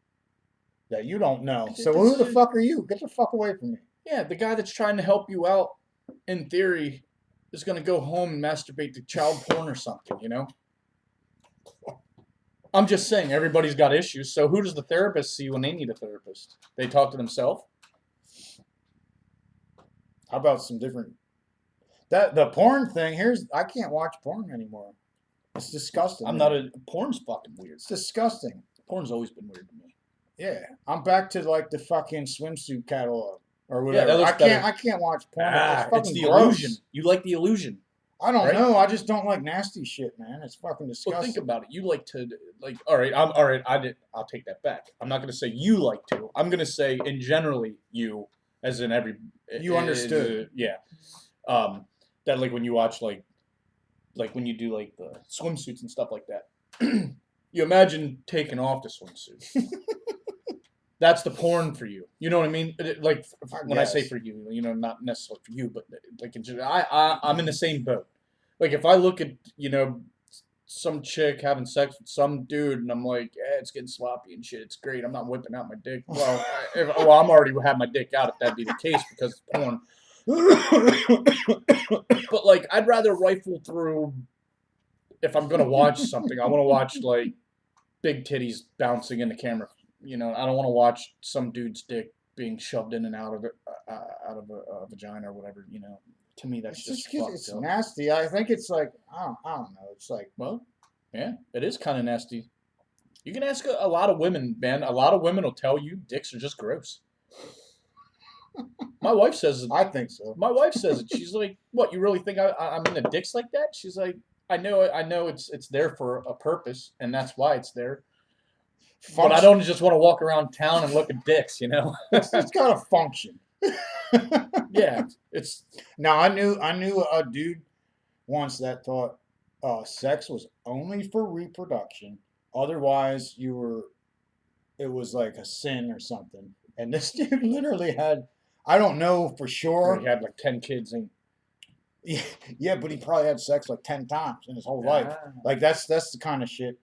that you don't know. So who the fuck are you? Get the fuck away from me. Yeah, the guy that's trying to help you out, in theory, is going to go home and masturbate to child porn or something, I'm just saying, everybody's got issues, so who does the therapist see when they need a therapist? They talk to themselves? How about some different... The porn thing, I can't watch porn anymore. It's disgusting. Porn's fucking weird. It's disgusting. Porn's always been weird to me. Yeah, I'm back to like the fucking swimsuit catalog. Or whatever. Yeah, I can't watch porn. It's the illusion. You like the illusion. I don't know. I just don't like nasty shit, man. It's fucking disgusting. Well, think about it. You like to all right. All right. I'll take that back. I'm not going to say you like to. I'm going to say in generally you, as in every. You understood. Yeah. That like when you watch like when you do like the swimsuits and stuff like that. You imagine taking off the swimsuit. That's the porn for you. You know what I mean? Like when I say for you, not necessarily for you, but like I'm in the same boat. Like if I look at some chick having sex with some dude, and I'm like, it's getting sloppy and shit. It's great. I'm not whipping out my dick. Well, I'm already have my dick out if that'd be the case because it's porn. But like, I'd rather rifle through. If I'm gonna watch something, I want to watch like big titties bouncing in the camera. I don't want to watch some dude's dick being shoved in and out of a vagina or whatever. To me, that's just fucked it's up. nasty. I think it's like I don't know. It's like, well, yeah, it is kind of nasty. You can ask a lot of women, man. A lot of women will tell you dicks are just gross. My wife says it. I think so. My wife says it. She's like, "What? You really think I'm into dicks like that?" She's like, "I know it's there for a purpose, and that's why it's there. But I don't just want to walk around town and look at dicks, you know." It's got a function. Yeah, it's Now I knew a dude once that thought sex was only for reproduction. Otherwise, it was like a sin or something. And this dude literally had, I don't know for he sure. had like 10 kids and Yeah, but he probably had sex like 10 times in his whole life. Like that's the kind of shit.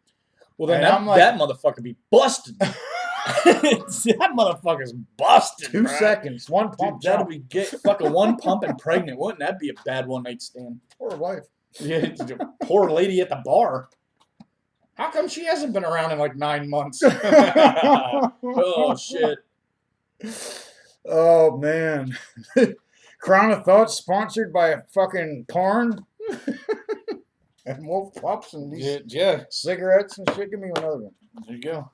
well, then And that I'm like, that motherfucker be busted. That motherfucker's busted. 2 bruh. seconds, one Dude, pump that'll jump. be get fucking one pump and pregnant. Wouldn't that be a bad one night stand? Poor wife. Yeah, poor lady at the bar. How come she hasn't been around in like 9 months? Oh shit. Oh man. Crown of Thoughts sponsored by fucking porn and wolf pups and these Yeah. cigarettes and shit. Give me another one. There you go.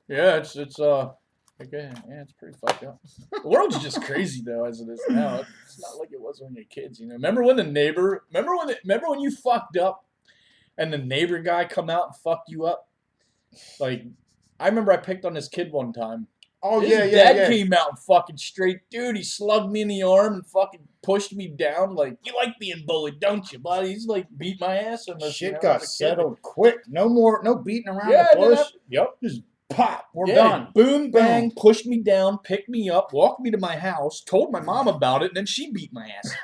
Yeah, it's okay. Yeah, it's pretty fucked up. The world's just crazy though, as it is now. It's not like it was when you were kids, you know. Remember when you fucked up, and the neighbor guy come out and fucked you up? Like, I remember I picked on this kid one time. Oh His yeah, dad came out and fucking straight, dude. He slugged me in the arm and fucking pushed me down. Like, you like being bullied, don't you, buddy? He's like beat my ass. And Shit got settled quick. No beating around Yeah, the bush. yep. Just pop. We're Yeah, done. Boom, bang, pushed me down, picked me up, walked me to my house, told my mom about it, and then she beat my ass.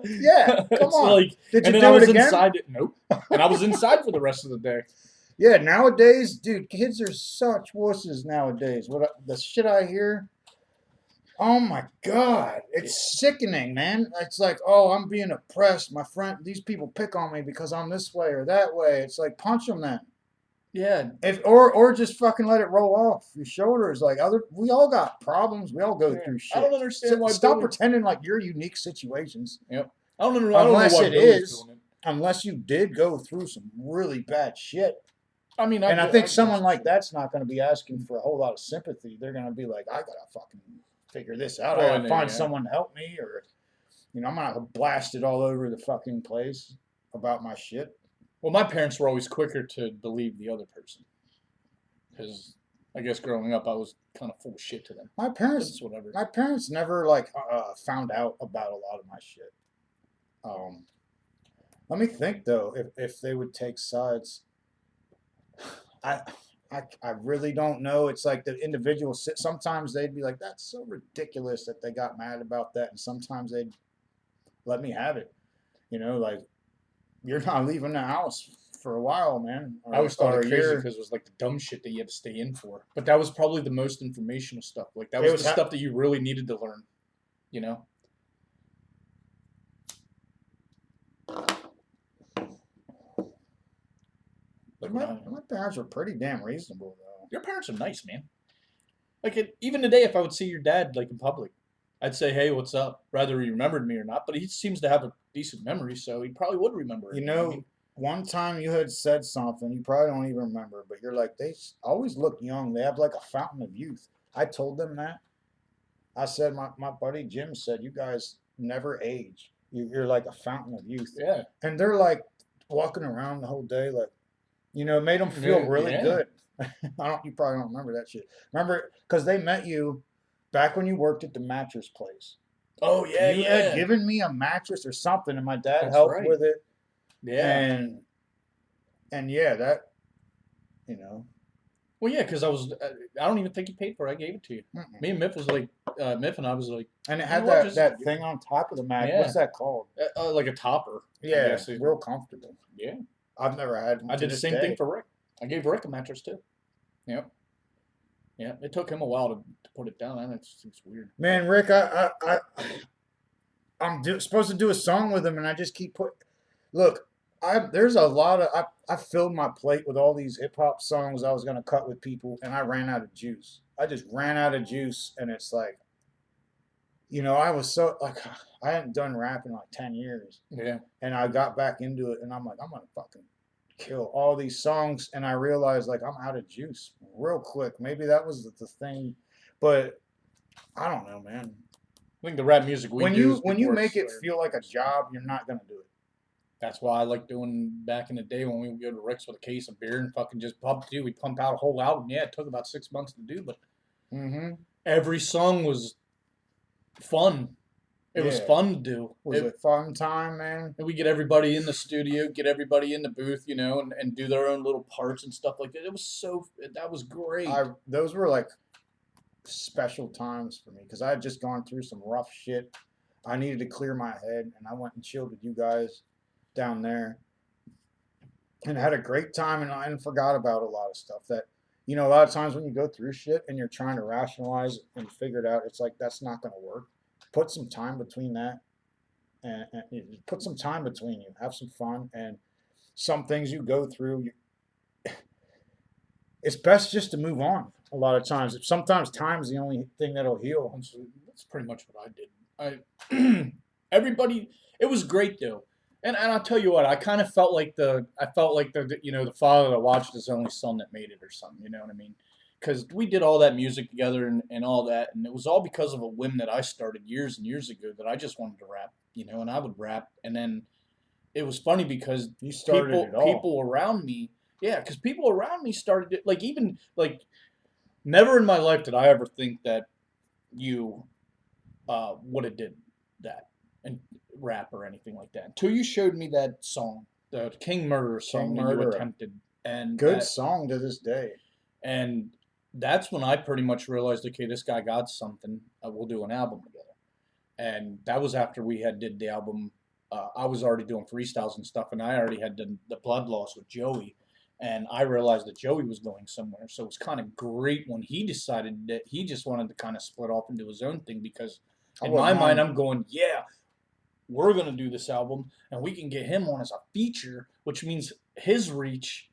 Yeah, come It's on. like, Did and you then I do it was again? inside. Nope. And I was inside for the rest of the day. Yeah, nowadays, dude, kids are such wusses nowadays. The shit I hear. Oh my God, it's sickening, man. It's like, oh, I'm being oppressed. My friend, these people pick on me because I'm this way or that way. It's like, punch them then. Yeah. Or just fucking let it roll off your shoulders. Like we all got problems. We all go through shit. I don't understand why. Stop pretending like you're unique situations. Yep. I don't know. Unless why it Billy's is. doing it. Unless you did go through some really bad shit. I mean, I think someone like that's not going to be asking for a whole lot of sympathy. They're going to be like, I gotta fucking figure this out. I gotta find someone to help me, or I'm gonna blast it all over the fucking place about my shit. Well, my parents were always quicker to believe the other person, because I guess growing up I was kind of full of shit to them. My parents, whatever. My parents never like found out about a lot of my shit. Let me think though, if they would take sides. I really don't know. It's like the individual. Sometimes they'd be like, "That's so ridiculous that they got mad about that," and sometimes they'd let me have it. Like, you're not leaving the house for a while, man. I always thought it crazy because it was like the dumb shit that you had to stay in for. But that was probably the most informational stuff. Like that was the stuff that you really needed to learn. You know. Like my parents were pretty damn reasonable, though. Your parents are nice, man. Like even today, if I would see your dad like in public, I'd say, "Hey, what's up?" Rather he remembered me or not, but he seems to have a decent memory, so he probably would remember it. One time you had said something you probably don't even remember, but you're like, they always look young. They have like a fountain of youth. I told them that. I said, my buddy Jim said, you guys never age. You're like a fountain of youth. Yeah. And they're like walking around the whole day, like, it made them feel really good. You probably don't remember that shit. Remember, because they met you back when you worked at the mattress place. Oh yeah, you had given me a mattress or something, and my dad helped with it. Yeah. And yeah, that, Well, yeah, because I don't even think you paid for it. I gave it to you. Me and Miff and I was like. And it had that thing on top of the mattress. Yeah. What's that called? Like a topper. Yeah, real comfortable. Yeah. I've never had one. I did the same thing for Rick. I gave Rick a mattress too. Yep. Yeah, it took him a while to put it down. It's weird. Man, Rick, I'm supposed to do a song with him, and I just keep Look, there's a lot of I filled my plate with all these hip hop songs I was gonna cut with people, and I ran out of juice. I just ran out of juice, and it's like, I was so like I hadn't done rap in like 10 years. Yeah. And I got back into it, and I'm like, I'm gonna fucking kill all these songs, and I realized like I'm out of juice real quick. Maybe that was the thing, but I don't know, man. I think the rap music we When do you is when you people make it are feel like a job, you're not gonna do it. That's why I like doing back in the day when we would go to Rick's with a case of beer and fucking just pump. Dude, we pump out a whole album. Yeah, it took about 6 months to do, but Mm-hmm. every song was fun. It was Yeah. fun to do. Was it fun time, man? And we get everybody in the studio, get everybody in the booth, you know, and do their own little parts and stuff like that. It was that was great. Those were like special times for me because I had just gone through some rough shit. I needed to clear my head, and I went and chilled with you guys down there, and had a great time, and I forgot about a lot of stuff that, a lot of times when you go through shit and you're trying to rationalize and figure it out, it's like that's not going to work. Put some time between that, and put some time between you. Have some fun, and some things you go through, it's best just to move on. A lot of times, sometimes time is the only thing that'll heal. That's pretty much what I did. Everybody, it was great though, and I'll tell you what, I kind of felt like the the father that watched his only son that made it or something. You know what I mean? Because we did all that music together and all that, and it was all because of a whim that I started years and years ago that I just wanted to rap, and I would rap, and then it was funny because You started it all. people around me, yeah, because people around me started it, like even like never in my life did I ever think that you would have did that and rap or anything like that until you showed me that song, the King Murderer song King that you Murderer. attempted, and Good song to this day. and that's when I pretty much realized, okay, this guy got something. We'll do an album together, and that was after we had did the album. I was already doing freestyles and stuff, and I already had done the Blood Loss with Joey, and I realized that Joey was going somewhere. So it was kind of great when he decided that he just wanted to kind of split off and do his own thing because in my mind, I'm going, yeah, we're going to do this album and we can get him on as a feature, which means his reach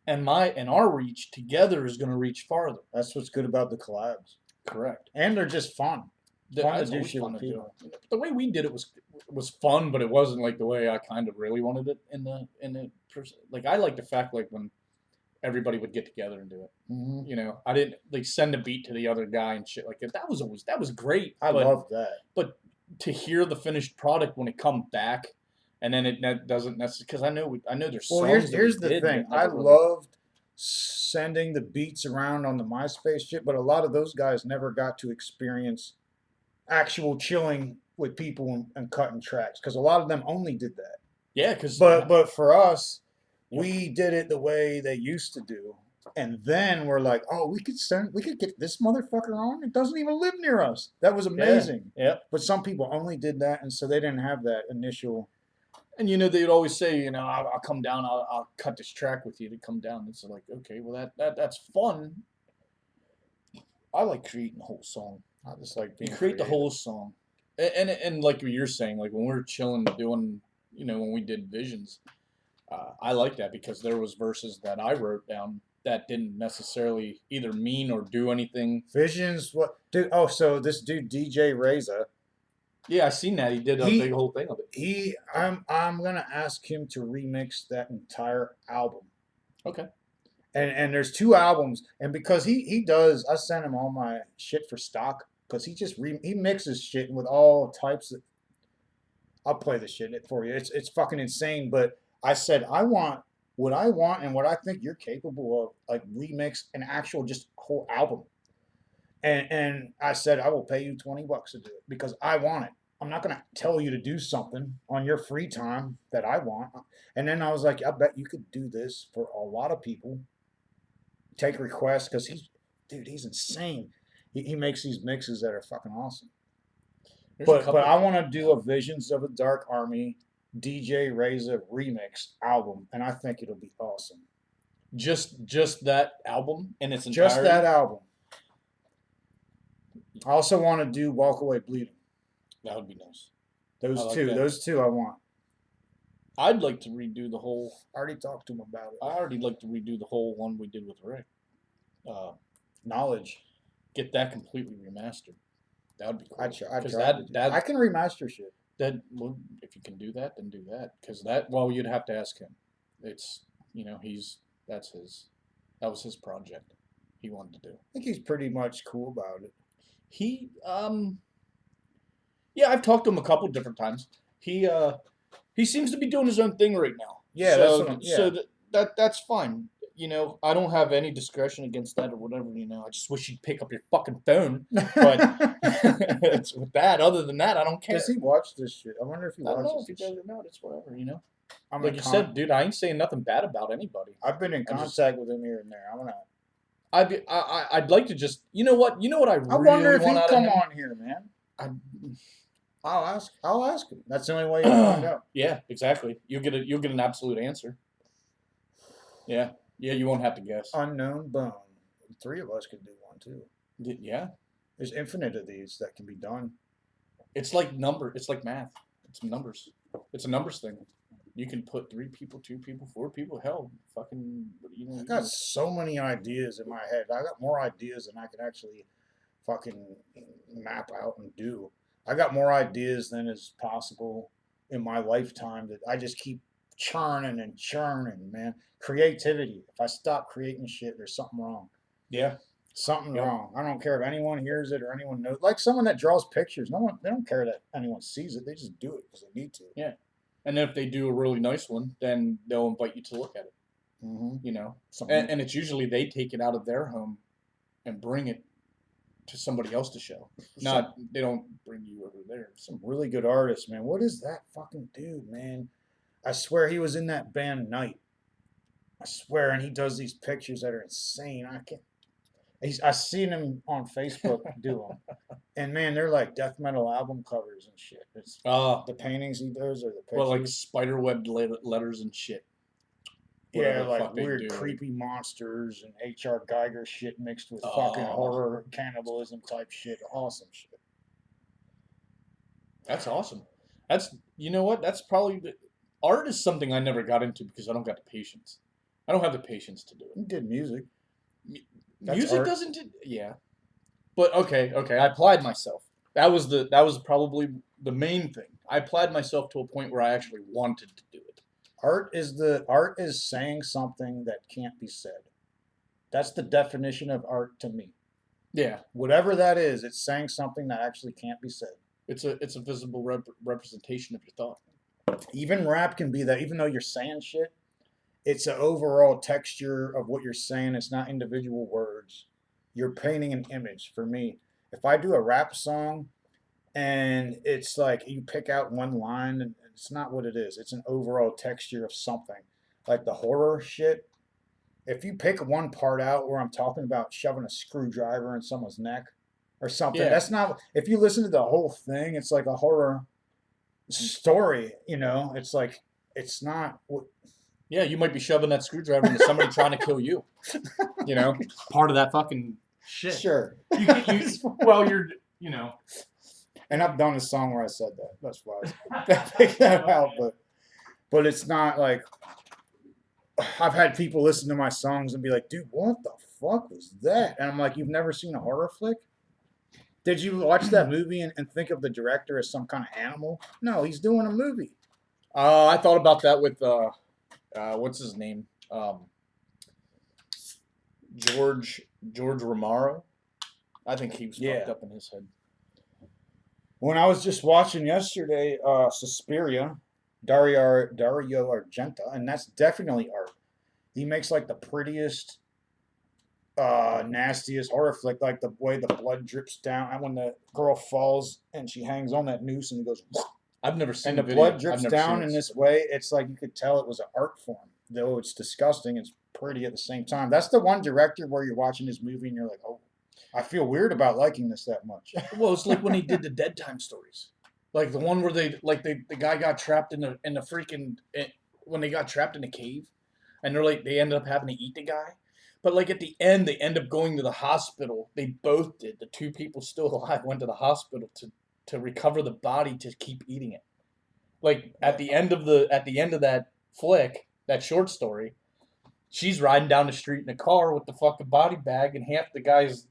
and our reach together is going to reach farther. That's what's good about the collabs. Correct. And they're just fun. Fun That's to do always shit fun with to do. people. The way we did it was fun, but it wasn't like the way I kind of really wanted it like I like the fact like when everybody would get together and do it. Mm-hmm. I didn't like send a beat to the other guy and shit like that. That was great. I love that. But to hear the finished product when it comes back, and then it doesn't necessarily because I know there's songs. Well, that here's we the did thing. that I never really- loved sending the beats around on the MySpace shit, but a lot of those guys never got to experience actual chilling with people and cutting tracks because a lot of them only did that. Yeah, because But for us, we did it the way they used to do. And then we're like, oh, we could get this motherfucker on. It doesn't even live near us. That was amazing. Yeah. But some people only did that, and so they didn't have that initial. And they'd always say, I'll come down, I'll cut this track with you to come down. It's like, okay, well that's fun. I like creating the whole song. I just like being You create the creative. whole song, and like what you're saying, like when we were chilling doing, when we did Visions, I like that because there was verses that I wrote down that didn't necessarily either mean or do anything. Visions, what, dude? Oh, so this dude DJ Reza. Yeah, I seen that. He did a big whole thing of it. I'm gonna ask him to remix that entire album. Okay. And there's 2 albums, and because he does, I sent him all my shit for stock because he mixes shit with all types of. I'll play the shit for you. It's fucking insane. But I said I want what I want and what I think you're capable of, like remix an actual just whole album. And I said I will pay you $20 to do it because I want it. I'm not gonna tell you to do something on your free time that I want. And then I was like, I bet you could do this for a lot of people. Take requests because he's insane. He makes these mixes that are fucking awesome. But I want to do a Visions of a Dark Army DJ Reza remix album, and I think it'll be awesome. Just that album in its entirety? Just that album. I also want to do Walk Away Bleeding. That would be nice. Those two I want. I'd like to redo the whole. I already talked to him about it. I already like to redo the whole one we did with Rick. Knowledge. Get that completely remastered. That would be cool. I can remaster shit. If you can do that, then do that. Because you'd have to ask him. you know, that was his project. He wanted to do. I think he's pretty much cool about it. He yeah, I've talked to him a couple different times. He seems to be doing his own thing right now. Yeah, so that's what I'm, so that's fine. You know, I don't have any discretion against that or whatever. You know, I just wish you'd pick up your fucking phone. But it's with that. Other than that, I don't care. Does he watch this shit? I wonder if he I don't know watches if he this does shit. or not. It's whatever. You know, I'm like in you con- said, dude. I ain't saying nothing bad about anybody. I've been in I just- contact with him here and there. I'm gonna. I'd like to just. You know what? You know what I I really wonder if want he'd out of come him. on here, man. I, I'll ask. I'll ask him. That's the only way you'll find out. yeah, exactly. You'll get an absolute answer. Yeah, you won't have to guess. Unknown bone. The three of us could do one too. Yeah, There's infinite of these that can be done. it's like It's like math. It's numbers. It's a numbers thing. You can put 3 people, 2 people, 4 people. Hell, fucking. You know. I got so many ideas in my head. I got more ideas than I can actually fucking map out and do. I got more ideas than is possible in my lifetime that I just keep churning and churning, man. Creativity. If I stop creating shit, there's something wrong. Yeah. Something Yep. wrong. I don't care if anyone hears it or anyone knows. Like someone that draws pictures. They don't care that anyone sees it. They just do it because they need to. Yeah. And then if they do a really nice one, then they'll invite you to look at it. Mm-hmm. You know, Something. and it's usually they take it out of their home and bring it to somebody else to show. Not they don't bring you over there. Some really good artists, man. What is that fucking dude, man? I swear he was in that band Night. I swear, and he does these pictures that are insane. I seen him on Facebook do them, and man, they're like death metal album covers and shit. It's the paintings he does or the pictures. Well, like spiderweb letters and shit. Whatever Yeah, the like fuck they weird, do. creepy monsters and H.R. Geiger shit mixed with fucking horror, cannibalism type shit. Awesome shit. That's awesome. You know what? That's probably art is something I never got into because I don't got the patience. I don't have the patience to do it. He did music. That's Music art. doesn't. Yeah. But okay. I applied myself. That was probably the main thing. I applied myself to a point where I actually wanted to do it. Art is saying something that can't be said. That's the definition of art to me. Yeah. Whatever that is, it's saying something that actually can't be said. It's a visible representation of your thought. Even rap can be that. Even though you're saying shit, it's an overall texture of what you're saying. It's not individual words. You're painting an image. For me, if I do a rap song and it's like you pick out one line and it's not what it is. It's an overall texture of something. Like the horror shit. If you pick one part out where I'm talking about shoving a screwdriver in someone's neck or something, Yeah. that's not. If you listen to the whole thing, it's like a horror story. You know, it's like it's not. Yeah, you might be shoving that screwdriver into somebody trying to kill you. You know, part of that fucking shit. Sure. Well, you're. You know. And I've done a song where I said that. That's why I picked that out. But it's not like I've had people listen to my songs and be like, dude, what the fuck was that? And I'm like, you've never seen a horror flick? Did you watch that movie and think of the director as some kind of animal? No, he's doing a movie. I thought about that with what's his name? George Romero. I think he was fucked up in his head. When I was just watching yesterday, Suspiria, Dario Argento, and that's definitely art. He makes like the prettiest, nastiest horror flick, like the way the blood drips down, and when the girl falls and she hangs on that noose and it goes. I've never seen. And the blood drips down in this way. It's like you could tell it was an art form, though it's disgusting. It's pretty at the same time. That's the one director where you're watching his movie and you're like, oh. I feel weird about liking this that much. Well, it's like when he did the Dead Time stories, like the one where the guy got trapped in the freaking when they got trapped in a cave, and they ended up having to eat the guy, but like at the end they end up going to the hospital. They both did. The 2 people still alive went to the hospital to recover the body to keep eating it. Like at the end of that flick, that short story, she's riding down the street in a car with the fucking body bag, and half the guy's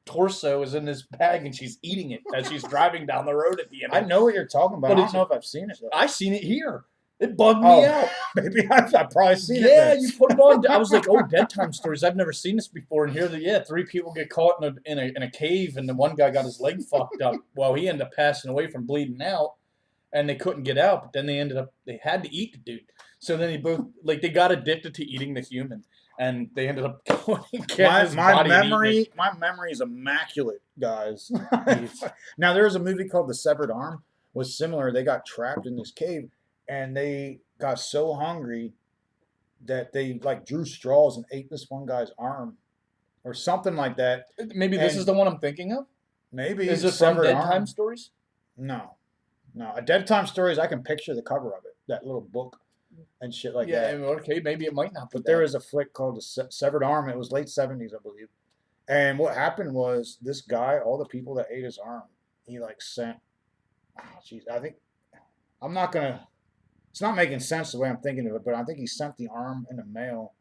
torso is in this bag and she's eating it as she's driving down the road at the end. I know what you're talking about. I don't know if I've seen it though. I've seen it here. It bugged me Oh, out. maybe I've probably seen it. Yeah, then. you put it on. I was like, oh, bedtime stories. I've never seen this before. And here, three people get caught in a cave, and the one guy got his leg fucked up. Well, he ended up passing away from bleeding out, and they couldn't get out. But then they had to eat the dude. So then they got addicted to eating the human, and they ended up going and getting his body and eating it. My memory is immaculate, guys. Now there was a movie called The Severed Arm. Was similar. They got trapped in this cave, and they got so hungry that they like drew straws and ate this one guy's arm, or something like that. Maybe this is the one I'm thinking of. Maybe Is it from Severed Dead Arm. Time Stories? No, a Dead Time Stories. I can picture the cover of it, that little book, and shit like that. Yeah, okay, maybe it might not be. But there was a flick called The Severed Arm. It was late '70s, I believe. And what happened was this guy, all the people that ate his arm, he like sent. Jeez, I think I'm not gonna. It's not making sense the way I'm thinking of it, but I think he sent the arm in the mail.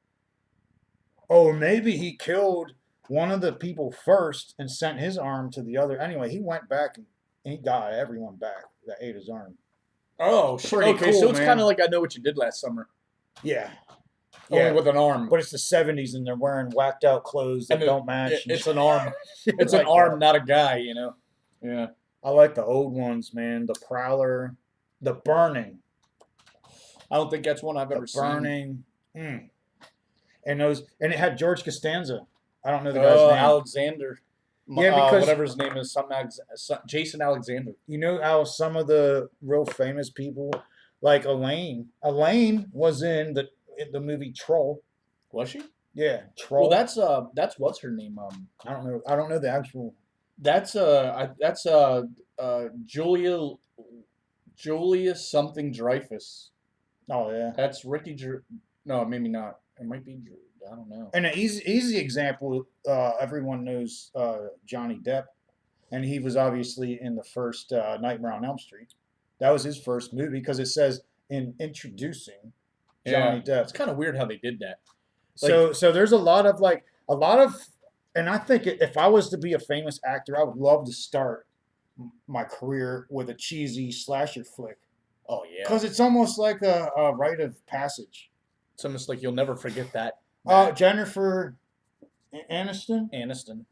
Or maybe he killed one of the people first and sent his arm to the other. Anyway, he went back and he got everyone back that ate his arm. Oh, shit. Pretty Okay, cool, so it's man. kind of like I Know What You Did Last Summer. Yeah. Only with an arm. But it's the '70s and they're wearing whacked out clothes that don't match. It's an arm. It's like an arm, that. not a guy, you know? Yeah. I like the old ones, man. The Prowler, The Burning. I don't think that's one I've ever The seen. Burning. And it had George Costanza. I don't know the guy's name. Alexander. Yeah, because whatever his name is, Jason Alexander. you know how some of the real famous people, like Elaine was in the movie Troll. Was she? Yeah, Troll. Well, that's what's her name? I don't know the actual. That's Julia something Dreyfus. Oh yeah. That's Ricky. No, maybe not. It might be. I don't know. And an easy example, everyone knows Johnny Depp, and he was obviously in the first Nightmare on Elm Street. That was his first movie because it says in introducing Johnny Depp. It's kind of weird how they did that. So there's a lot of, and I think if I was to be a famous actor, I would love to start my career with a cheesy slasher flick. Oh yeah. Because it's almost like a rite of passage. It's almost like you'll never forget that. Jennifer Aniston.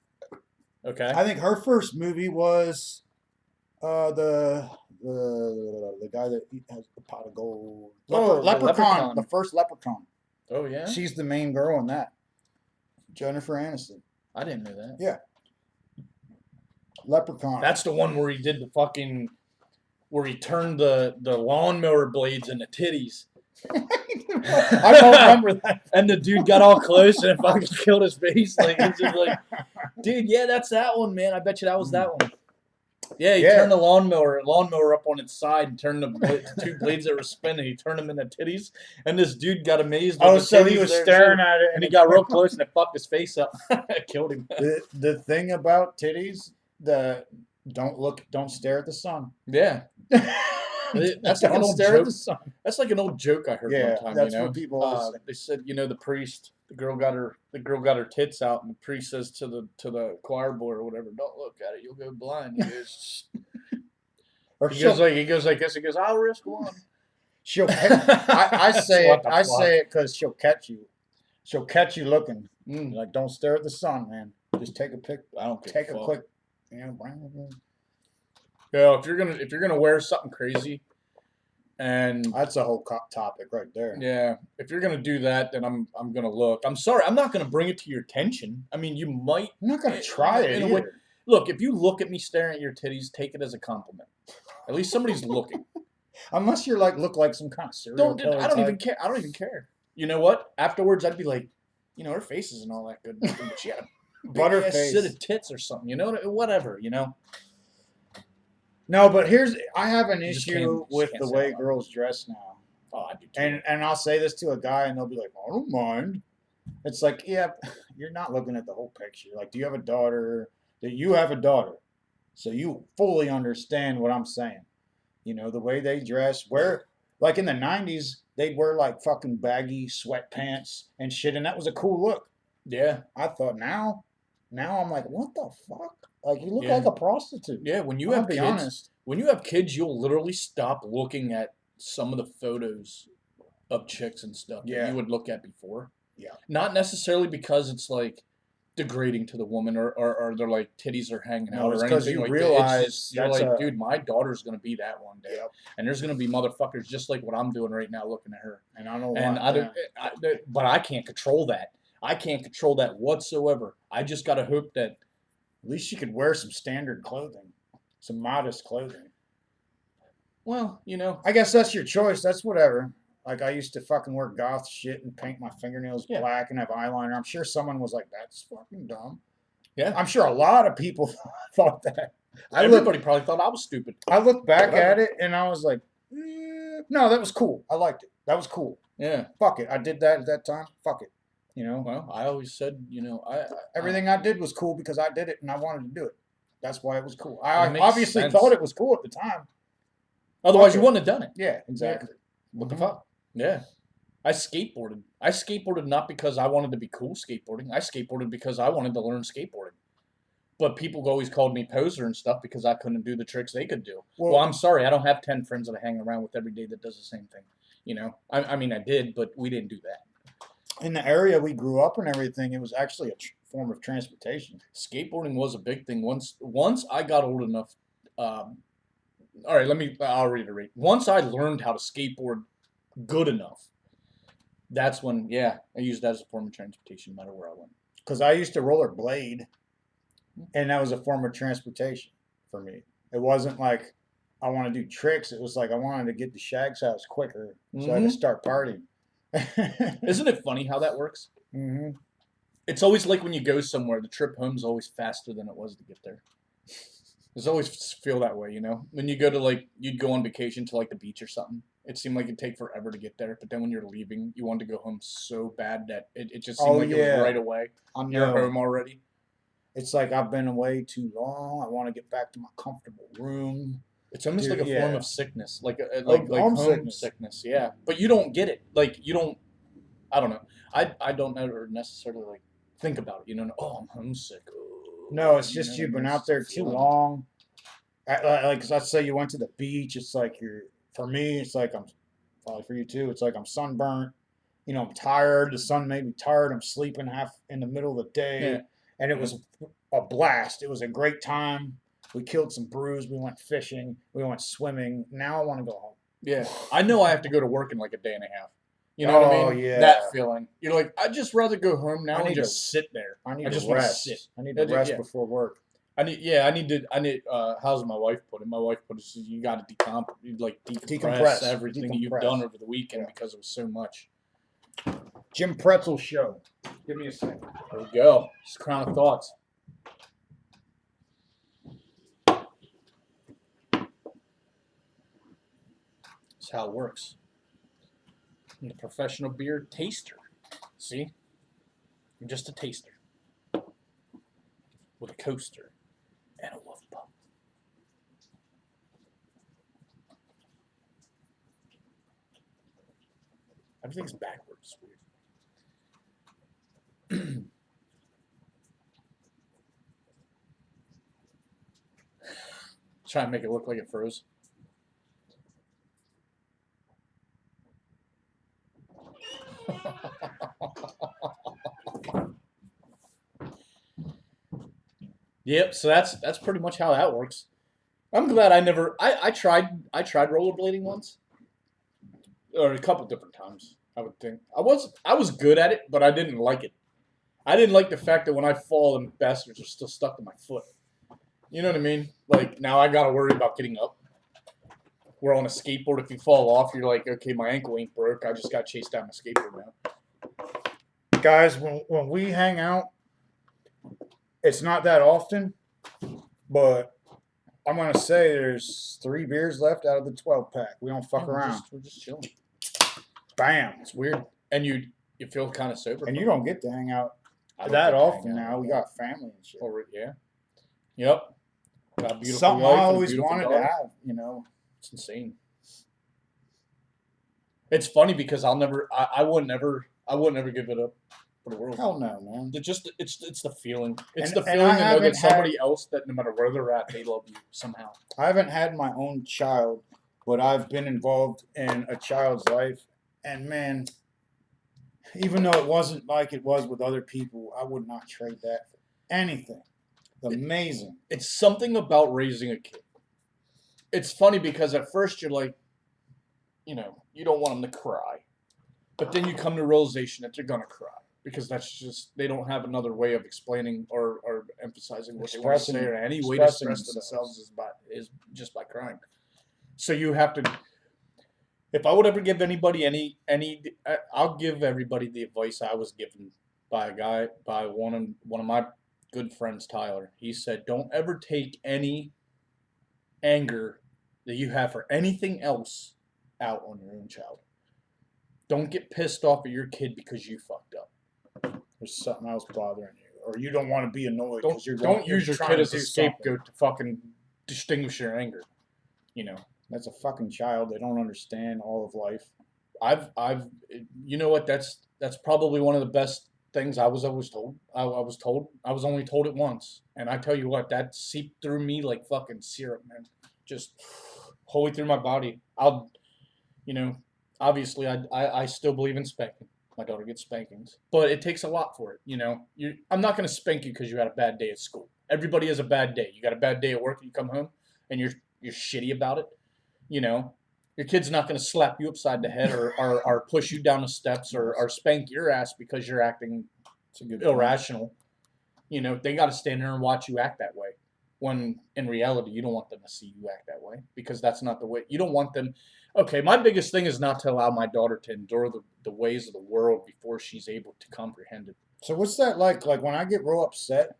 Okay. I think her first movie was the guy that has the pot of gold. Leprechaun. The first Leprechaun. Oh yeah. She's the main girl in that. Jennifer Aniston. I didn't know that. Yeah. Leprechaun. That's the one where he did where he turned the lawnmower blades into titties. I don't remember that. And the dude got all close and it fucking killed his face. Like it's just like, dude, yeah, that's that one, man. I bet you that was that one. Yeah, he turned the lawnmower up on its side and turned the two blades that were spinning. He turned them into titties, and this dude got amazed. Oh, so he was staring at it, and he got real close and it fucked his face up. It killed him. The thing about titties, don't stare at the sun. Yeah. That's like an old joke. That's like an old joke I heard one time. That's what people always say. They said, the priest, the girl got her tits out, and the priest says to the choir boy or whatever, "Don't look at it, you'll go blind." He goes, he goes like this. He goes, "I'll risk one." I say it because she'll catch you. She'll catch you looking. Like, don't stare at the sun, man. Just take a pic. I don't take a quick. Yeah, if you're gonna wear something crazy, and that's a whole topic right there. Yeah, if you're gonna do that, then I'm gonna look. I'm sorry, I'm not gonna bring it to your attention. I mean, you might. I'm not gonna try it. In a way. Look, if you look at me staring at your titties, take it as a compliment. At least somebody's looking. Unless you're look like some kind of serial killer. I don't even care. I don't even care. You know what? Afterwards, I'd be like, her face isn't all that good, but she had a butterface, sit of tits or something. Whatever. No, but I have an issue with the way girls dress now. Oh, I do too. And I'll say this to a guy, and they'll be like, "I don't mind." It's like, yeah, you're not looking at the whole picture. Like, do you have a daughter? Do you have a daughter? So you fully understand what I'm saying. The way they dress. Like in the '90s, they'd wear like fucking baggy sweatpants and shit, and that was a cool look. Yeah. I thought now I'm like, what the fuck? Like, you look like a prostitute. Yeah, when you have kids, you'll literally stop looking at some of the photos of chicks and stuff that Yeah. you would look at before. Yeah. Not necessarily because it's like degrading to the woman or they're like titties are hanging No, out it's or 'cause anything you like realize that. It's just, you're that's like, a- dude, my daughter's gonna be that one day, Yep. and there's gonna be motherfuckers just like what I'm doing right now, looking at her. And I know And why. I don't, but I can't control that. I can't control that whatsoever. I just gotta hope that. At least you could wear some standard clothing, some modest clothing. Well, you know, I guess that's your choice. That's whatever. Like I used to fucking wear goth shit and paint my fingernails Yeah. black and have eyeliner. I'm sure someone was like, "That's fucking dumb." yeah. I'm sure a lot of people thought that. Everybody probably thought I was stupid. I look back Whatever. at it and I was like, no, that was cool. I liked it. That was cool. Yeah. Fuck it. I did that at that time. Fuck it. You know, Well, I always said, you know, everything I did was cool because I did it and I wanted to do it. That's why it was cool. I It makes obviously sense. thought it was cool at the time. Otherwise, you Okay. wouldn't have done it. Yeah, exactly. What the fuck? Yeah. I skateboarded. I skateboarded not because I wanted to be cool skateboarding. I skateboarded because I wanted to learn skateboarding. But people always called me poser and stuff because I couldn't do the tricks they could do. Well, I'm sorry. I don't have 10 friends that I hang around with every day that does the same thing. You know? I mean, I did, but we didn't do that. In the area we grew up and everything, it was actually a form of transportation. Skateboarding was a big thing. Once I got old enough, all right, I'll reiterate. Once I learned how to skateboard good enough, that's when, yeah, I used that as a form of transportation no matter where I went. Because I used to rollerblade, and that was a form of transportation for me. It wasn't like I want to do tricks. It was like I wanted to get to Shag's house quicker so I could start partying. Isn't it funny how that works? Mm-hmm. It's always like when you go somewhere, the trip home's always faster than it was to get there. It's always feel that way, you know? When you go to like, you'd go on vacation to like the beach or something. It seemed like it'd take forever to get there, but then when you're leaving, you wanted to go home so bad that it just seemed like it was right away. I know. You're home already. It's like I've been away too long. I want to get back to my comfortable room. It's almost like a form of sickness, like home sickness. Yeah, but you don't get it. Like you don't. I don't know. I don't ever necessarily like think about it. You know, oh, I'm homesick. Oh, No, it's just you've been out there too long. Like, cause let's say you went to the beach. It's like for me, it's like I'm, probably for you too. It's like I'm sunburnt. You know, I'm tired. The sun made me tired. I'm sleeping half in the middle of the day. Yeah. And it was a blast. It was a great time. We killed some brews. We went fishing. We went swimming. Now I want to go home. Yeah, I know I have to go to work in like a day and a half. You know what I mean? Yeah. That feeling. You're like, I'd just rather go home now I and need just sit there. I need I just to wanna rest. sit. I need to rest before work. I need. How's my wife put it? My wife put it. She says, you got to decompress everything you've done over the weekend because it was so much. Jim Pressel show. Give me a second. There we go. Just crown of thoughts. That's how it works. I'm a professional beer taster. See? I'm just a taster. With a coaster and a wolf pump. Everything's backwards. Weird. Try and make it look like it froze. Yep, so that's pretty much how that works. I'm glad I tried rollerblading once. Or a couple different times, I would think. I was good at it, but I didn't like it. I didn't like the fact that when I fall, the bastards are still stuck to my foot. You know what I mean? Like, now I gotta worry about getting up. Where on a skateboard, if you fall off, you're like, okay, my ankle ain't broke. I just got chased down my skateboard now. Guys, when we hang out, it's not that often, but I'm going to say there's 3 beers left out of the 12 pack. We don't fuck around. We're just chilling. Bam. It's weird. And you feel kind of sober. And you don't get to hang out I don't that get to often hang out now. We got family and shit. Yeah. Yep. Got a beautiful Something wife I and a always beautiful wanted daughter. to have, you know. It's insane. It's funny because I would never give it up for the world. Hell no, man. It's the feeling. It's And- the and feeling I to know haven't that somebody else that no matter where they're at, they love you somehow. I haven't had my own child, but I've been involved in a child's life, and man, even though it wasn't like it was with other people, I would not trade that for anything. Amazing. It's something about raising a kid. It's funny because at first you're like, you know, you don't want them to cry. But then you come to realization that they're going to cry because that's just, they don't have another way of explaining or emphasizing what they want to say, or any way to express themselves is just by crying. So you have to, if I would ever give anybody I'll give everybody the advice I was given by one of my good friends, Tyler. He said, don't ever take any anger that you have for anything else out on your own child. Don't get pissed off at your kid because you fucked up. There's something else bothering you, or you don't want to be annoyed Don't because you're don't you're use your trying kid to as a do scapegoat to fucking distinguish your anger. You know, That's a fucking child. They don't understand all of life. I've you know what? That's probably one of the best things I was always told. I was told. I was only told it once, and I tell you what, that seeped through me like fucking syrup, man. Just wholly through my body. You know, obviously, I still believe in spanking. My daughter gets spankings, but it takes a lot for it. You know, I'm not gonna spank you because you had a bad day at school. Everybody has a bad day. You got a bad day at work, and you come home, and you're shitty about it. You know, your kid's not gonna slap you upside the head or push you down the steps or spank your ass because you're acting irrational. You know, they got to stand there and watch you act that way. When in reality, you don't want them to see you act that way because that's not the way. You don't want them. Okay, my biggest thing is not to allow my daughter to endure the ways of the world before she's able to comprehend it. So what's that like? Like when I get real upset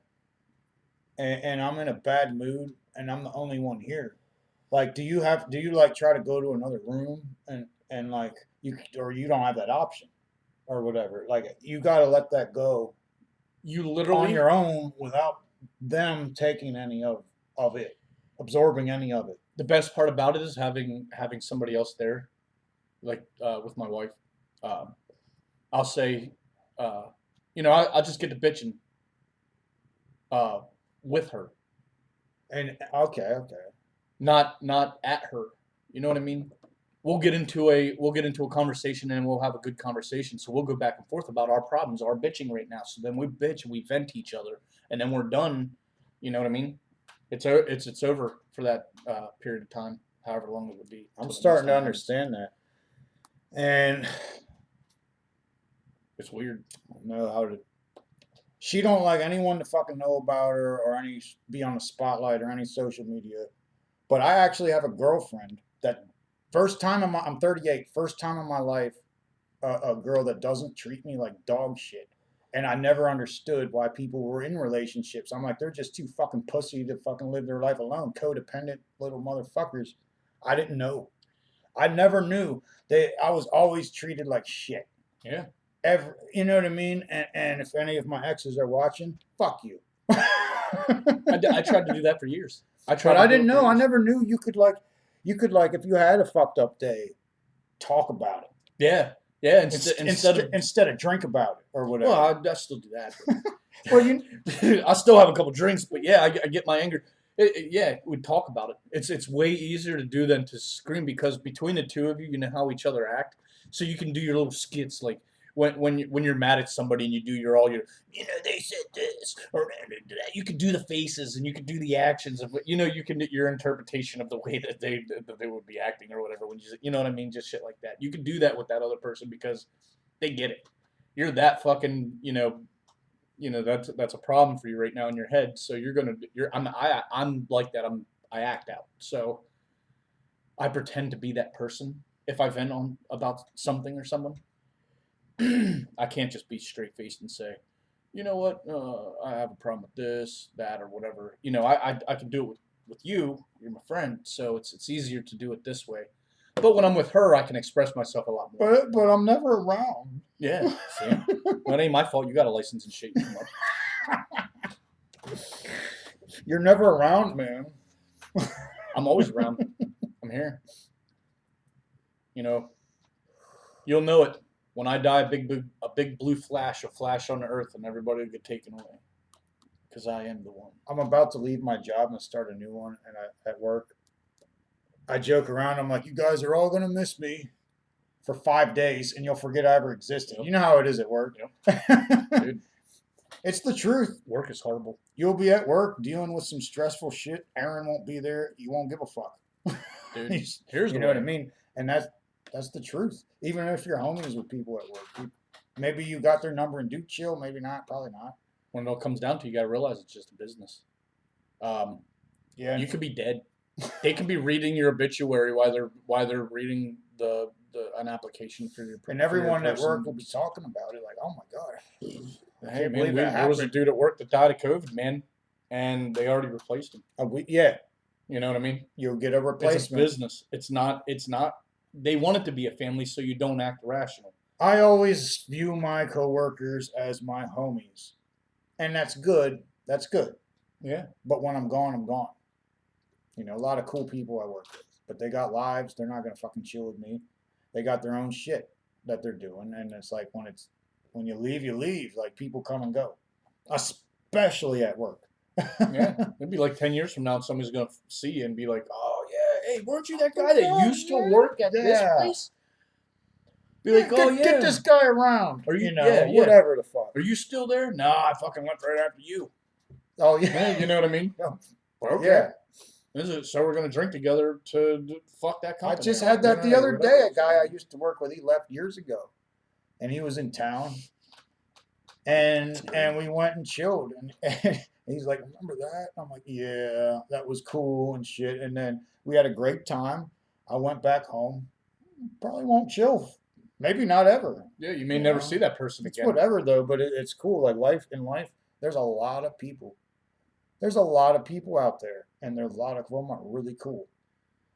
and I'm in a bad mood and I'm the only one here. Like, do you like try to go to another room and like or you don't have that option or whatever? Like you got to let that go You on literally, your own without them taking any of it, absorbing any of it. the best part about it is having somebody else there, like with my wife. Um, I'll say, uh, you know, I'll just get to bitching uh, with her, And okay. not at her. You know what I mean? We'll get into a conversation and we'll have a good conversation. So we'll go back and forth about our problems, our bitching right now. So then we bitch, we vent each other, and then we're done. You know what I mean? It's over for that period of time, however long it would be. I'm till the next starting to time happens. understand that. And It's weird. I don't know how to. She don't like anyone to fucking know about her or any be on the spotlight or any social media. But I actually have a girlfriend that first time in my I'm 38, first time in my life, a girl that doesn't treat me like dog shit. And I never understood why people were in relationships. I'm like, they're just too fucking pussy to fucking live their life alone. Codependent little motherfuckers. I didn't know. I never knew. I was always treated like shit. Yeah. You know what I mean? And if any of my exes are watching, fuck you. I tried to do that for years. But I didn't know. I never knew you could like if you had a fucked up day, talk about it. Yeah. Yeah. Instead of drink about it or whatever. well, I still do that. Well, I still have a couple drinks, but yeah, I get my anger. Yeah, we talk about it. It's way easier to do than to scream because between the two of you, you know how each other act, so you can do your little skits like when you're mad at somebody and you do they said this or that. You can do the faces and you can do the actions of you can do your interpretation of the way that they would be acting or whatever when you know what I mean, just shit like that. You can do that with that other person because they get it. You're that fucking that's a problem for you right now in your head. So I'm like that. I act out. So I pretend to be that person if I vent on about something or someone. I can't just be straight faced and say, you know what, I have a problem with this, that, or whatever. I can do it with you. You're my friend, so it's easier to do it this way. But when I'm with her, I can express myself a lot more. but I'm never around. Yeah, see? Well, it ain't my fault. You got a license and shit. You come up. You're never around, man. I'm always around. I'm here. You'll know it. When I die, a big blue flash will flash on the earth and everybody will get taken away. Because I am the one. I'm about to leave my job and start a new one at work. I joke around. I'm like, you guys are all gonna miss me for 5 days, and you'll forget I ever existed. Yep. You know how it is at work. Yep. Dude, It's the truth. work is horrible. You'll be at work dealing with some stressful shit. Aaron won't be there. You won't give a fuck. Dude, He's- here's you the know way. what I mean? And that's the truth. Even if you're homies with people at work, maybe you got their number and do chill. Maybe not. Probably not. When it all comes down to, you got to realize it's just a business. Yeah. You could be dead. They could be reading your obituary while they're reading an application for your. And for everyone your at work person. will be talking about it. Like, oh my god. I Hey can't man, believe that there was a happened. dude at work that died of COVID, man, and they already replaced him. Yeah, You know what I mean? you'll get a It's a replacement. business. It's not. They want it to be a family, so you don't act rational. I always view my coworkers as my homies, and that's good. That's good. Yeah. But when I'm gone, I'm gone. You know, a lot of cool people I work with, but they got lives. They're not gonna fucking chill with me. They got their own shit that they're doing, and it's like when you leave, you leave. Like people come and go, especially at work. Yeah. It'd be like 10 years from now, somebody's gonna see you and be like, "Oh yeah, hey, weren't you that guy that used to work at this Yeah. place?" Be like, "Oh yeah, get this guy around." Are you- You know, yeah, yeah. whatever the fuck. Are you still there?" No, I fucking left right after you. Oh Yeah, yeah, you know what I mean? Yeah. Okay. Yeah. So we're gonna drink together to fuck that I company. just or had that dinner the or other whatever. day. A guy I used to work with, he left years ago, and he was in town, and we went and chilled, and he's like, "Remember that?" I'm like, "Yeah, that was cool and shit." And then we had a great time. I went back home. Probably won't chill. Maybe not ever. Yeah, you may You never know, see that person It's again. whatever though, but it's cool. Like in life, there's a lot of people. There's a lot of people out there, and there's a lot of them are really cool.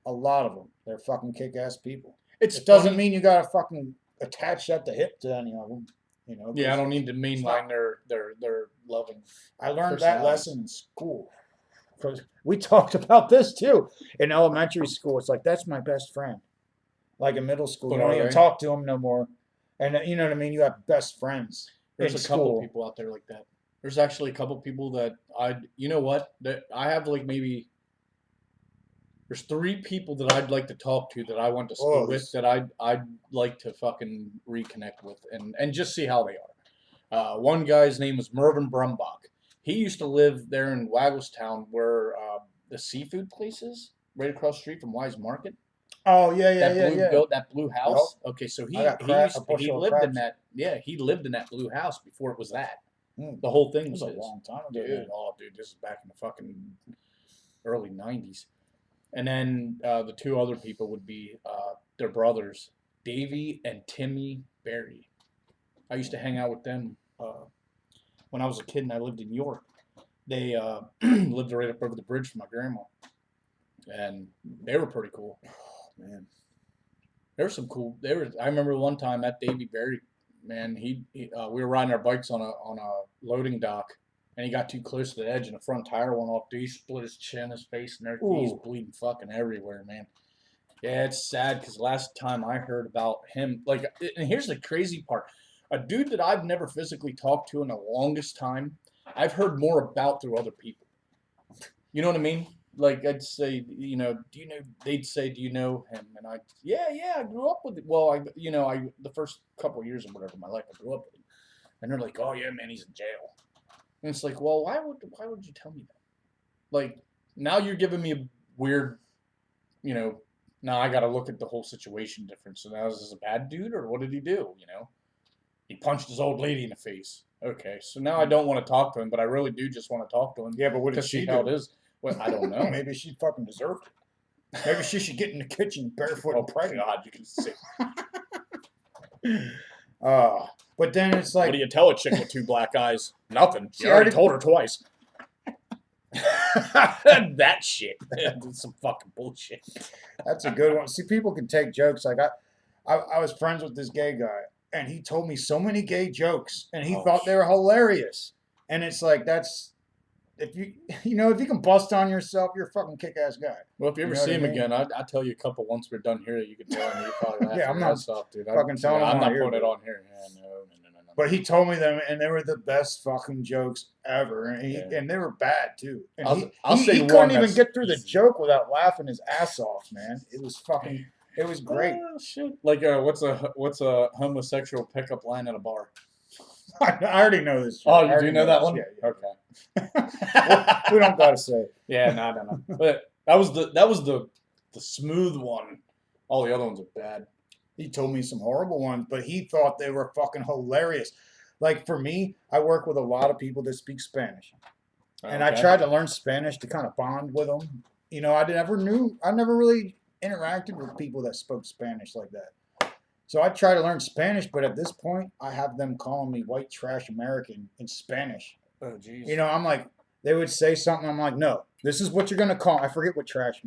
A lot of them, they're fucking kick-ass people. It's It doesn't funny. mean you gotta fucking attach at the hip to any of them. You know. Yeah, I 'Cause don't need to not- mainline their loving. I learned that personalities. lesson in school. Because we talked about this too in elementary school. It's like that's my best friend. Like in middle school, But you don't are even they? talk to them no more, and you know what I mean. You have best friends. There's in a couple school. people out there like that. There's actually a couple people that you know what? That I have like maybe. There's 3 people that I'd like to talk to that I went to school Oh, with that I'd like to fucking reconnect with and just see how they are. One guy's name was Mervyn Brumbach. He used to live there in Wagglestown where the seafood place is, right across the street from Wise Market. Oh yeah, Built that blue house. Okay, so I got he lived in that. Yeah, he lived in that blue house before it was that. The whole thing It was was a his. long time ago. Dude, dude, this is back in the fucking early '90s. And then the 2 other people would be their brothers, Davy and Timmy Berry. I used to hang out with them when I was a kid and I lived in York. They lived right up over the bridge from my grandma, and they were pretty cool. Oh, man, There were some cool. I remember one time that Davy Berry, man. We were riding our bikes on a loading dock, and he got too close to the edge, and the front tire went off. Dude, he split his chin, his face, and everything. He's Ooh. bleeding fucking everywhere, man. Yeah, it's sad because last time I heard about him, like, and here's the crazy part: a dude that I've never physically talked to in the longest time, I've heard more about through other people. You know what I mean? Like I'd say, you know, do you know? They'd say, do you know him? And yeah, I grew up with it. Well, the first couple of years or whatever of my life, I grew up with him. And they're like, oh yeah, man, he's in jail. And it's like, well, why would you tell me that? Like now you're giving me a weird, you know. Now I got to look at the whole situation different. So now is this a bad dude or what did he do? You know, he punched his old lady in the face. Okay, so now I don't want to talk to him, but I really do just want to talk to him. Yeah, but what to did she see do? how it is. Well, I don't know. Maybe she fucking deserved it. Maybe she should get in the kitchen barefoot and pregnant. God, you can see. But then it's like, What do you tell a chick with 2 black eyes? Nothing. She You already already- told her twice. That shit. That's some fucking bullshit. that's a good one. See, people can take jokes. Like I was friends with this gay guy, and he told me so many gay jokes, and he Oh, thought they were hilarious. And it's like if you if you can bust on yourself, you're a fucking kick-ass guy. Well, if you ever You know see what I him mean? again, I'll tell you a couple once we're done here. You can tell him. You probably laugh Yeah, I'm your not ass off, dude. fucking telling him I'm on not here, putting it but- on here. Yeah, no. But he told me them, and they were the best fucking jokes ever, and they were bad too. And I'll say he one couldn't even that's get through the easy. joke without laughing his ass off, man. It was great. Oh, shit. Like, what's a homosexual pickup line at a bar? I already know this. Oh, I you already do know that this. one? Yeah. Okay. We don't gotta say it. Yeah, no. But that was the smooth one. All the other ones are bad. He told me some horrible ones, but he thought they were fucking hilarious. Like for me, I work with a lot of people that speak Spanish, and I Okay. tried to learn Spanish to kind of bond with them. You know, I never really interacted with people that spoke Spanish like that. So I try to learn Spanish, but at this point, I have them calling me white trash American in Spanish. Oh, jeez. You know, I'm like, they would say something. I'm like, no, this is what you're gonna call. I forget what trash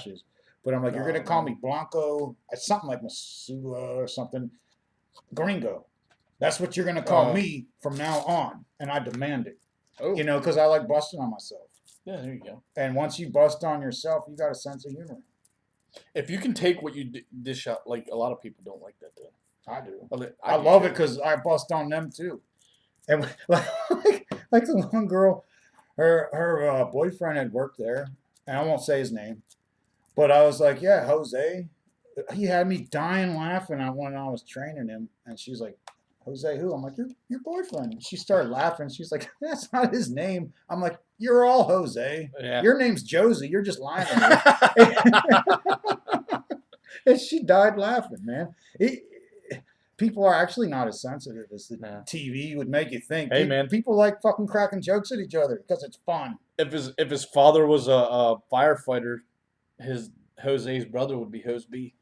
is, but I'm like, you're gonna call me Blanco, something like Masula or something, Gringo. That's what you're gonna call me from now on, and I demand it. Oh. You know, because I like busting on myself. Yeah, there you go. And once you bust on yourself, you got a sense of humor. If you can take what you dish out, like a lot of people don't like that though. I do. I I love it because I bust on them too. And like the one girl, her boyfriend had worked there, and I won't say his name, but I was like, yeah, Jose. He had me dying laughing when I was training him, and she's like, Jose who? I'm like, your boyfriend. And she started laughing. She's like, that's not his name. I'm like, you're all Jose. Yeah. Your name's Josie. You're just lying to me. And she died laughing, man. People are actually not as sensitive as the TV would make you think. Hey, man. People like fucking cracking jokes at each other because it's fun. If his father was a firefighter, Jose's brother would be Hose B.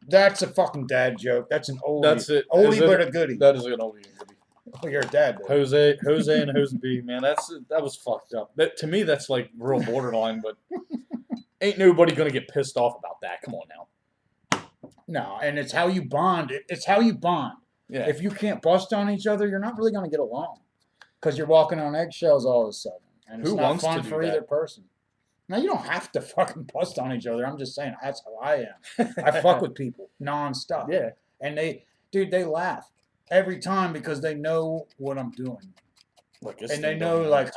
That's a fucking dad joke. That's an oldie. That's it. Oldie but a goodie. That is an oldie and goodie. Oh, you're a dad, though. Jose and Hose B, man. That was fucked up. To me, that's like real borderline, but ain't nobody gonna get pissed off about that. Come on now. No, and it's how you bond. It's how you bond. Yeah. If you can't bust on each other, you're not really gonna get along because you're walking on eggshells all of a sudden, and it's not fun for either person. Now, you don't have to fucking bust on each other. I'm just saying, that's how I am. I fuck with people nonstop. Yeah. And they laugh every time because they know what I'm doing. And they know, like,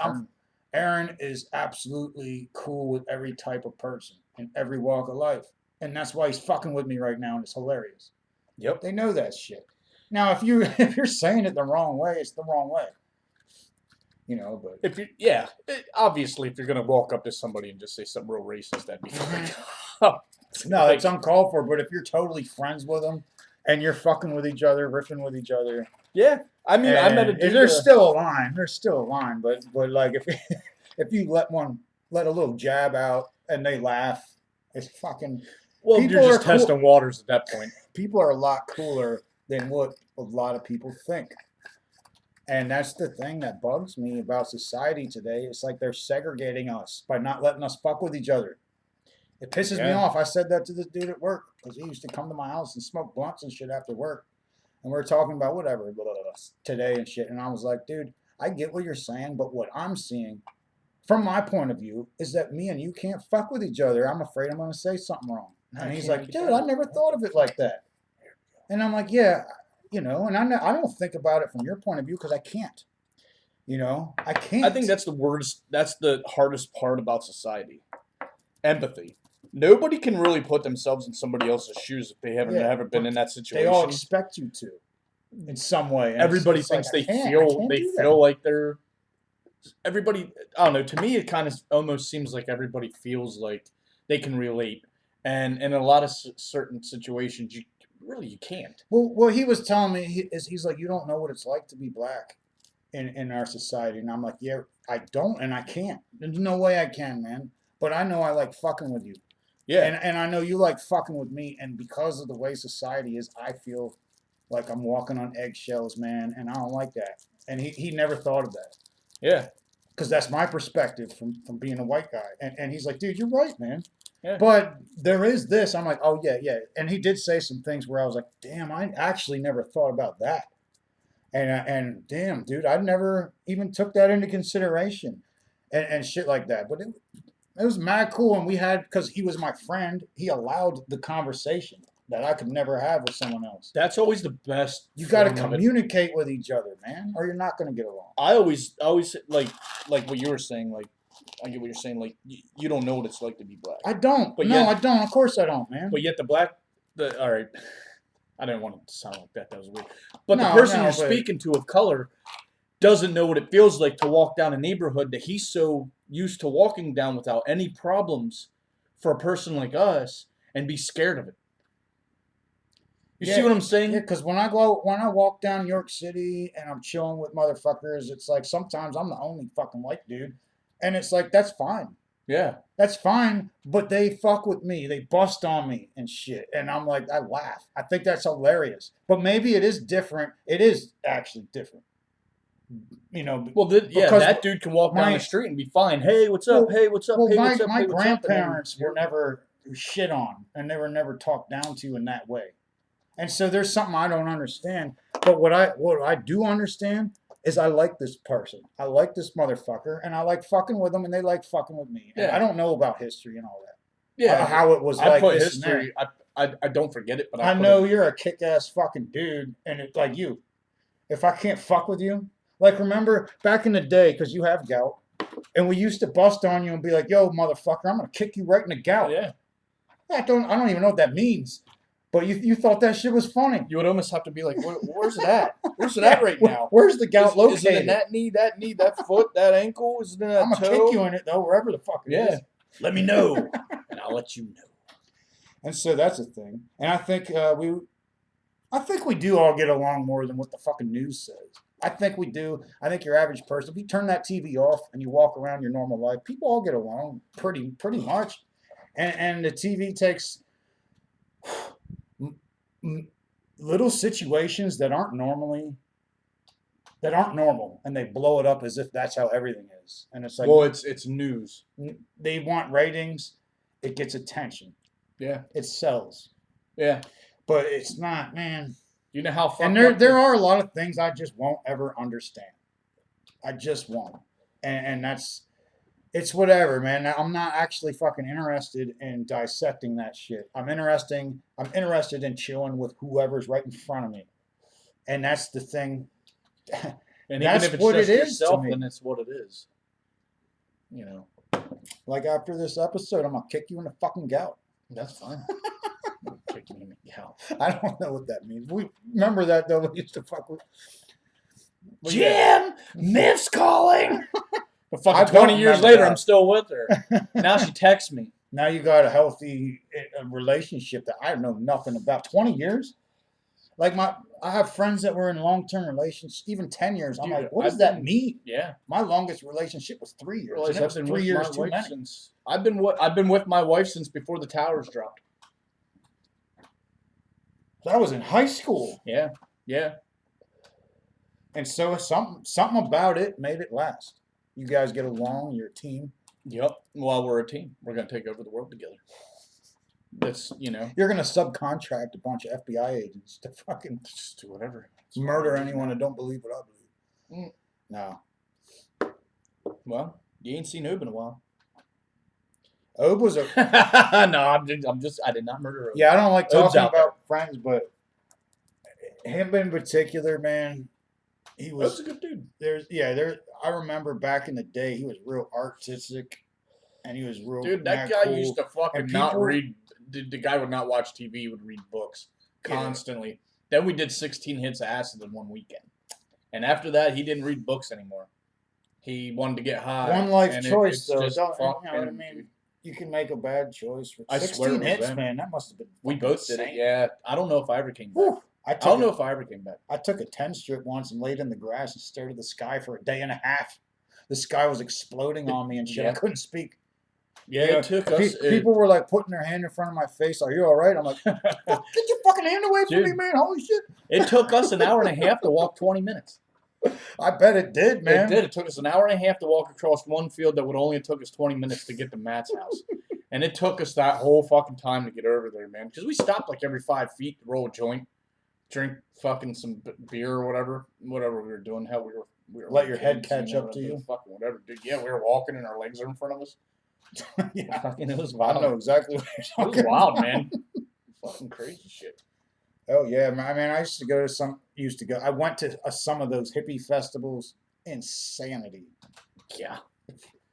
Aaron is absolutely cool with every type of person in every walk of life. And that's why he's fucking with me right now, and it's hilarious. Yep. They know that shit. Now, if you're saying it the wrong way, it's the wrong way. You know, but obviously, if you're gonna walk up to somebody and just say something real racist, that'd be no, it's uncalled for. But if you're totally friends with them and you're fucking with each other, riffing with each other, yeah. I mean, I met a dude. There's still a line. There's still a line. But like if you let a little jab out and they laugh, it's fucking. Well, you're just testing waters at that point. People are a lot cooler than what a lot of people think. And that's the thing that bugs me about society today. It's like they're segregating us by not letting us fuck with each other. It pisses me off. I said that to this dude at work because he used to come to my house and smoke blunts and shit after work. And we were talking about whatever today and shit. And I was like, dude, I get what you're saying, but what I'm seeing from my point of view is that me and you can't fuck with each other. I'm afraid I'm going to say something wrong. And he's like, dude, I never thought of it like that. And I'm like, yeah. You know, and I don't think about it from your point of view because I can't. You know, I can't. I think that's the hardest part about society. Empathy. Nobody can really put themselves in somebody else's shoes if they haven't ever been in that situation. They all expect you to, in some way. Everybody thinks they feel like they're. Everybody, I don't know. To me, it kind of almost seems like everybody feels like they can relate, and in a lot of certain situations, you can't. Well, he was telling me, he's like, you don't know what it's like to be black in our society. And I'm like, yeah, I don't, and I can't. There's no way I can, man. But I know I like fucking with you. Yeah. And I know you like fucking with me. And because of the way society is, I feel like I'm walking on eggshells, man. And I don't like that. And he never thought of that. Yeah. Because that's my perspective from being a white guy. And he's like, dude, you're right, man. Yeah. But there is this. I'm like, oh, yeah. And he did say some things where I was like, damn, I actually never thought about that. And damn, dude, I never even took that into consideration and shit like that. But it was mad cool. And we had, because he was my friend, he allowed the conversation. that I could never have with someone else. That's always the best. You got to form of it. communicate with each other, man, or you're not going to get along. I always like what you were saying. Like, I get what you're saying. Like, you don't know what it's like to be black. I don't. But No, yet- I don't. Of course I don't, man. But yet all right, I didn't want it to sound like that. That was weird. But the No, person no, you're but- speaking to of color doesn't know what it feels like to walk down a neighborhood that he's so used to walking down without any problems for a person like us and be scared of it. You see what I'm saying? Yeah, because when I walk down New York City and I'm chilling with motherfuckers, it's like sometimes I'm the only fucking white dude, and it's like that's fine. Yeah. That's fine, but they fuck with me. They bust on me and shit. And I'm like, I laugh. I think that's hilarious. But maybe it is different. It is actually different. You know, Well, because that dude can walk down my- the street and be fine. Hey, what's up? Well- Hey, what's up? well, Hey, my, what's up? my Hey, what's up? And then- grandparents were never shit on, and they were never talked down to in that way. And so there's something I don't understand. But what I do understand is I like this person. I like this motherfucker, and I like fucking with them, and they like fucking with me. And Yeah. I don't know about history and all that. Yeah. How it was I like put this and that. history. I don't forget it, but I put know it- you're a kick-ass fucking dude, and it's like you. If I can't fuck with you, like remember back in the day, because you have gout, and we used to bust on you and be like, "Yo, motherfucker, I'm gonna kick you right in the gout." Yeah. I don't even know what that means, but you thought that shit was funny. You would almost have to be like, where's it at? Where's it at right now? Where's the gout Is located? it in that knee, that foot, that ankle? Is it in that I'm gonna toe? kick you in it though, wherever the fuck it Yeah. is. Let me know, and I'll let you know. And so that's a thing. And I think we do all get along more than what the fucking news says. I think we do. I think your average person, if you turn that TV off and you walk around your normal life, people all get along pretty much. And the TV takes little situations that aren't normal, and they blow it up as if that's how everything is. And it's like, Well, it's news. they want ratings. It gets attention. Yeah. It sells. Yeah. But it's not, man. You know how fucked And up there are a lot of things I just won't ever understand. I just won't. And it's whatever, man. I'm not actually fucking interested in dissecting that shit. I'm interested in chilling with whoever's right in front of me. And that's the thing. And That's even if it's what just it is to yourself, me. then it's what it is. You know, Like after this episode, I'm gonna kick you in the fucking gout. that's fine. Kicking him in the cow. I don't know what that means. We remember that though. We used to fuck with. But Jim, Miff's calling. But I fucking don't 20 years remember later, that. I'm still with her. Now she texts me. Now you got a healthy relationship that I know nothing about. 20 years? Like I have friends that were in long-term relations, even 10 years. I'm Dude, like, what I've does that been- mean? Yeah. My longest relationship was 3 years. Realize And it was I've been 3 with years my too wife many. since I've been with my wife since before the towers dropped. That was in high school. Yeah. Yeah. And so something about it made it last. You guys get along, you're a team. Yep. Well, we're a team. We're gonna take over the world together. That's You're gonna subcontract a bunch of FBI agents to fucking just do whatever. murder anyone that don't believe what I believe. Mm. No. Well, you ain't seen Oob in a while. Obe was a No, I'm just. I did not murder Oob. yeah, I don't like Obe's talking out there. about friends, but him in particular, man, he Oob's was a good dude. I remember back in the day he was real artistic and he was real Dude, that mad guy cool. used to fucking And not people- read. The guy would not watch TV. He would read books Yeah. constantly. Then we did 16 hits of acid in one weekend, and after that, he didn't read books anymore. He wanted to get high. One life and choice it's though. just Don't, you know fucking- what I mean? You can make a bad choice for I swear 16 it was hits, them. man. That must have been We fucking both did it. insane. Yeah, I don't know if I ever came back. Whew. I don't know if I ever came back. I took a 10 strip once and laid in the grass and stared at the sky for a day and a half. The sky was exploding on me and shit. I Yeah. couldn't speak. Yeah, Yeah, it took us. People were like putting their hand in front of my face. Are you all right? I'm like, get your fucking hand away from Dude. me, man. Holy shit. It took us an hour and a half to walk 20 minutes. I bet it did, man. It did. It took us an hour and a half to walk across one field that would only have took us 20 minutes to get to Matt's house. And it took us that whole fucking time to get over there, man. Because we stopped like every 5 feet to roll a joint, drink fucking some beer or whatever we were doing. Hell, we were Let like your head kids, catch up to you. Fucking whatever, dude. Yeah, we were walking and our legs are in front of us. Yeah. Fucking, it was I wild. know exactly what you're It was talking wild, about. man. Fucking crazy shit. Oh yeah, I mean, I used to go to some. Used to go. I went to some of those hippie festivals. Insanity. Yeah.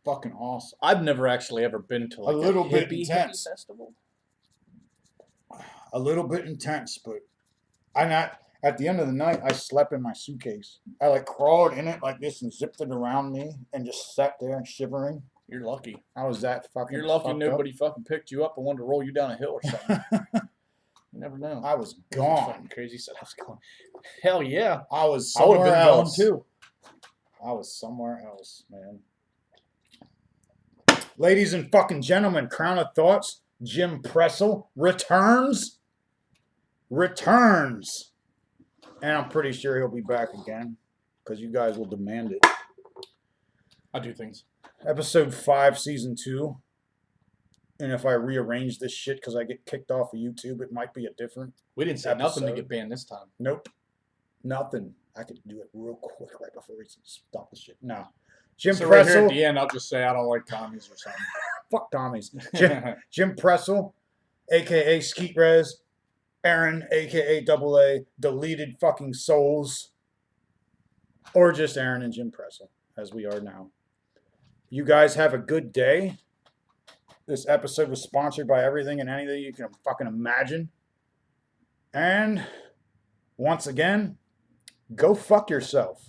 Fucking awesome. I've never actually ever been to like A little bit hippie intense. festival. A little bit intense, but I not. At the end of the night, I slept in my suitcase. I like crawled in it like this and zipped it around me and just sat there shivering. You're lucky. I was that fucking. You're lucky fucked nobody fucking picked you up and wanted to roll you down a hill or something. up. You never know. I was Fucking gone. crazy said I was gone. Hell yeah. I was I would have somewhere been else. gone too. I was somewhere else, man. Ladies and fucking gentlemen, Crown of Thoughts, Jim Pressel returns. Returns. And I'm pretty sure he'll be back again because you guys will demand it. I do things. Episode 5, Season 2. And if I rearrange this shit because I get kicked off of YouTube, it might be a different. We didn't say nothing to Episode. get banned this time. Nope. Nothing. I could do it real quick right before we stop the shit. No. Jim So right here Pressel. at the end, I'll just say I don't like commies or something. Fuck Tommy's. Jim Pressel, a.k.a. Skeet Rez. Aaron, a.k.a. Double A. Deleted fucking souls. Or just Aaron and Jim Pressel, as we are now. You guys have a good day. This episode was sponsored by everything and anything you can fucking imagine. And once again, go fuck yourself.